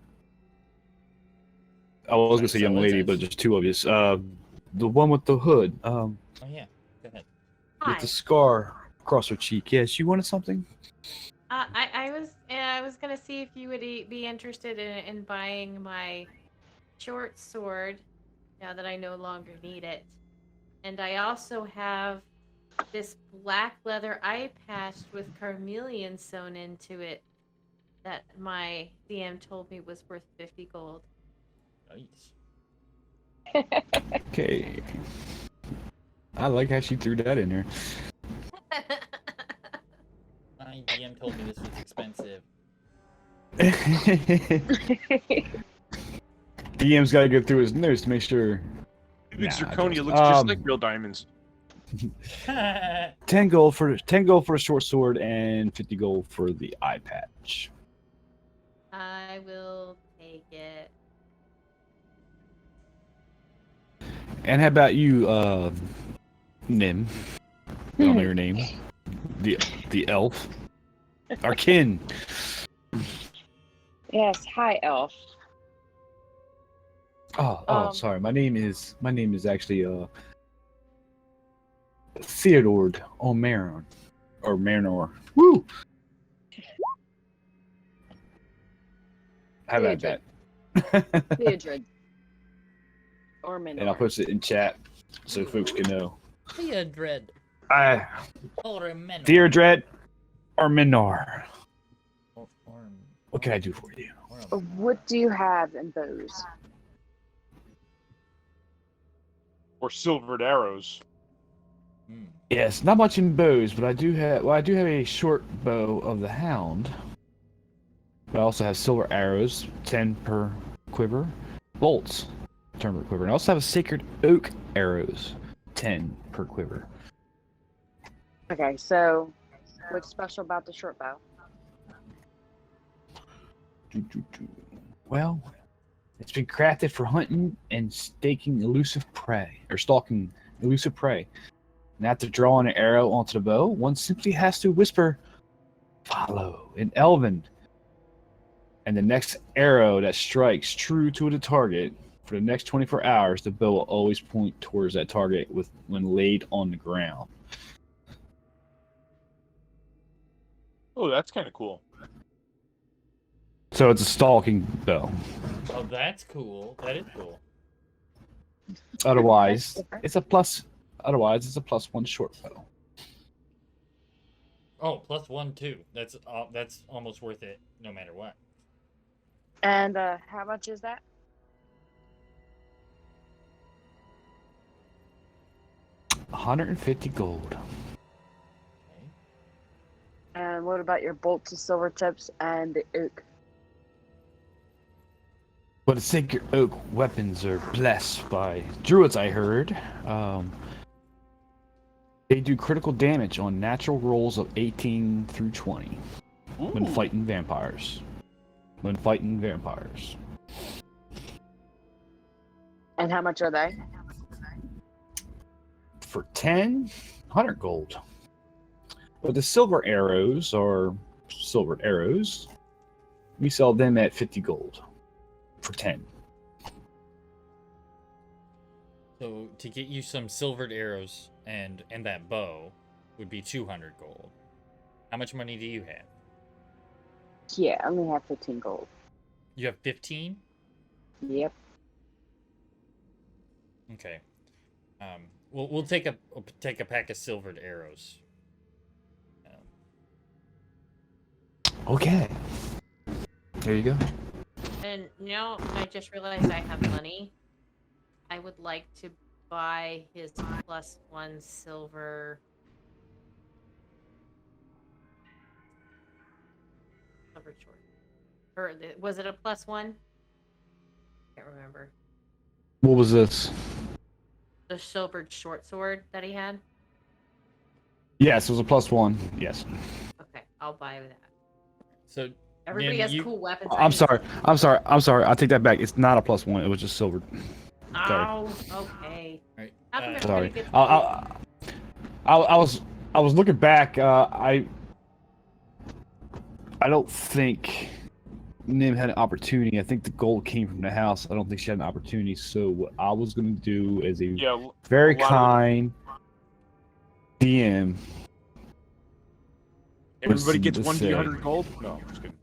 was gonna say young lady, but there's two of you. The one with the hood. Oh yeah. Go ahead. With the scar across her cheek. Yes, you wanted something? I was gonna see if you would be interested in buying my short sword now that I no longer need it, and I also have this black leather eye patch with carmelian sewn into it that my DM told me was worth 50 gold. Nice. Okay. I like how she threw that in there. My DM told me this was expensive. DM's got to go through his notes to make sure. Zirconia looks just like real diamonds. 10 gold for a short sword and 50 gold for the eye patch. I will take it. And how about you, Nim? I don't know your name. The elf. Our kin. Yes, hi, elf. Sorry. My name is actually Theodore O'Maron or Marinor. Woo! How about that? Theodred. Or Minor. And I'll post it in chat so folks can know. Theodred. Theodred or Minor. What can I do for you? What do you have in bows? Or silvered arrows. Yes, not much in bows, but I do have a short bow of the hound. But I also have silver arrows, 10 per quiver, bolts, 10 per quiver, and I also have a sacred oak arrows, 10 per quiver. Okay, so what's special about the short bow? Well, it's been crafted for hunting and stalking elusive prey. elusive prey. And after drawing an arrow onto the bow, one simply has to whisper, "Follow," in Elven. And the next arrow that strikes true to the target, for the next 24 hours, the bow will always point towards that target when laid on the ground. Oh, that's kind of cool. So it's a stalking bow. Oh, that's cool. That is cool. Otherwise, it's a +1 short bow. Oh, +1 too. That's almost worth it, no matter what. And how much is that? $150 gold. Okay. And what about your bolts of silver tips and the oak? But the sacred oak weapons are blessed by druids, I heard. They do critical damage on natural rolls of 18 through 20 when fighting vampires. And how much are they? For 10, 100 gold. But the silver arrows are silvered arrows. We sell them at 50 gold for 10. So to get you some silvered arrows and that bow would be 200 gold. How much money do you have? Yeah, I only have 15 gold. You have 15? Yep. Okay. We'll take a pack of silvered arrows. Okay. There you go. And now I just realized I have money. I would like to buy his +1 silver short. Or was it a +1? Can't remember. What was this? The silvered short sword that he had. Yes, it was a +1. Yes. Okay, I'll buy that. So Everybody Nim, has cool weapons. I'm sorry. I take that back. It's not a +1. It was just silver. Oh, okay. Right. How come Sorry. everybody gets I was looking back. I don't think Nim had an opportunity. I think the gold came from the house. I don't think she had an opportunity. So what I was going to do as a very a lot of- kind DM. Everybody gets Let's one say- D100 gold? No, I'm just kidding.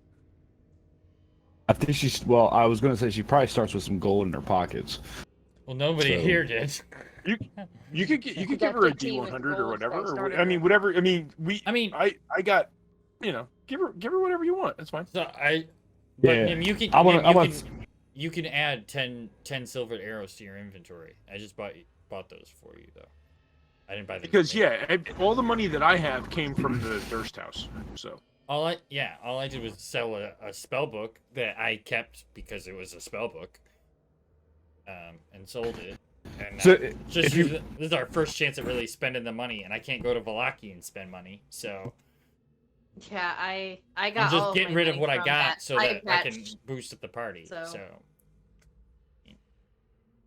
I think she's. Well, I was going to say she probably starts with some gold in her pockets. well, nobody So- here did. You could give got her a 15 with D100 or gold, whatever. so I Or, started I mean, with- whatever. I mean, I got, give her whatever you want. That's fine. So but Yeah. Nim, you can I wanna- Nim, I you wanna- can you can add 10 silvered arrows to your inventory. I just bought those for you though. I didn't buy them Because all the money that I have came from the Durst house. So all I did was sell a spell book that I kept because it was a spell book, and sold it. And So this if you is our first chance at really spending the money, and I can't go to Valaki and spend money, so Yeah, I got I'm all just of getting my rid of money what I from got so that I patch. can boost up the party. So- So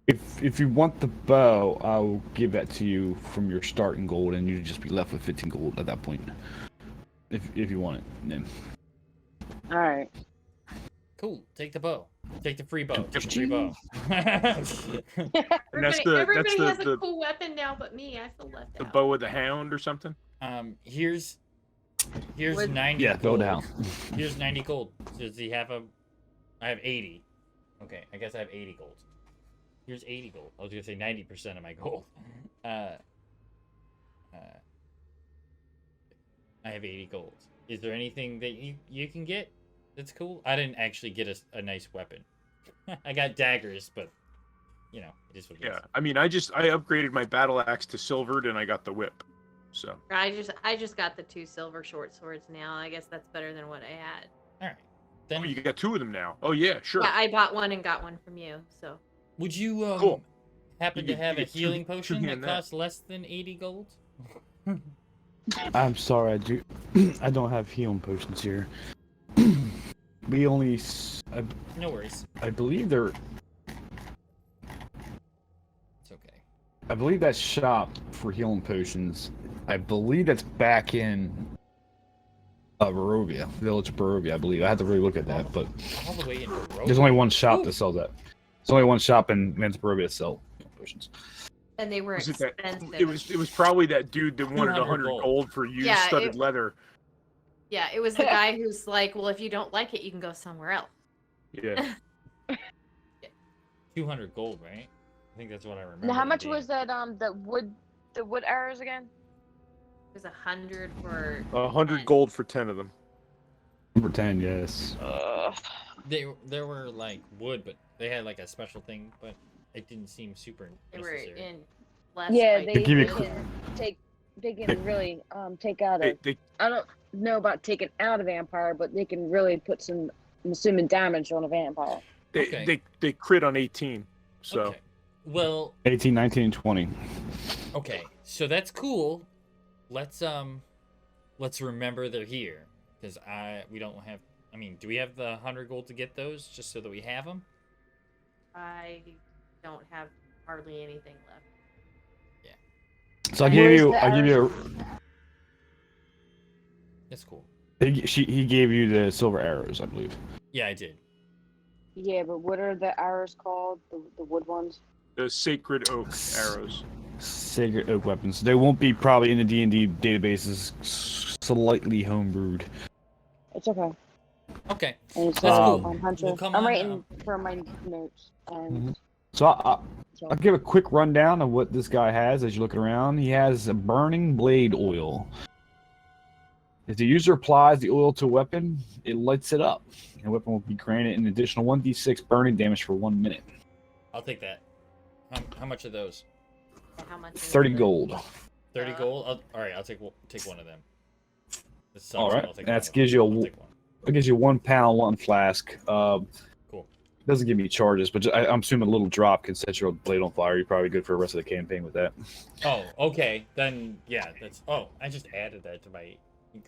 if you want the bow, I'll give that to you from your starting gold, and you'd just be left with 15 gold at that point. If you want it, Nim. All right. cool. Take the bow. Take the free bow. Take the free Ching. bow. And that's Everybody has the a cool weapon now, but me. I feel left the out. bow of the hound or something. Here's Would- 90 Yeah, gold. go down. Here's 90 gold. Does he have I have 80. Okay, I guess I have 80 gold. Here's 80 gold. I was gonna say 90% of my gold. I have 80 gold. Is there anything that you can get that's cool? I didn't actually get a nice weapon. I got daggers, but it is what it is. Yeah, I mean, I upgraded my battle axe to silvered, and I got the whip. So I just got the 2 silver short swords now. I guess that's better than what I had. All right. Then you got 2 of them now. Oh yeah, sure. Yeah, I bought one and got one from you. So would you Cool. happen You to get- have you a get two- healing two potion that hand that. costs less than 80 gold? I'm sorry, I don't have healing potions here. We only, No worries. I believe they're. It's okay. I believe that shop for healing potions, I believe that's back in Barovia, Village of Barovia, I believe. I had to really look at that, but All the way in there's only one shop that sells that. There's only one shop in Barovia that sells healing potions. And they were Was it expensive. that? It was probably that dude that wanted 200 100 gold. gold for used Yeah, studded leather. Yeah, it was the guy who's like, well, if you don't like it, you can go somewhere else. Yeah. 200 gold, right? I think that's what I remember. Now, how it much being. was that? The wood arrows again? It was 100 for 100 10. gold for 10 of them. Number 10, yes. There were like wood, but they had like a special thing, but it didn't seem super They were necessary. in less. Yeah, like, they give you can really take out a. They I don't know about taking out a vampire, but they can really put some, I'm assuming, damage on a vampire. they crit on 18. So Okay. Well, 18, 19, and 20. okay, so that's cool. Let's remember they're here, because we don't have. I mean, do we have the 100 gold to get those, just so that we have them? I don't have hardly anything left. So I Where's give the you. That's cool. He gave you the silver arrows, I believe. Yeah, I did. Yeah, but what are the arrows called? The wood ones? the sacred oak arrows. Sacred oak weapons. They won't be probably in the D&D databases. Slightly homebrewed. It's okay. Okay. And it's That's cool. Hunter. We'll come I'm on writing for my notes. And So I'll give a quick rundown of what this guy has as you're looking around. He has a burning blade oil. If the user applies the oil to a weapon, it lights it up. The weapon will be granted an additional 1d6 burning damage for 1 minute. I'll take that. How much are those? How much? is 30 it? gold. 30 gold? All right, I'll take one of them. This sucks, All but right, I'll take that one. gives you I'll take one. It gives you 1 pound, 1 flask. Cool. Doesn't give me charges, but I'm assuming a little drop can set your blade on fire. You're probably good for the rest of the campaign with that. Oh, okay. Then, yeah, that's... Oh, I just added that to my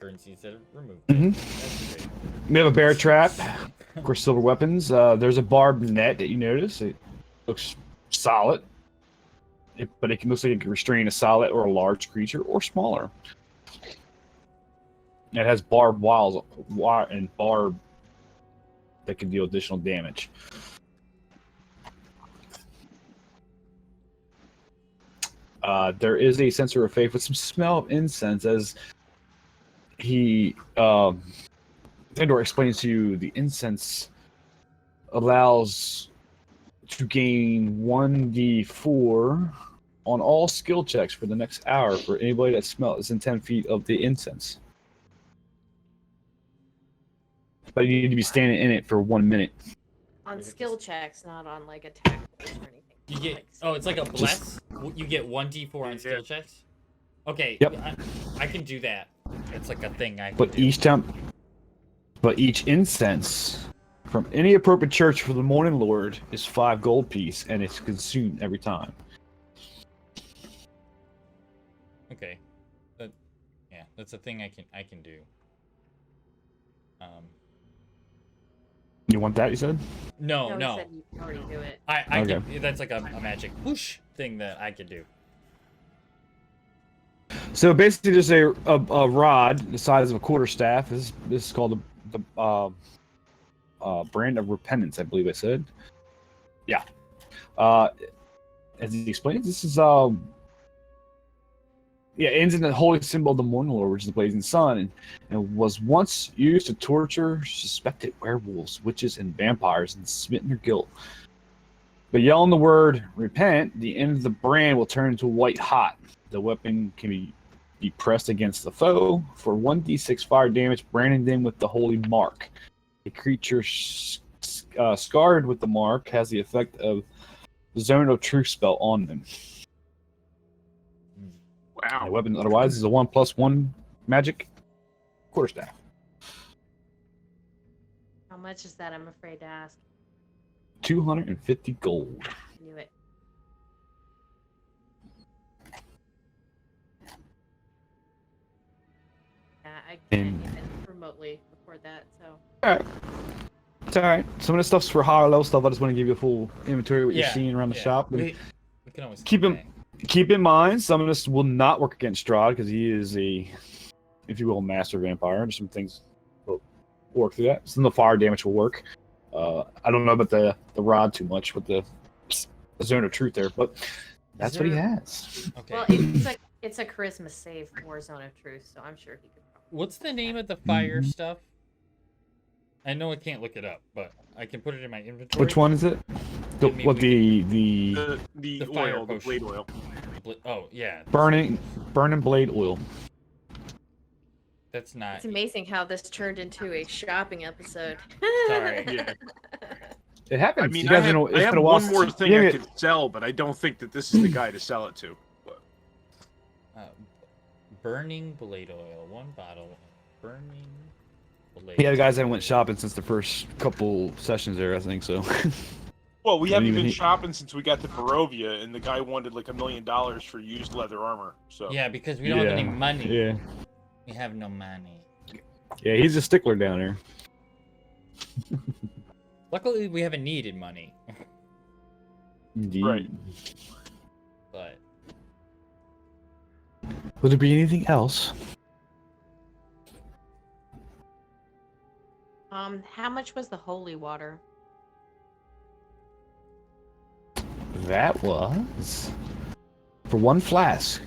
currency instead of removed. Mhm. That's great. We have a bear trap. Of course, silver weapons. There's a barbed net that you notice. It looks solid. But it can looks like it can restrain a solid or a large creature or smaller. It has barbed wire and barb that can deal additional damage. There is a sensor of faith with some smell of incense as Andor explains to you the incense allows to gain 1d4 on all skill checks for the next hour for anybody that smells in 10 feet of the incense. But you need to be standing in it for 1 minute. On skill checks, not on like attack rolls or anything. You get... Oh, it's like a bless? You get 1d4 on skill checks? Okay. Yep. I can do that. It's like a thing I can But do. each incense from any appropriate church for the Morning Lord is 5 gold piece, and it's consumed every time. Okay. Yeah, that's a thing I can do. You want that? You said? No. He said you can already do it. I Okay. can, that's like a magic whoosh thing that I could do. So basically, there's a rod the size of a quarterstaff. This is called the brand of repentance, I believe I said. Yeah. As he explains, this is ends in the holy symbol of the Morning Lord, which is the blazing sun, and was once used to torture suspected werewolves, witches, and vampires and smitten their guilt. But yelling the word repent, the end of the brand will turn into white hot. The weapon can be pressed against the foe for 1d6 fire damage, branding them with the holy mark. A creature scarred with the mark has the effect of the zone of truth spell on them. Wow. The weapon otherwise is a 1+1 magic quarterstaff. How much is that? I'm afraid to ask. 250 gold. Knew it. Yeah, I can't even remotely afford that, so. Alright. It's alright. Some of the stuff's for higher level stuff. I just want to give you a full inventory of what you're Yeah, seeing around the yeah. shop. We can always Keep come him. back. keep in mind, some of this will not work against Strahd because he is a, if you will, master vampire. There's some things will work through that. Some of the fire damage will work. I don't know about the rod too much with the zone of truth there, but that's what he has. Okay. Well, it's a charisma save for Zone of Truth, so I'm sure he could. What's the name of the fire stuff? I know I can't look it up, but I can put it in my inventory. Which one is it? The Maybe what The fire oil, the blade oil. Oh yeah. burning blade oil. That's not. It's amazing how this turned into a shopping episode. Sorry. Yeah. It happens. I mean, you guys I know, have, it's I have been a while one more since- thing yeah, I could sell, but I don't think that this is the guy to sell it to. Burning blade oil. 1 bottle. Burning blade. Yeah, the guys haven't went shopping since the first couple sessions there, I think so. Well, we haven't Even been he- shopping since we got to Barovia, and the guy wanted like $1 million for used leather armor. So Yeah, because we don't have any money. Yeah. We have no money. Yeah, he's a stickler down there. Luckily, we haven't needed money. Indeed. Right. But Would there be anything else? How much was the holy water? That was for 1 flask,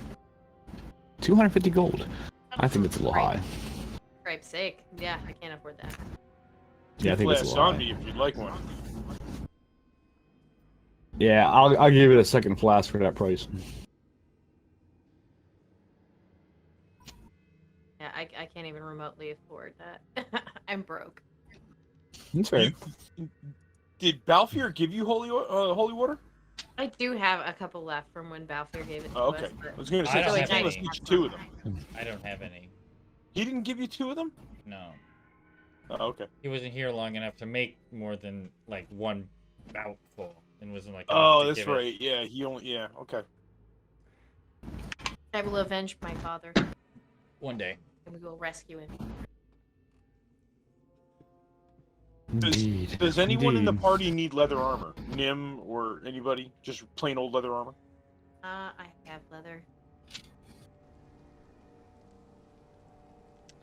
250 gold. I think it's a little high. For Christ's sake. Yeah, I can't afford that. Yeah, I think it's a Glass little on high. me if you'd like one. Yeah, I'll give it a second flask for that price. Yeah, I can't even remotely afford that. I'm broke. That's fair. Did Balfour give you holy water? I do have a couple left from when Balfour gave it to Oh, okay. us. I was going to I say, don't he have gave us any. each 2 of them. I don't have any. He didn't give you 2 of them? No. Oh, okay. He wasn't here long enough to make more than like 1 mouthful, and wasn't like. Oh, enough to that's give it. right. Yeah, he only. Yeah, okay. I will avenge my father, One day. and we will rescue him. Indeed. Does anyone in the Indeed. party need leather armor? Nim or anybody? Just plain old leather armor? I have leather.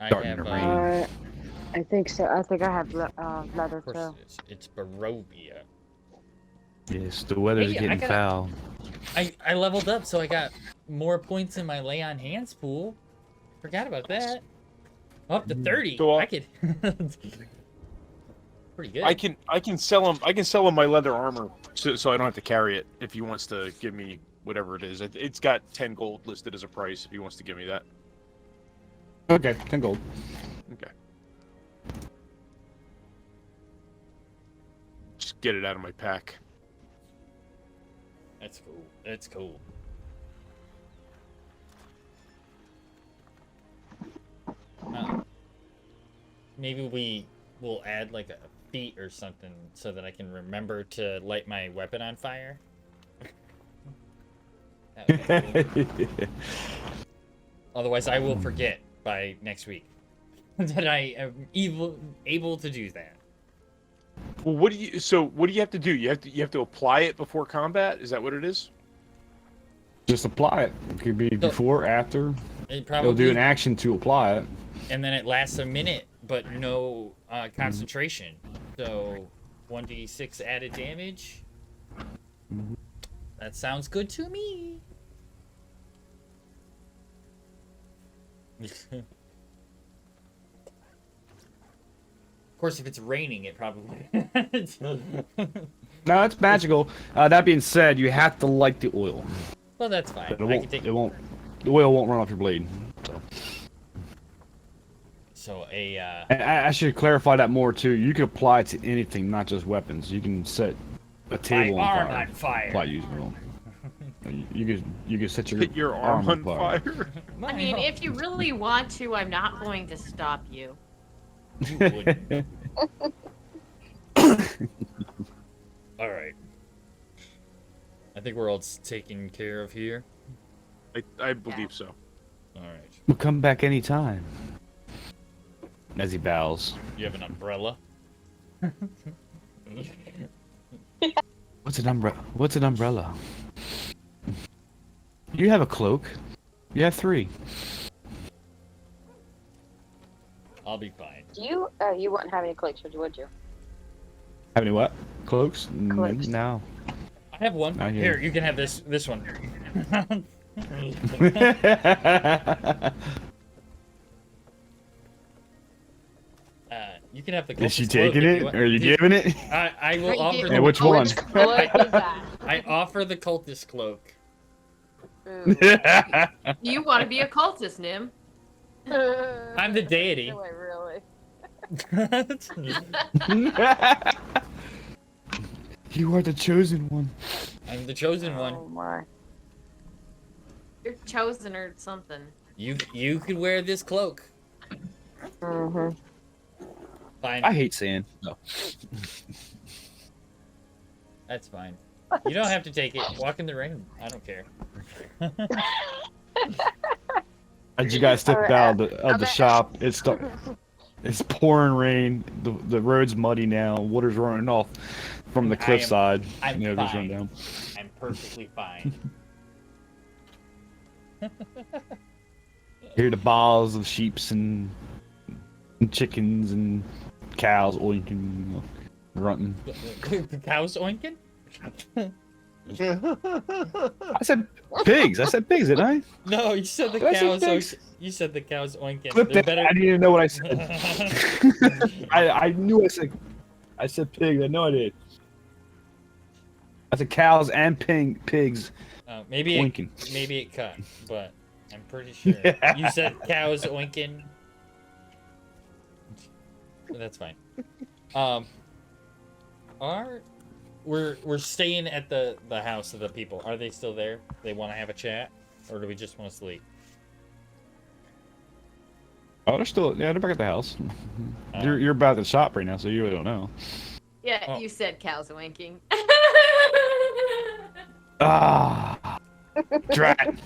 I Starting have. to rain. I think so. I think I have leather Of course too. it is. It's Barovia. Yes, the weather's Hey, I getting gotta- foul. I leveled up, so I got more points in my lay on hands pool. Forgot about that. Up to 30. So, I could. Pretty good. I can sell him. I can sell him my leather armor, so I don't have to carry it. If he wants to give me whatever it is, it's got 10 gold listed as a price. If he wants to give me that, Okay, 10 gold. okay. Just get it out of my pack. That's cool. That's cool. Maybe we will add like a feat or something so that I can remember to light my weapon on fire. That would be cool. Otherwise, I will forget by next week that I am able to do that. Well, what do you have to do? You have to apply it before combat. Is that what it is? Just apply it. It could be before, after. It It'll probably do an action to apply it. and then it lasts a minute, but no concentration. So 1d6 added damage. That sounds good to me. Of course, if it's raining, it probably. No, it's magical. That being said, you have to light the oil. Well, that's fine. It I won't. can take. It won't. The oil won't run off your blade. So. So a. And I should clarify that more too. You can apply it to anything, not just weapons. You can set a My table arm on on fire. fire. Apply using oil. You can set Hit your arm on fire. I mean, if you really want to, I'm not going to stop you. You wouldn't. All right. I think we're all taken care of here. I believe so. All right. We'll come back anytime. As he bows. You have an umbrella? What's an umbrella? You have a cloak. You have 3. I'll be fine. Do you? You wouldn't have any cloaks, would you? Have any what? Cloaks? Cloaks. No. I have one. Not Here, yet. you can have this one. You can have the. Is she cultist cloak taking if it? you want. Or are you giving it? I will offer. And which one? Which cloak is that? I offer the cultist cloak. Ooh. You want to be a cultist, Nim? I'm the deity. Do I really? You are the chosen one. I'm the chosen one. Oh my. You're chosen or something. You could wear this cloak. Mhm. Fine. I hate sand. No. That's fine. You don't have to take it. Walk in the rain. I don't care. As you guys step Alright, out of the I'm shop, it's pouring rain. The road's muddy now. Water's running off from the cliffside. I'm just run fine. down. I'm perfectly fine. Hear the bawls of sheeps and chickens and cows oinking, grunting. The cow's oinking? I said pigs. I said pigs, didn't I? No, you said the Did I say cow's pigs? you said the cow's oinking. Clip They're that. I didn't even know what I said. I knew I said pigs. I know I did. I said cows and pigs maybe oinking. maybe it cut, but I'm pretty sure. Yeah. You said cows oinking. That's fine. We're staying at the house of the people. Are they still there? They want to have a chat, or do we just want to sleep? Oh, they're back at the house. You're about to the shop right now, so you really don't know. Yeah, Oh. you said cows winking. Ah, drat.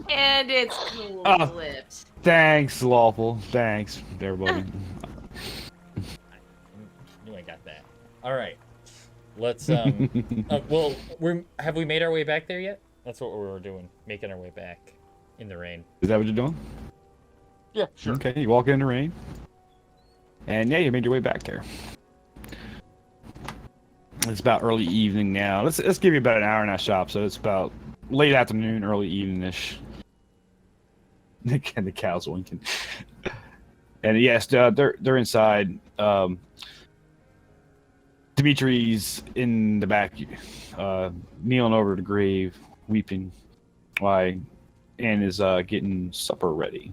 And it's Oh. clipped. Thanks, Lawful. Thanks, everybody. Knew I got that. All right. Let's well, have we made our way back there yet? That's what we were doing, making our way back in the rain. Is that what you're doing? Yeah, sure. Okay, you walk in the rain, and yeah, you made your way back there. It's about early evening now. Let's give you about an hour in that shop, so it's about late afternoon, early evening-ish. And the cows winking. And yes, they're inside. Dimitri's in the back, kneeling over the grave, weeping. Why? And is getting supper ready.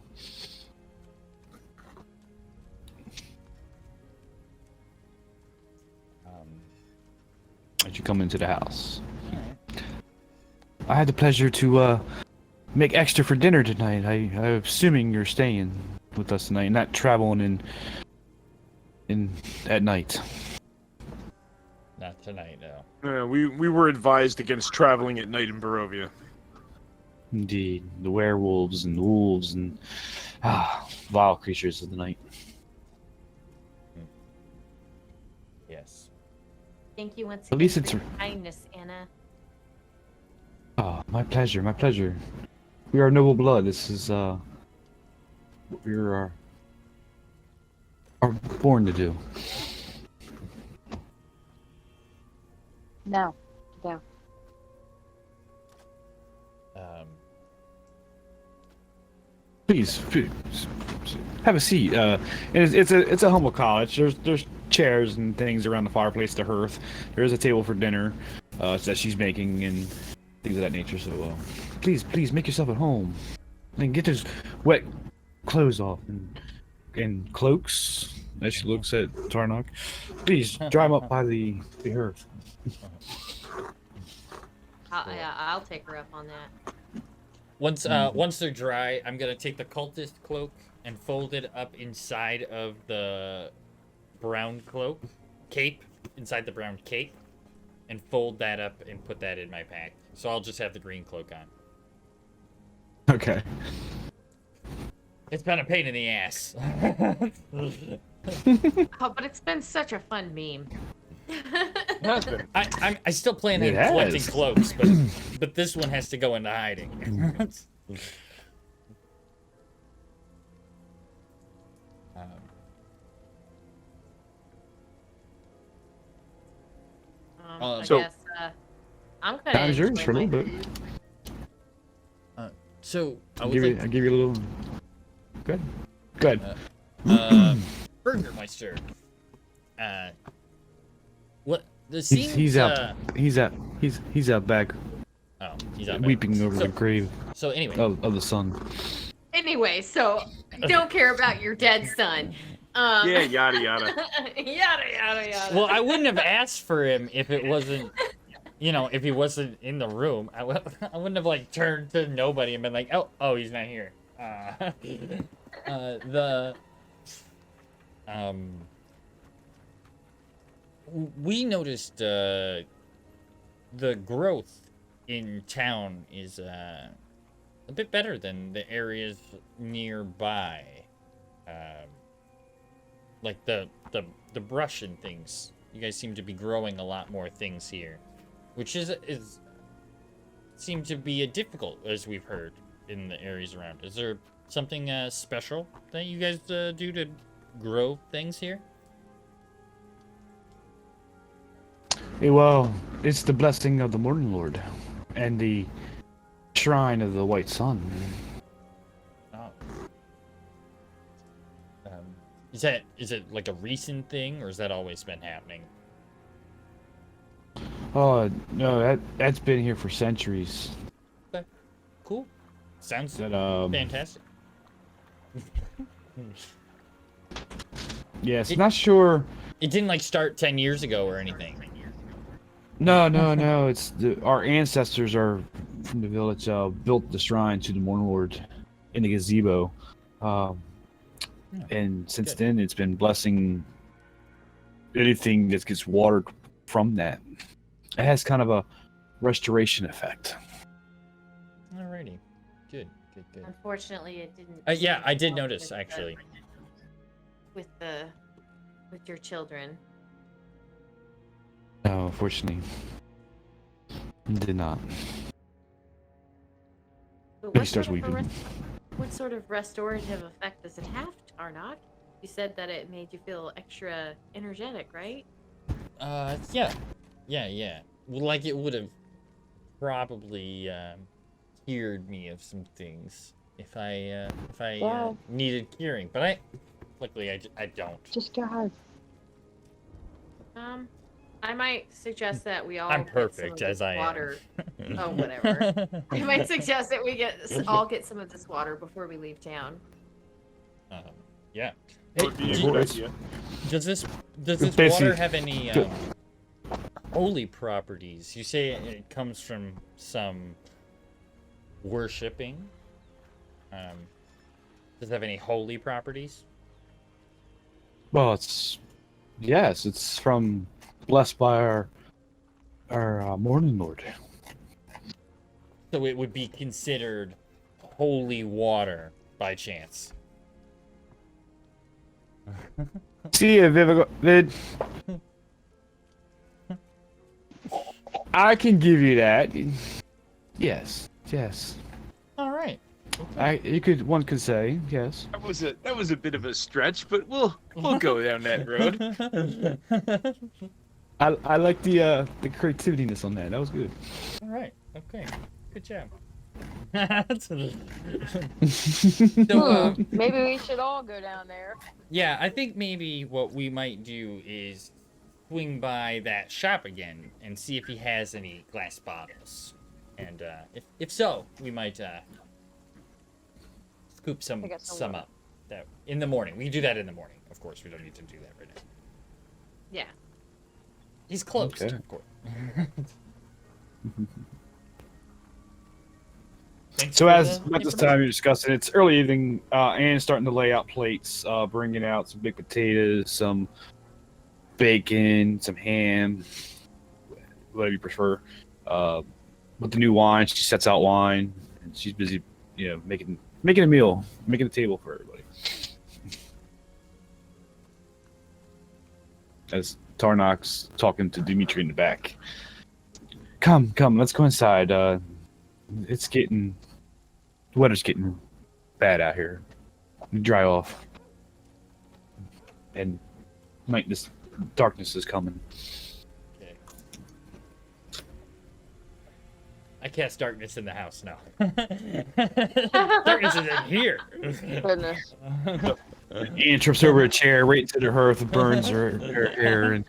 As you come into the house, I had the pleasure to make extra for dinner tonight. I'm assuming you're staying with us tonight, not traveling in at night. Not tonight, no. We were advised against traveling at night in Barovia. Indeed, the werewolves and wolves and vile creatures of the night. Yes. Thank you once At again least for it's- your kindness, Anna. Oh, my pleasure, my pleasure. We are noble blood. This is what we are born to do. No. Please, have a seat. It's a humble cottage. There's chairs and things around the fireplace, the hearth. There is a table for dinner that she's making and things of that nature. So please make yourself at home and get those wet clothes off and cloaks. As she looks at Tarnok, please dry them up by the hearth. I'll take her up on that. Once they're dry, I'm gonna take the cultist cloak and fold it up inside of the brown cape, inside the brown cape, and fold that up and put that in my pack. So I'll just have the green cloak on. Okay. It's been a pain in the ass. Oh, but it's been such a fun meme. I still plan on It has. collecting cloaks, but this one has to go into hiding. I So- guess I'm kind Time's of yours for a little bit. So I I'll would give you, like I'll give you a little. Good. Good. Burgermeister. What the He's, seems he's out. He's out back Oh, he's out. weeping over the grave So anyway, of the son. Anyway, so I don't care about your dead son. Yeah, yada yada. Yada yada yada. well, I wouldn't have asked for him if it wasn't, if he wasn't in the room. I wouldn't have like turned to nobody and been like, oh, he's not here. We noticed the growth in town is a bit better than the areas nearby. Like the brush and things. You guys seem to be growing a lot more things here, which is seem to be a difficult, as we've heard in the areas around. Is there something special that you guys do to grow things here? Well, it's the blessing of the Morning Lord and the shrine of the White Sun. Oh. Is it like a recent thing, or has that always been happening? Oh no, that's been here for centuries. Okay. Cool. Sounds That fantastic. yes, not sure. It didn't like start 10 years ago or anything. No. It's our ancestors are from the village built the shrine to the Morning Lord in the gazebo, and since good. then it's been blessing anything that gets watered from that. It has kind of a restoration effect. Alrighty. Good. Unfortunately, it didn't. Yeah, I did seem notice with the- actually. With your children. No, unfortunately, did not. But He what starts sort of a weeping. what sort of restorative effect does it have, Arnott? You said that it made you feel extra energetic, right? Yeah. Well, like it would have probably cured me of some things if I Wow. needed curing, but luckily I don't. Just God. I might suggest that we all I'm get some of perfect this as I am. water. Oh, whatever. I might suggest that we all get some of this water before we leave town. Yeah. That would be a good idea. Does this Basically- water have any holy properties? You say it comes from some worshipping. Does it have any holy properties? Well, it's from blessed by our Morning Lord. So it would be considered holy water by chance. See ya, Vid. I can give you that. Yes. All right. One could say yes. That was a bit of a stretch, but we'll go down that road. I like the creativeness on that. That was good. All right. Okay. Good job. Maybe we should all go down there. Yeah, I think maybe what we might do is swing by that shop again and see if he has any glass bottles. And if so, we might scoop some I got some up. That in the morning. We can do that in the morning. Of course, we don't need to do that right now. Yeah. He's closed, Okay. of course. Thanks So for as the at this information. time you're discussing, it's early evening. Anne's starting to lay out plates, bringing out some big potatoes, some bacon, some ham, whatever you prefer. With the new wine, she sets out wine, and she's busy, making a meal, making a table for everybody. Tarnok's talking to Dimitri in the back. Come, let's go inside. The weather's getting bad out here. Dry off. And this darkness is coming. Okay. I cast darkness in the house now. Darkness is in here. Goodness. Ian trips over a chair right into the hearth and burns her hair. And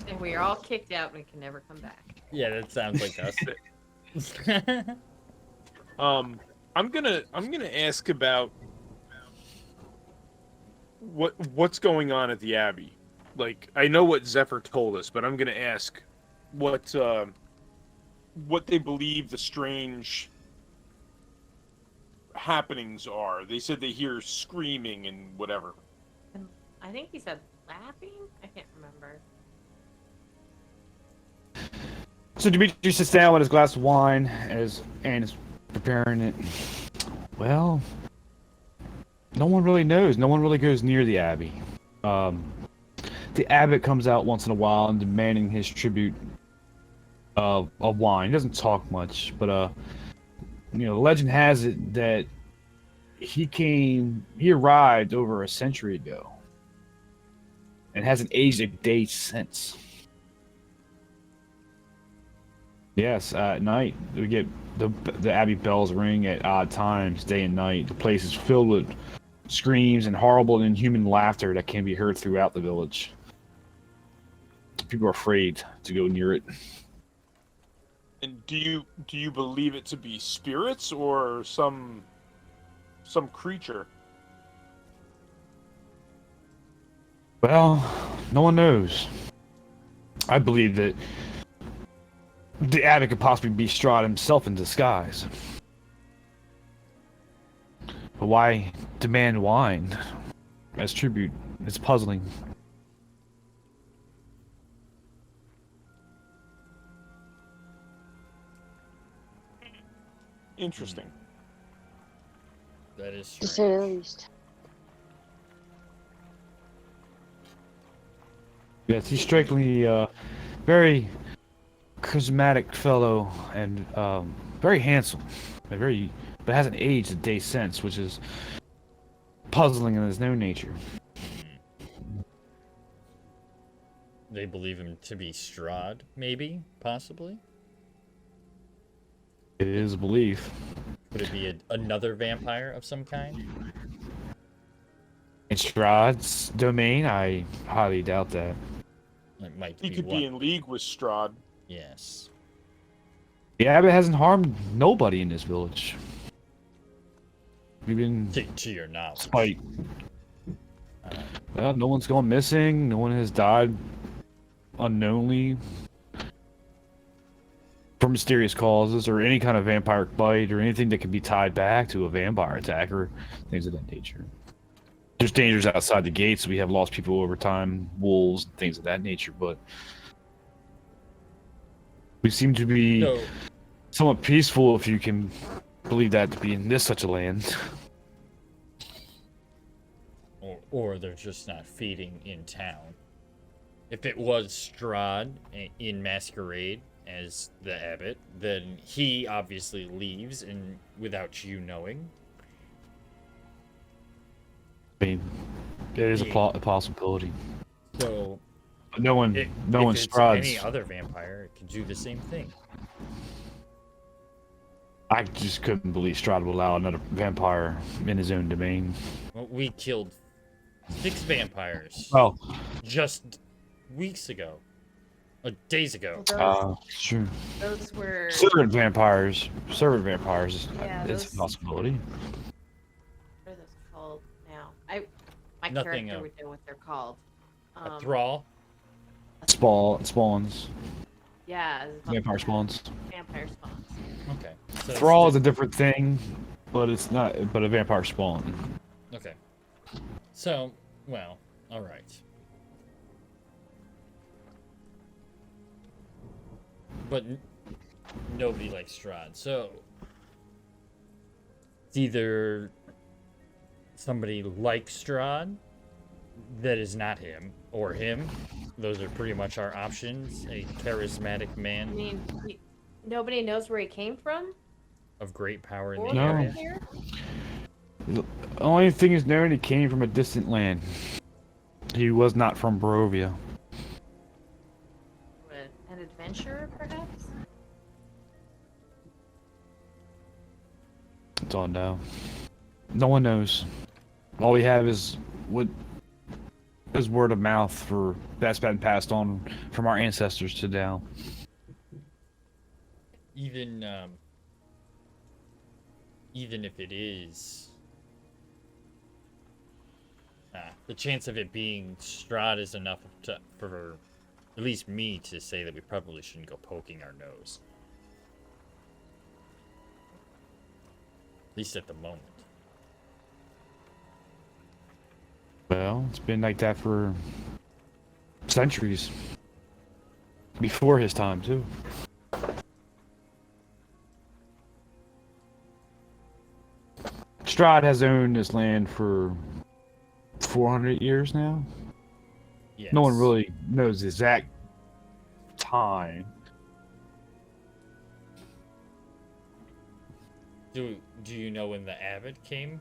And we are all kicked out and can never come back. Yeah, that sounds like us. I'm gonna ask about what's going on at the Abbey. Like, I know what Zephyr told us, but I'm gonna ask what they believe the strange happenings are. They said they hear screaming and whatever. And I think he said laughing? I can't remember. so Dimitri sits down with his glass of wine as Anne is preparing it. Well, no one really knows. No one really goes near the Abbey. The abbot comes out once in a while and demanding his tribute of wine. He doesn't talk much, but the legend has it that he arrived over a century ago and hasn't aged a day since. Yes, at night we get the Abbey bells ring at odd times, day and night. The place is filled with screams and horrible and inhuman laughter that can be heard throughout the village. People are afraid to go near it. And do you believe it to be spirits or some creature? Well, no one knows. I believe that the abbot could possibly be Strahd himself in disguise. But why demand wine as tribute? It's puzzling. Interesting. That is To strange. say the least. Yes, he's strikingly very charismatic fellow and very handsome, but hasn't aged a day since, which is puzzling in his own nature. They believe him to be Strahd, maybe, possibly. It is a belief. Could it be another vampire of some kind? In Strahd's domain, I highly doubt that. It might He be could one. be in league with Strahd. Yes. The abbot hasn't harmed nobody in this village. We've been To your knowledge. spite. Well, no one's gone missing. No one has died unknowingly for mysterious causes or any kind of vampire bite or anything that could be tied back to a vampire attack or things of that nature. There's dangers outside the gates. We have lost people over time, wolves, and things of that nature, but we seem to be No, somewhat peaceful, if you can believe that to be in this such a land. or they're just not feeding in town. If it was Strahd in masquerade as the abbot, then he obviously leaves and without you knowing. I mean, there is a possibility. So No one if it's Strahd's. any other vampire, it could do the same thing. I just couldn't believe Strahd would allow another vampire in his own domain. Well, we killed 6 vampires Well, just weeks ago. Days ago. sure. Those were. Servant vampires. Yeah, It's those- a possibility. What are those called now? My Nothing character of- would know what they're called. A thrall. Spawns. Yeah, it's Vampire spawns. Vampire spawns. Okay. So Thrall is a different thing, but it's not. But a vampire spawn. Okay. So, well, all right. But nobody likes Strahd, so it's either somebody like Strahd that is not him or him. Those are pretty much our options. A charismatic I man mean, nobody knows where he came from. of great power in Or the No. area. here. The only thing is known, he came from a distant land. He was not from Barovia. An adventurer, perhaps. That's all I know. No one knows. All we have is what is word of mouth for that's been passed on from our ancestors to now. Even if it is, the chance of it being Strahd is enough for at least me to say that we probably shouldn't go poking our nose. At least at the moment. Well, it's been like that for centuries. Before his time, too. Strahd has owned this land for 400 years now. Yes. No one really knows the exact time. Do you know when the Abbott came?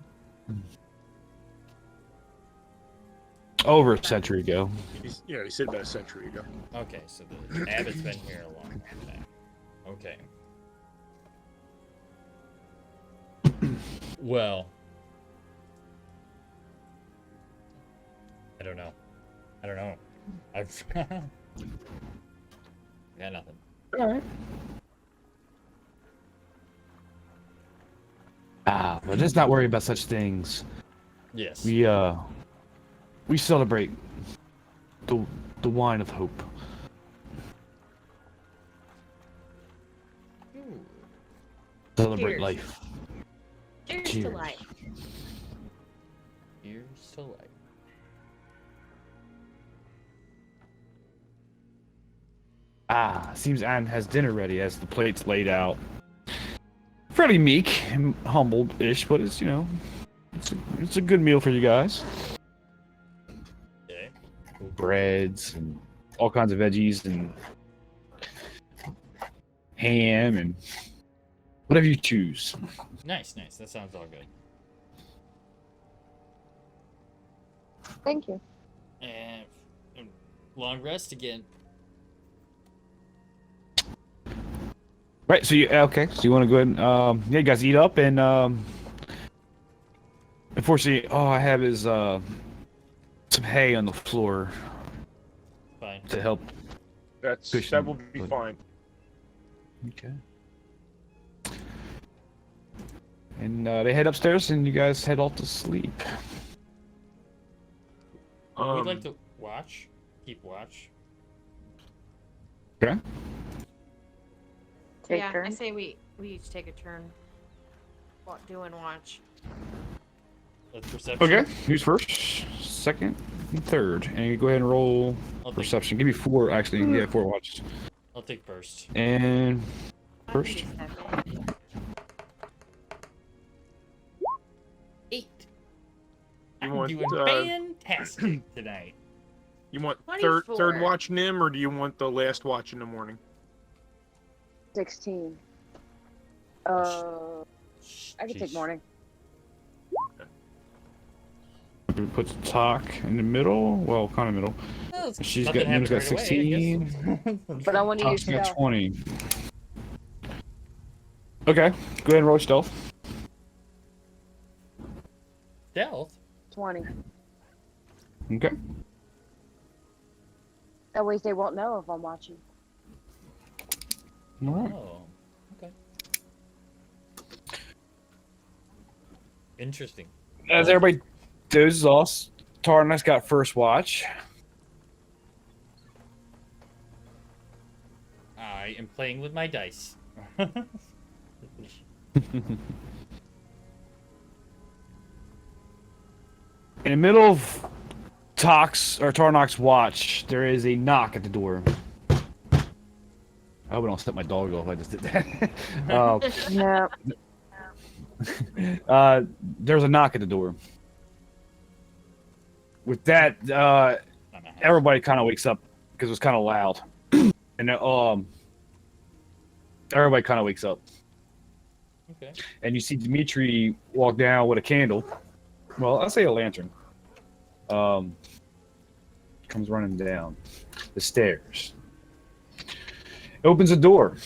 Over a century ago. He said about a century ago. Okay, so the Abbott's been here a long time. Okay. Well, I don't know. I've got nothing. Alright. But let's not worry about such things. Yes. We celebrate the wine of hope. Celebrate Cheers. life. Cheers to Cheers. life. Here's to life. Seems Anne has dinner ready as the plate's laid out. Fairly meek and humbled-ish, but it's, it's a good meal for you guys. Okay. Breads and all kinds of veggies and ham and whatever you choose. Nice. That sounds all good. Thank you. And long rest again. Right, so you want to go ahead and you guys eat up and unfortunately all I have is some hay on the floor Fine. to help. That will be fine. Okay. And they head upstairs and you guys head off to sleep. We'd like to keep watch. Okay. Take Yeah, I turns. say we each take a turn. Doing watch. That's perception. Okay. Who's first, second, and third? And you go ahead and roll I'll take, perception. Give me 4, actually. Yeah, 4 watches. I'll take first. And I first. think it's second. 8. You I'm want, doing fantastic tonight. You want third 24. watch, Nim, or do you want the last watch in the morning? 16. I can take Jeez. morning. We put Talk in the middle. Well, kind of middle. Well, She's nothing got Nim's got happened right away, I 16. guess. But I want to Talk's use got stealth. 20. Okay. Go ahead and roll stealth. Stealth? 20. Okay. That way they won't know if I'm watching. All right. Oh, okay. Interesting. As everybody dozes off, Tarnax got first watch. I am playing with my dice. In the middle of Tarnock's watch, there is a knock at the door. I hope I don't set my dog off. I just did that. No. There's a knock at the door. with that, I'm a half. everybody kind of wakes up because it was kind of loud, and everybody kind of wakes up, Okay. and you see Dimitri walk down with a candle. Well, I'll say a lantern. Comes running down the stairs. Opens a door.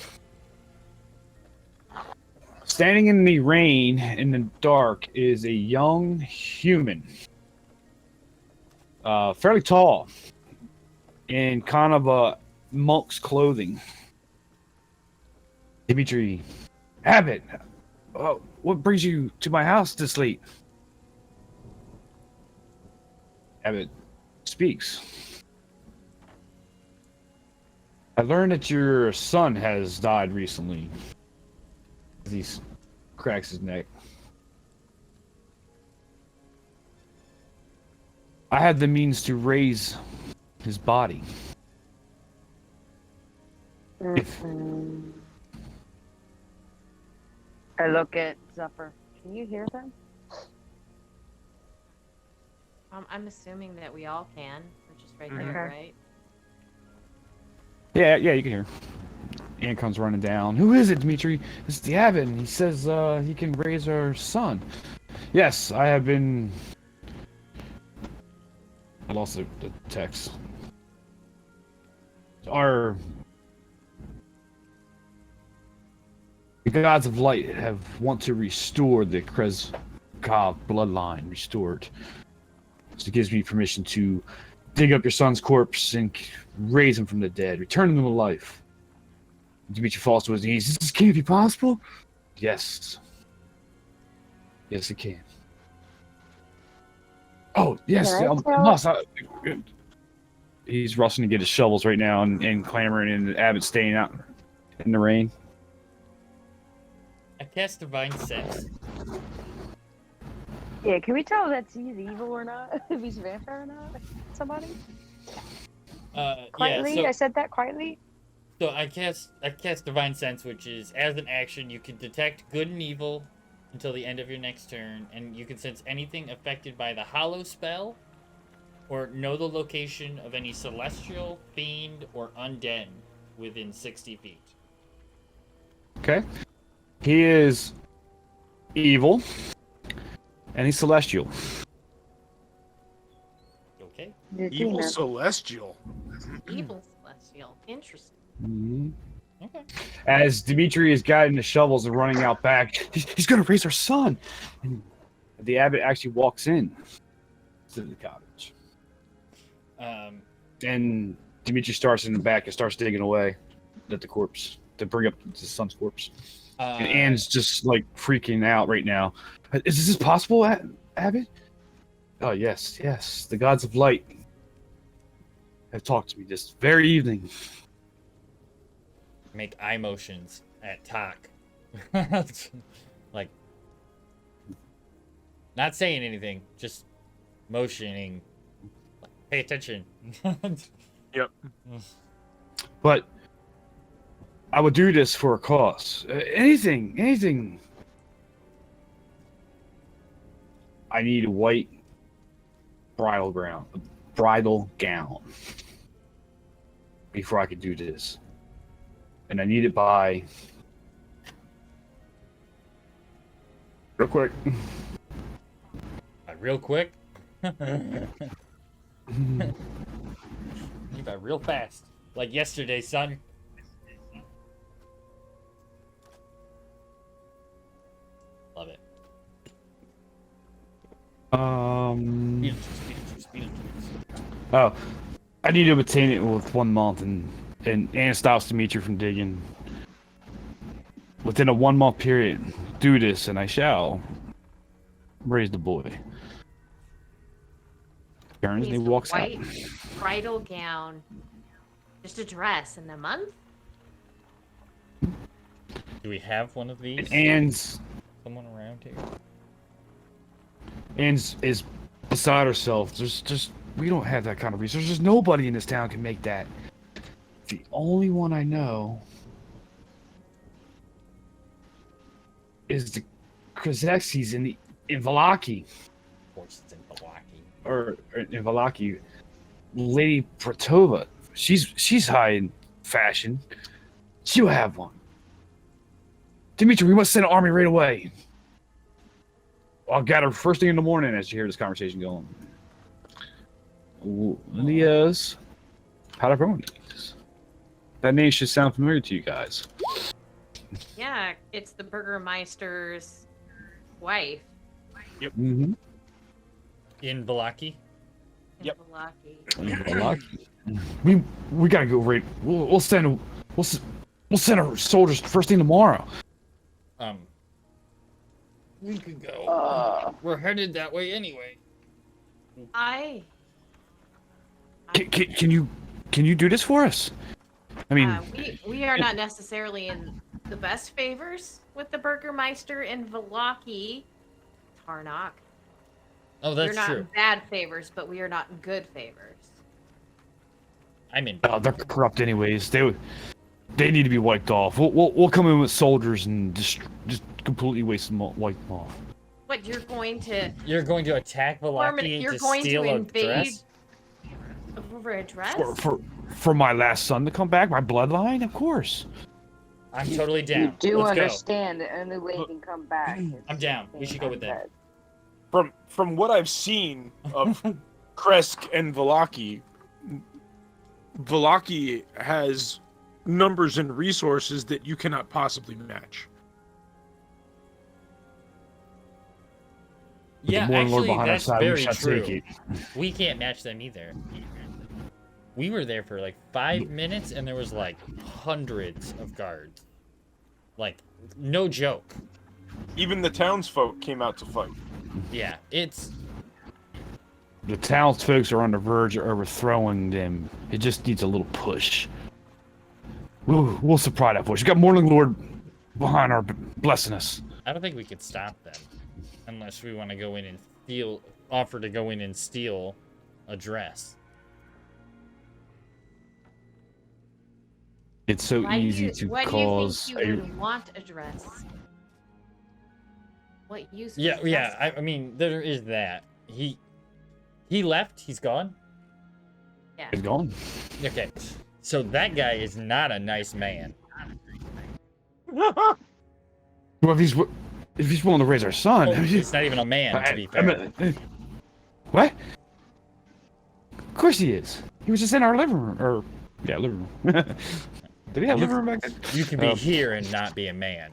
Standing in the rain in the dark is a young human. Fairly tall. In kind of a monk's clothing. Dimitri, Abbott, what brings you to my house this late? Abbott speaks. I learned that your son has died recently. He cracks his neck. I had the means to raise his body. I look at Zephyr. Can you hear them? I'm assuming that we all can. We're just right Okay. there, right? Yeah, you can hear. Ann comes running down. Who is it, Dimitri? It's the Abbott. He says he can raise our son. Yes, I have been... I lost the text. The gods of light want to restore the Krezk bloodline, restored. So it gives me permission to dig up your son's corpse and raise him from the dead, return him to life. Dimitri falls to his knees. This can't be possible? Yes. Yes, it can. Oh, yes. He's rushing to get his shovels right now and clamoring, and Abbott's staying out in the rain. I cast Divine Sense. Yeah, can we tell if he's evil or not? If he's a vampire or not? Somebody? Quietly? Yeah, I said that quietly? so I cast Divine Sense, which is, as an action, you can detect good and evil until the end of your next turn, and you can sense anything affected by the Hollow spell, or know the location of any celestial, fiend, or undead within 60 feet. Okay. He is evil, and he's celestial. Okay. Evil celestial. Evil celestial. Interesting. Mm-hmm. Okay. As Dimitri is guiding the shovels and running out back, he's going to raise our son. And the Abbott actually walks in to the cottage. And Dimitri starts in the back and starts digging away at the corpse to bring up his son's corpse. And Anne's just like freaking out right now. Is this possible, Abbott? Oh, yes. The gods of light have talked to me this very evening. Make eye motions at Talk. Like, not saying anything, just motioning. Pay attention. Yep. But I would do this for a cause. Anything. I need a white bridal gown before I could do this. And I need it by real quick. Real quick. You got real fast. Like yesterday, son. Love it. Beetlejuice. Oh, I need to obtain it with 1 month, and Anna stops Dimitri from digging. Within a 1 month period, do this, and I shall raise the boy. Turns and he walks out. White bridal gown. Just a dress in a month? Do we have one of these? And Anne's Someone around here? Anne's is beside herself. We don't have that kind of resource. There's nobody in this town can make that. The only one I know is the Krezk in Valaki. Of course, it's in Milwaukee. or in Valaki, Lady Protova, she's high in fashion. She'll have one. Dimitri, we must send an army right away. I'll gather first thing in the morning as you hear this conversation going. Leah's Patagones. That name should sound familiar to you guys. Yeah, it's the Burgermeister's wife. Yep. Mm-hmm. In Valaki? In Yep. Valaki. We gotta go right. We'll send our soldiers first thing tomorrow. We could go. We're headed that way anyway. Can you do this for us? I mean, we are not necessarily in the best favors with the Burgermeister in Valaki, Tarnok. Oh, that's We're not true. in bad favors, but we are not in good favors. I'm in. they're corrupt anyways. They need to be wiped off. We'll come in with soldiers and just completely wipe them off. What, you're going to attack Valaki you're to going steal to a invade dress? over a dress? For my last son to come back, my bloodline, of course. I'm totally down. You do Let's understand the only way he can come back is I'm down. We should go with that. From what I've seen of Krezk and Valaki, Valaki has numbers and resources that you cannot possibly match. Yeah, the Morning Lord actually, behind our that's side, we very shall true. take it. We can't match them either. We were there for like 5 minutes, and there was like hundreds of guards. Like, no joke. Even the townsfolk came out to fight. Yeah, it's... The townsfolk are on the verge of overthrowing them. It just needs a little push. We'll supply that push. We got Morning Lord behind our blessing us. I don't think we could stop them. Unless we want to go in and offer to go in and steal a dress. It's so easy to why cause. do you think you would want a dress? What use? would Yeah, a dress yeah. I mean, there is that. He left. He's gone. Yeah. It's gone. Okay, so that guy is not a nice man. Well, if he's willing to raise our son, Oh, he's not even a man, to be fair. What? Of course he is. He was just in our living room, living room. Did he have a living room back then? You can be here and not be a man.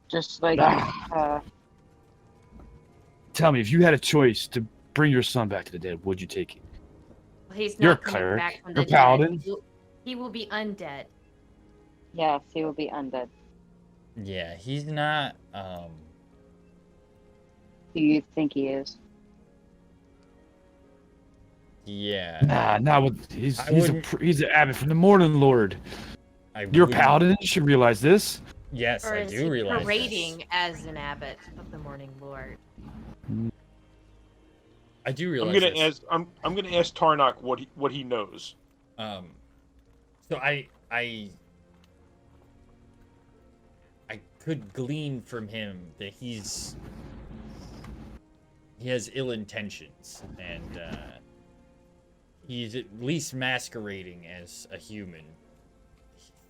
Just like Tell me, if you had a choice to bring your son back to the dead, would you take it? He's You're a not coming cleric. back from You're the a paladin. dead. He will be undead. yes, he will be undead. Yeah, he's not. Who you think he is? Yeah. Nah, he's I he's an abbot from the Morning Lord. You're a wouldn't- paladin. You should realize this. Yes, Or I is do he realize parading as an abbot of the Morning Lord? this. I do I'm realize gonna this. ask. I'm gonna ask Tarnok what he knows. So I could glean from him that he has ill intentions, and he's at least masquerading as a human,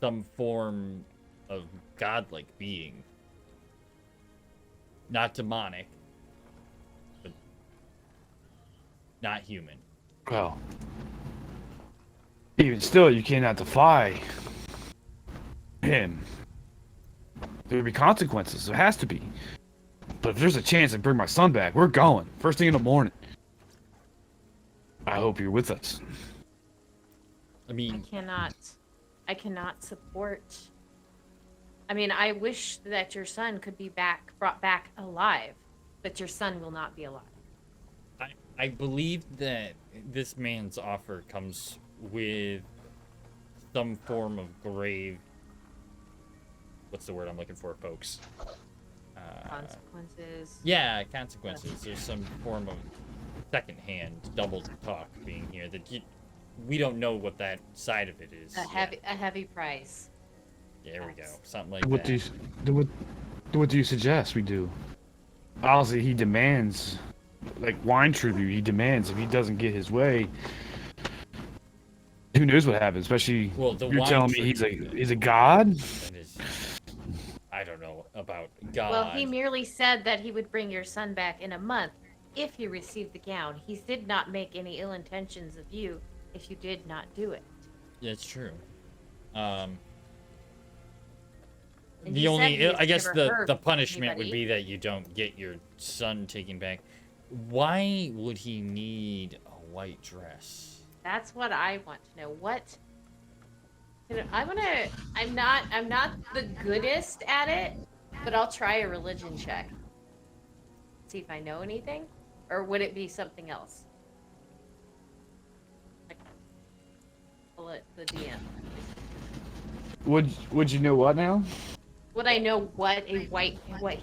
some form of godlike being, not demonic, but not human. Well, even still, you cannot defy him. There would be consequences. There has to be. But if there's a chance to bring my son back, we're going. First thing in the morning. I hope you're with us. I mean, I cannot support. I mean, I wish that your son could be brought back alive, but your son will not be alive. I believe that this man's offer comes with some form of grave. What's the word I'm looking for, folks? Consequences. Yeah, consequences. There's some form of secondhand double talk being here that we don't know what that side of it is. A heavy price. There we go. Something like What that. do you suggest we do? Obviously, he demands like wine tribute he demands. If he doesn't get his way, who knows what happens? Especially, Well, the you're wine telling me tribute he's a god. That is, I don't know about God. Well, he merely said that he would bring your son back in a month if you received the gown. He did not make any ill intentions of you if you did not do it. Yeah, it's true. And The you said only, he has I guess never the hurt punishment would anybody. be that you don't get your son taken back. Why would he need a white dress? That's what I want to know. What? I'm not the goodest at it, but I'll try a religion check. See if I know anything, or would it be something else? Pull it the DM. Would you know what now? Would I know what he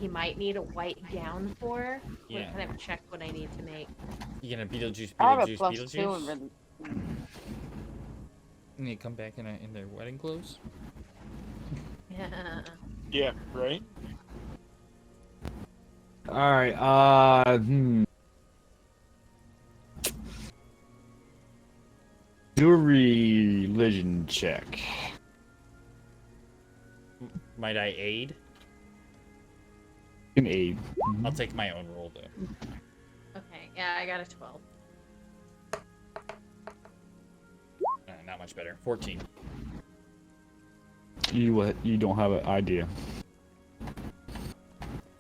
might need a white gown for? Yeah. What kind of check would I need to make? You gonna Beetlejuice, I have a Beetlejuice, +2 in Beetlejuice? rhythm. And they come back in their wedding clothes? Yeah. Yeah, right? All right. Do a religion check. Might I aid? You can aid. I'll take my own roll though. Okay. Yeah, I got a 12. Not much better. 14. You don't have an idea.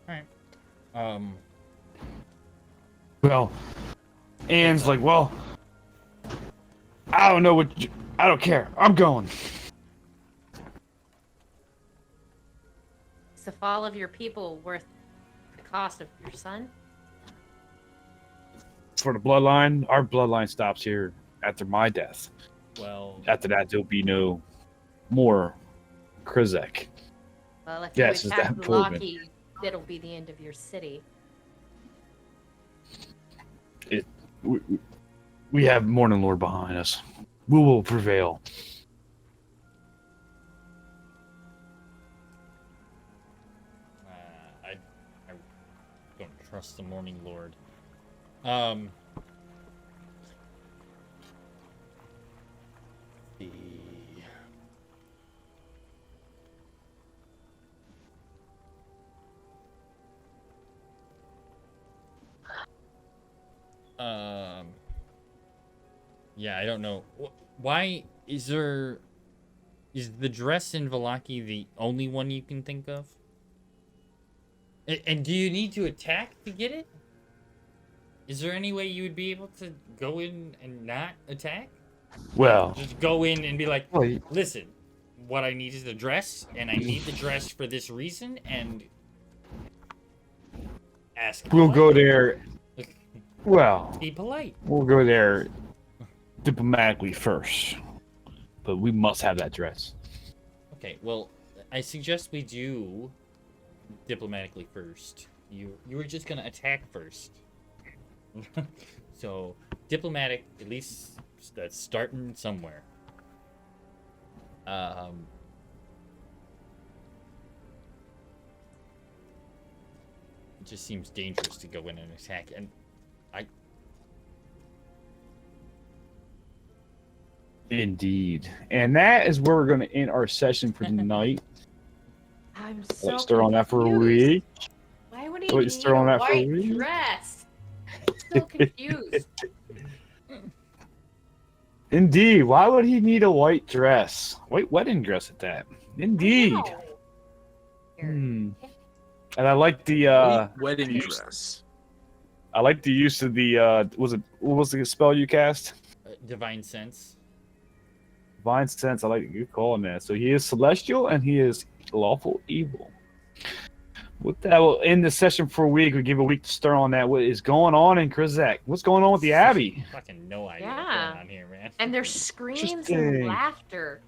Alright. Well, Anne's like, well, I don't know I don't care. I'm going. Is the fall of your people worth the cost of your son? For the bloodline, our bloodline stops here after my death. Well, After that, there'll be no more Krezk. Well, if Yes, you is that attack improvement? Lucky, it'll be the end of your city. We have Morning Lord behind us. We will prevail. I don't trust the Morning Lord. The... Yeah, I don't know. Why is the dress in Vallaki the only one you can think of? And do you need to attack to get it? Is there any way you would be able to go in and not attack? Well, Just go in and be like, well, listen, what I need is the dress, and I need the dress for this reason, and ask. we'll go politely. there. Well, Be polite. we'll go there diplomatically first, but we must have that dress. Okay, well, I suggest we do diplomatically first. You were just gonna attack first. So diplomatic, at least that's starting somewhere. It just seems dangerous to go in and attack, and Indeed. And that is where we're going to end our session for tonight. I'm so Let's stir on that for a confused. week. Why would he Wait, need stir on a that for a white week? dress? I'm so confused. Indeed. Why would he need a white dress? White wedding dress at that. Indeed. Wow. Hmm. And I like the Wedding dress. I like the use of the what was the spell you cast? divine sense. Divine sense. I like it. Good call on that. So he is celestial and he is lawful evil. With that, we'll end the session for a week. We give a week to stir on that. What is going on in Krezk? What's going on with the Abbey? Fucking no idea what's Yeah. going on here, man. And there's screams Interesting. and laughter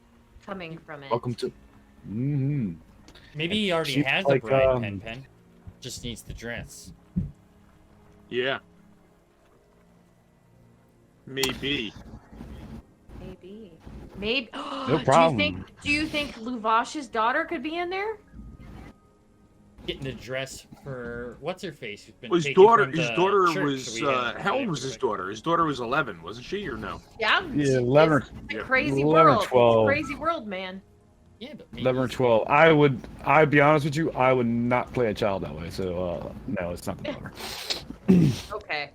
coming from it. Welcome to. Mm-hmm. Maybe he already Seems has like, a bride, Pen. Just needs the dress. Yeah. Maybe. Maybe. Maybe. No problem. Do you think Luvash's daughter could be in there? getting a dress for what's her face? Who's been His taken daughter. from His the daughter church, was. so we had How old to was his like- daughter? His daughter was 11, wasn't she, or no? Yeah. Yeah, 11 or- It's a yeah, crazy 11 or world. 12. Crazy world, man. Yeah, but 11 or 12. I'd be honest with you, I would not play a child that way. So no, it's not the daughter. Okay.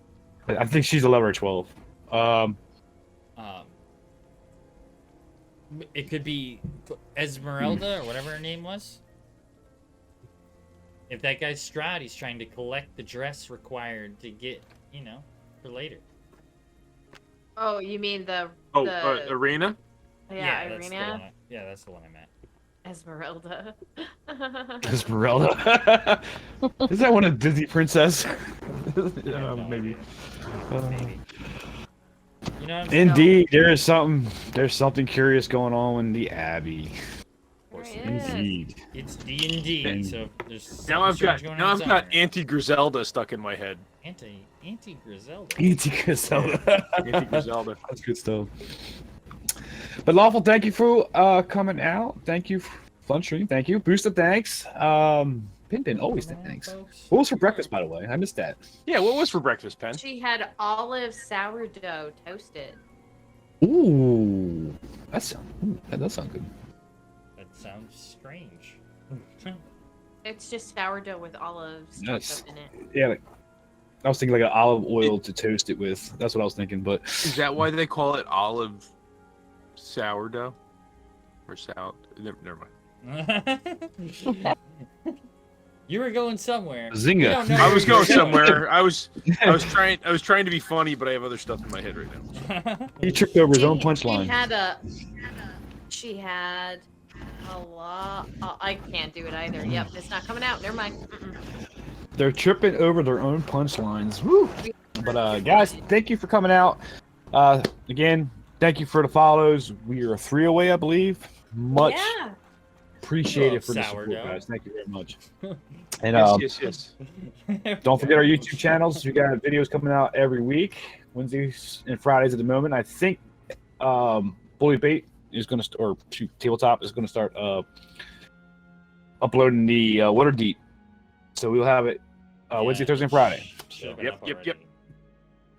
I think she's 11 or 12. It could be Esmeralda or whatever her name was. If that guy's Strahd, he's trying to collect the dress required to get, for later. Oh, you mean the Arena. yeah, that's the Irina? one. That's the one I meant. Esmeralda. Esmeralda. Is that one of Disney princess? Maybe. Maybe. You know what I'm Indeed, there's something curious going on in the Abbey. There he is. Indeed. It's D&D, so there's Now I've got going now on I've got somewhere. Auntie Griselda stuck in my head. Auntie Griselda. Auntie Griselda. Auntie Griselda. That's good stuff. But Lawful, thank you for coming out. Thank you, Fun Stream. Thank you, Booster. Thanks. Pin always Come on, thanks. folks. What was for breakfast, by the way? I missed that. Yeah, what was for breakfast, Pen? She had olive sourdough toasted. Ooh, that does sound good. That sounds strange. It's just sourdough with olives Nice. chopped up in it. Yeah, I was thinking like an olive oil to toast it with. That's what I was thinking. But Is that why they call it olive sourdough? Or never mind. You were going somewhere. Zinga. We don't know I where was you were going somewhere. I was trying to be funny, but I have other stuff in my head right now. he tripped over his own She punchline. had a lot. Oh, I can't do it either. Yep, it's not coming out. Never mind. Mm-mm. They're tripping over their own punchlines. Woo! But guys, thank you for coming out. Again, thank you for the follows. We are 3 away, I believe. Much Yeah. appreciated for the support, Sourdough. guys. Thank you very much. And Yes. don't forget our YouTube channels. We got videos coming out every week, Wednesdays and Fridays at the moment. I think Bully Bait is going to, or Tabletop is going to start uploading the Waterdeep. So we'll have it Wednesday, Thursday, and Friday. Yep.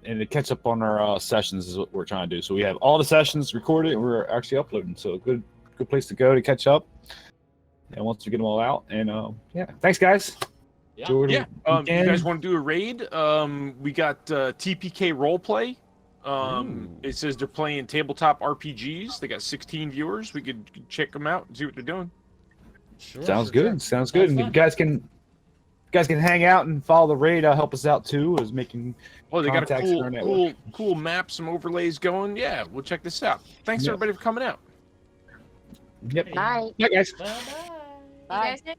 And to catch up on our sessions is what we're trying to do. So we have all the sessions recorded, and we're actually uploading. So a good place to go to catch up. And once we get them all out, and yeah, thanks guys. Yeah. Enjoy the Yeah. You weekend. guys want to do a raid? We got TPK roleplay. It says they're playing tabletop RPGs. They got 16 viewers. We could check them out and see what they're doing. Sure, Sounds sure, good. sure. Sounds good. And fun. you guys can hang out and follow the raid. Help us out too. Is making Oh, they got a contacts in our network. cool map, some overlays going. Yeah, we'll check this out. Thanks Yeah. everybody for coming out. Yep. Bye. Bye guys. Bye-bye. You guys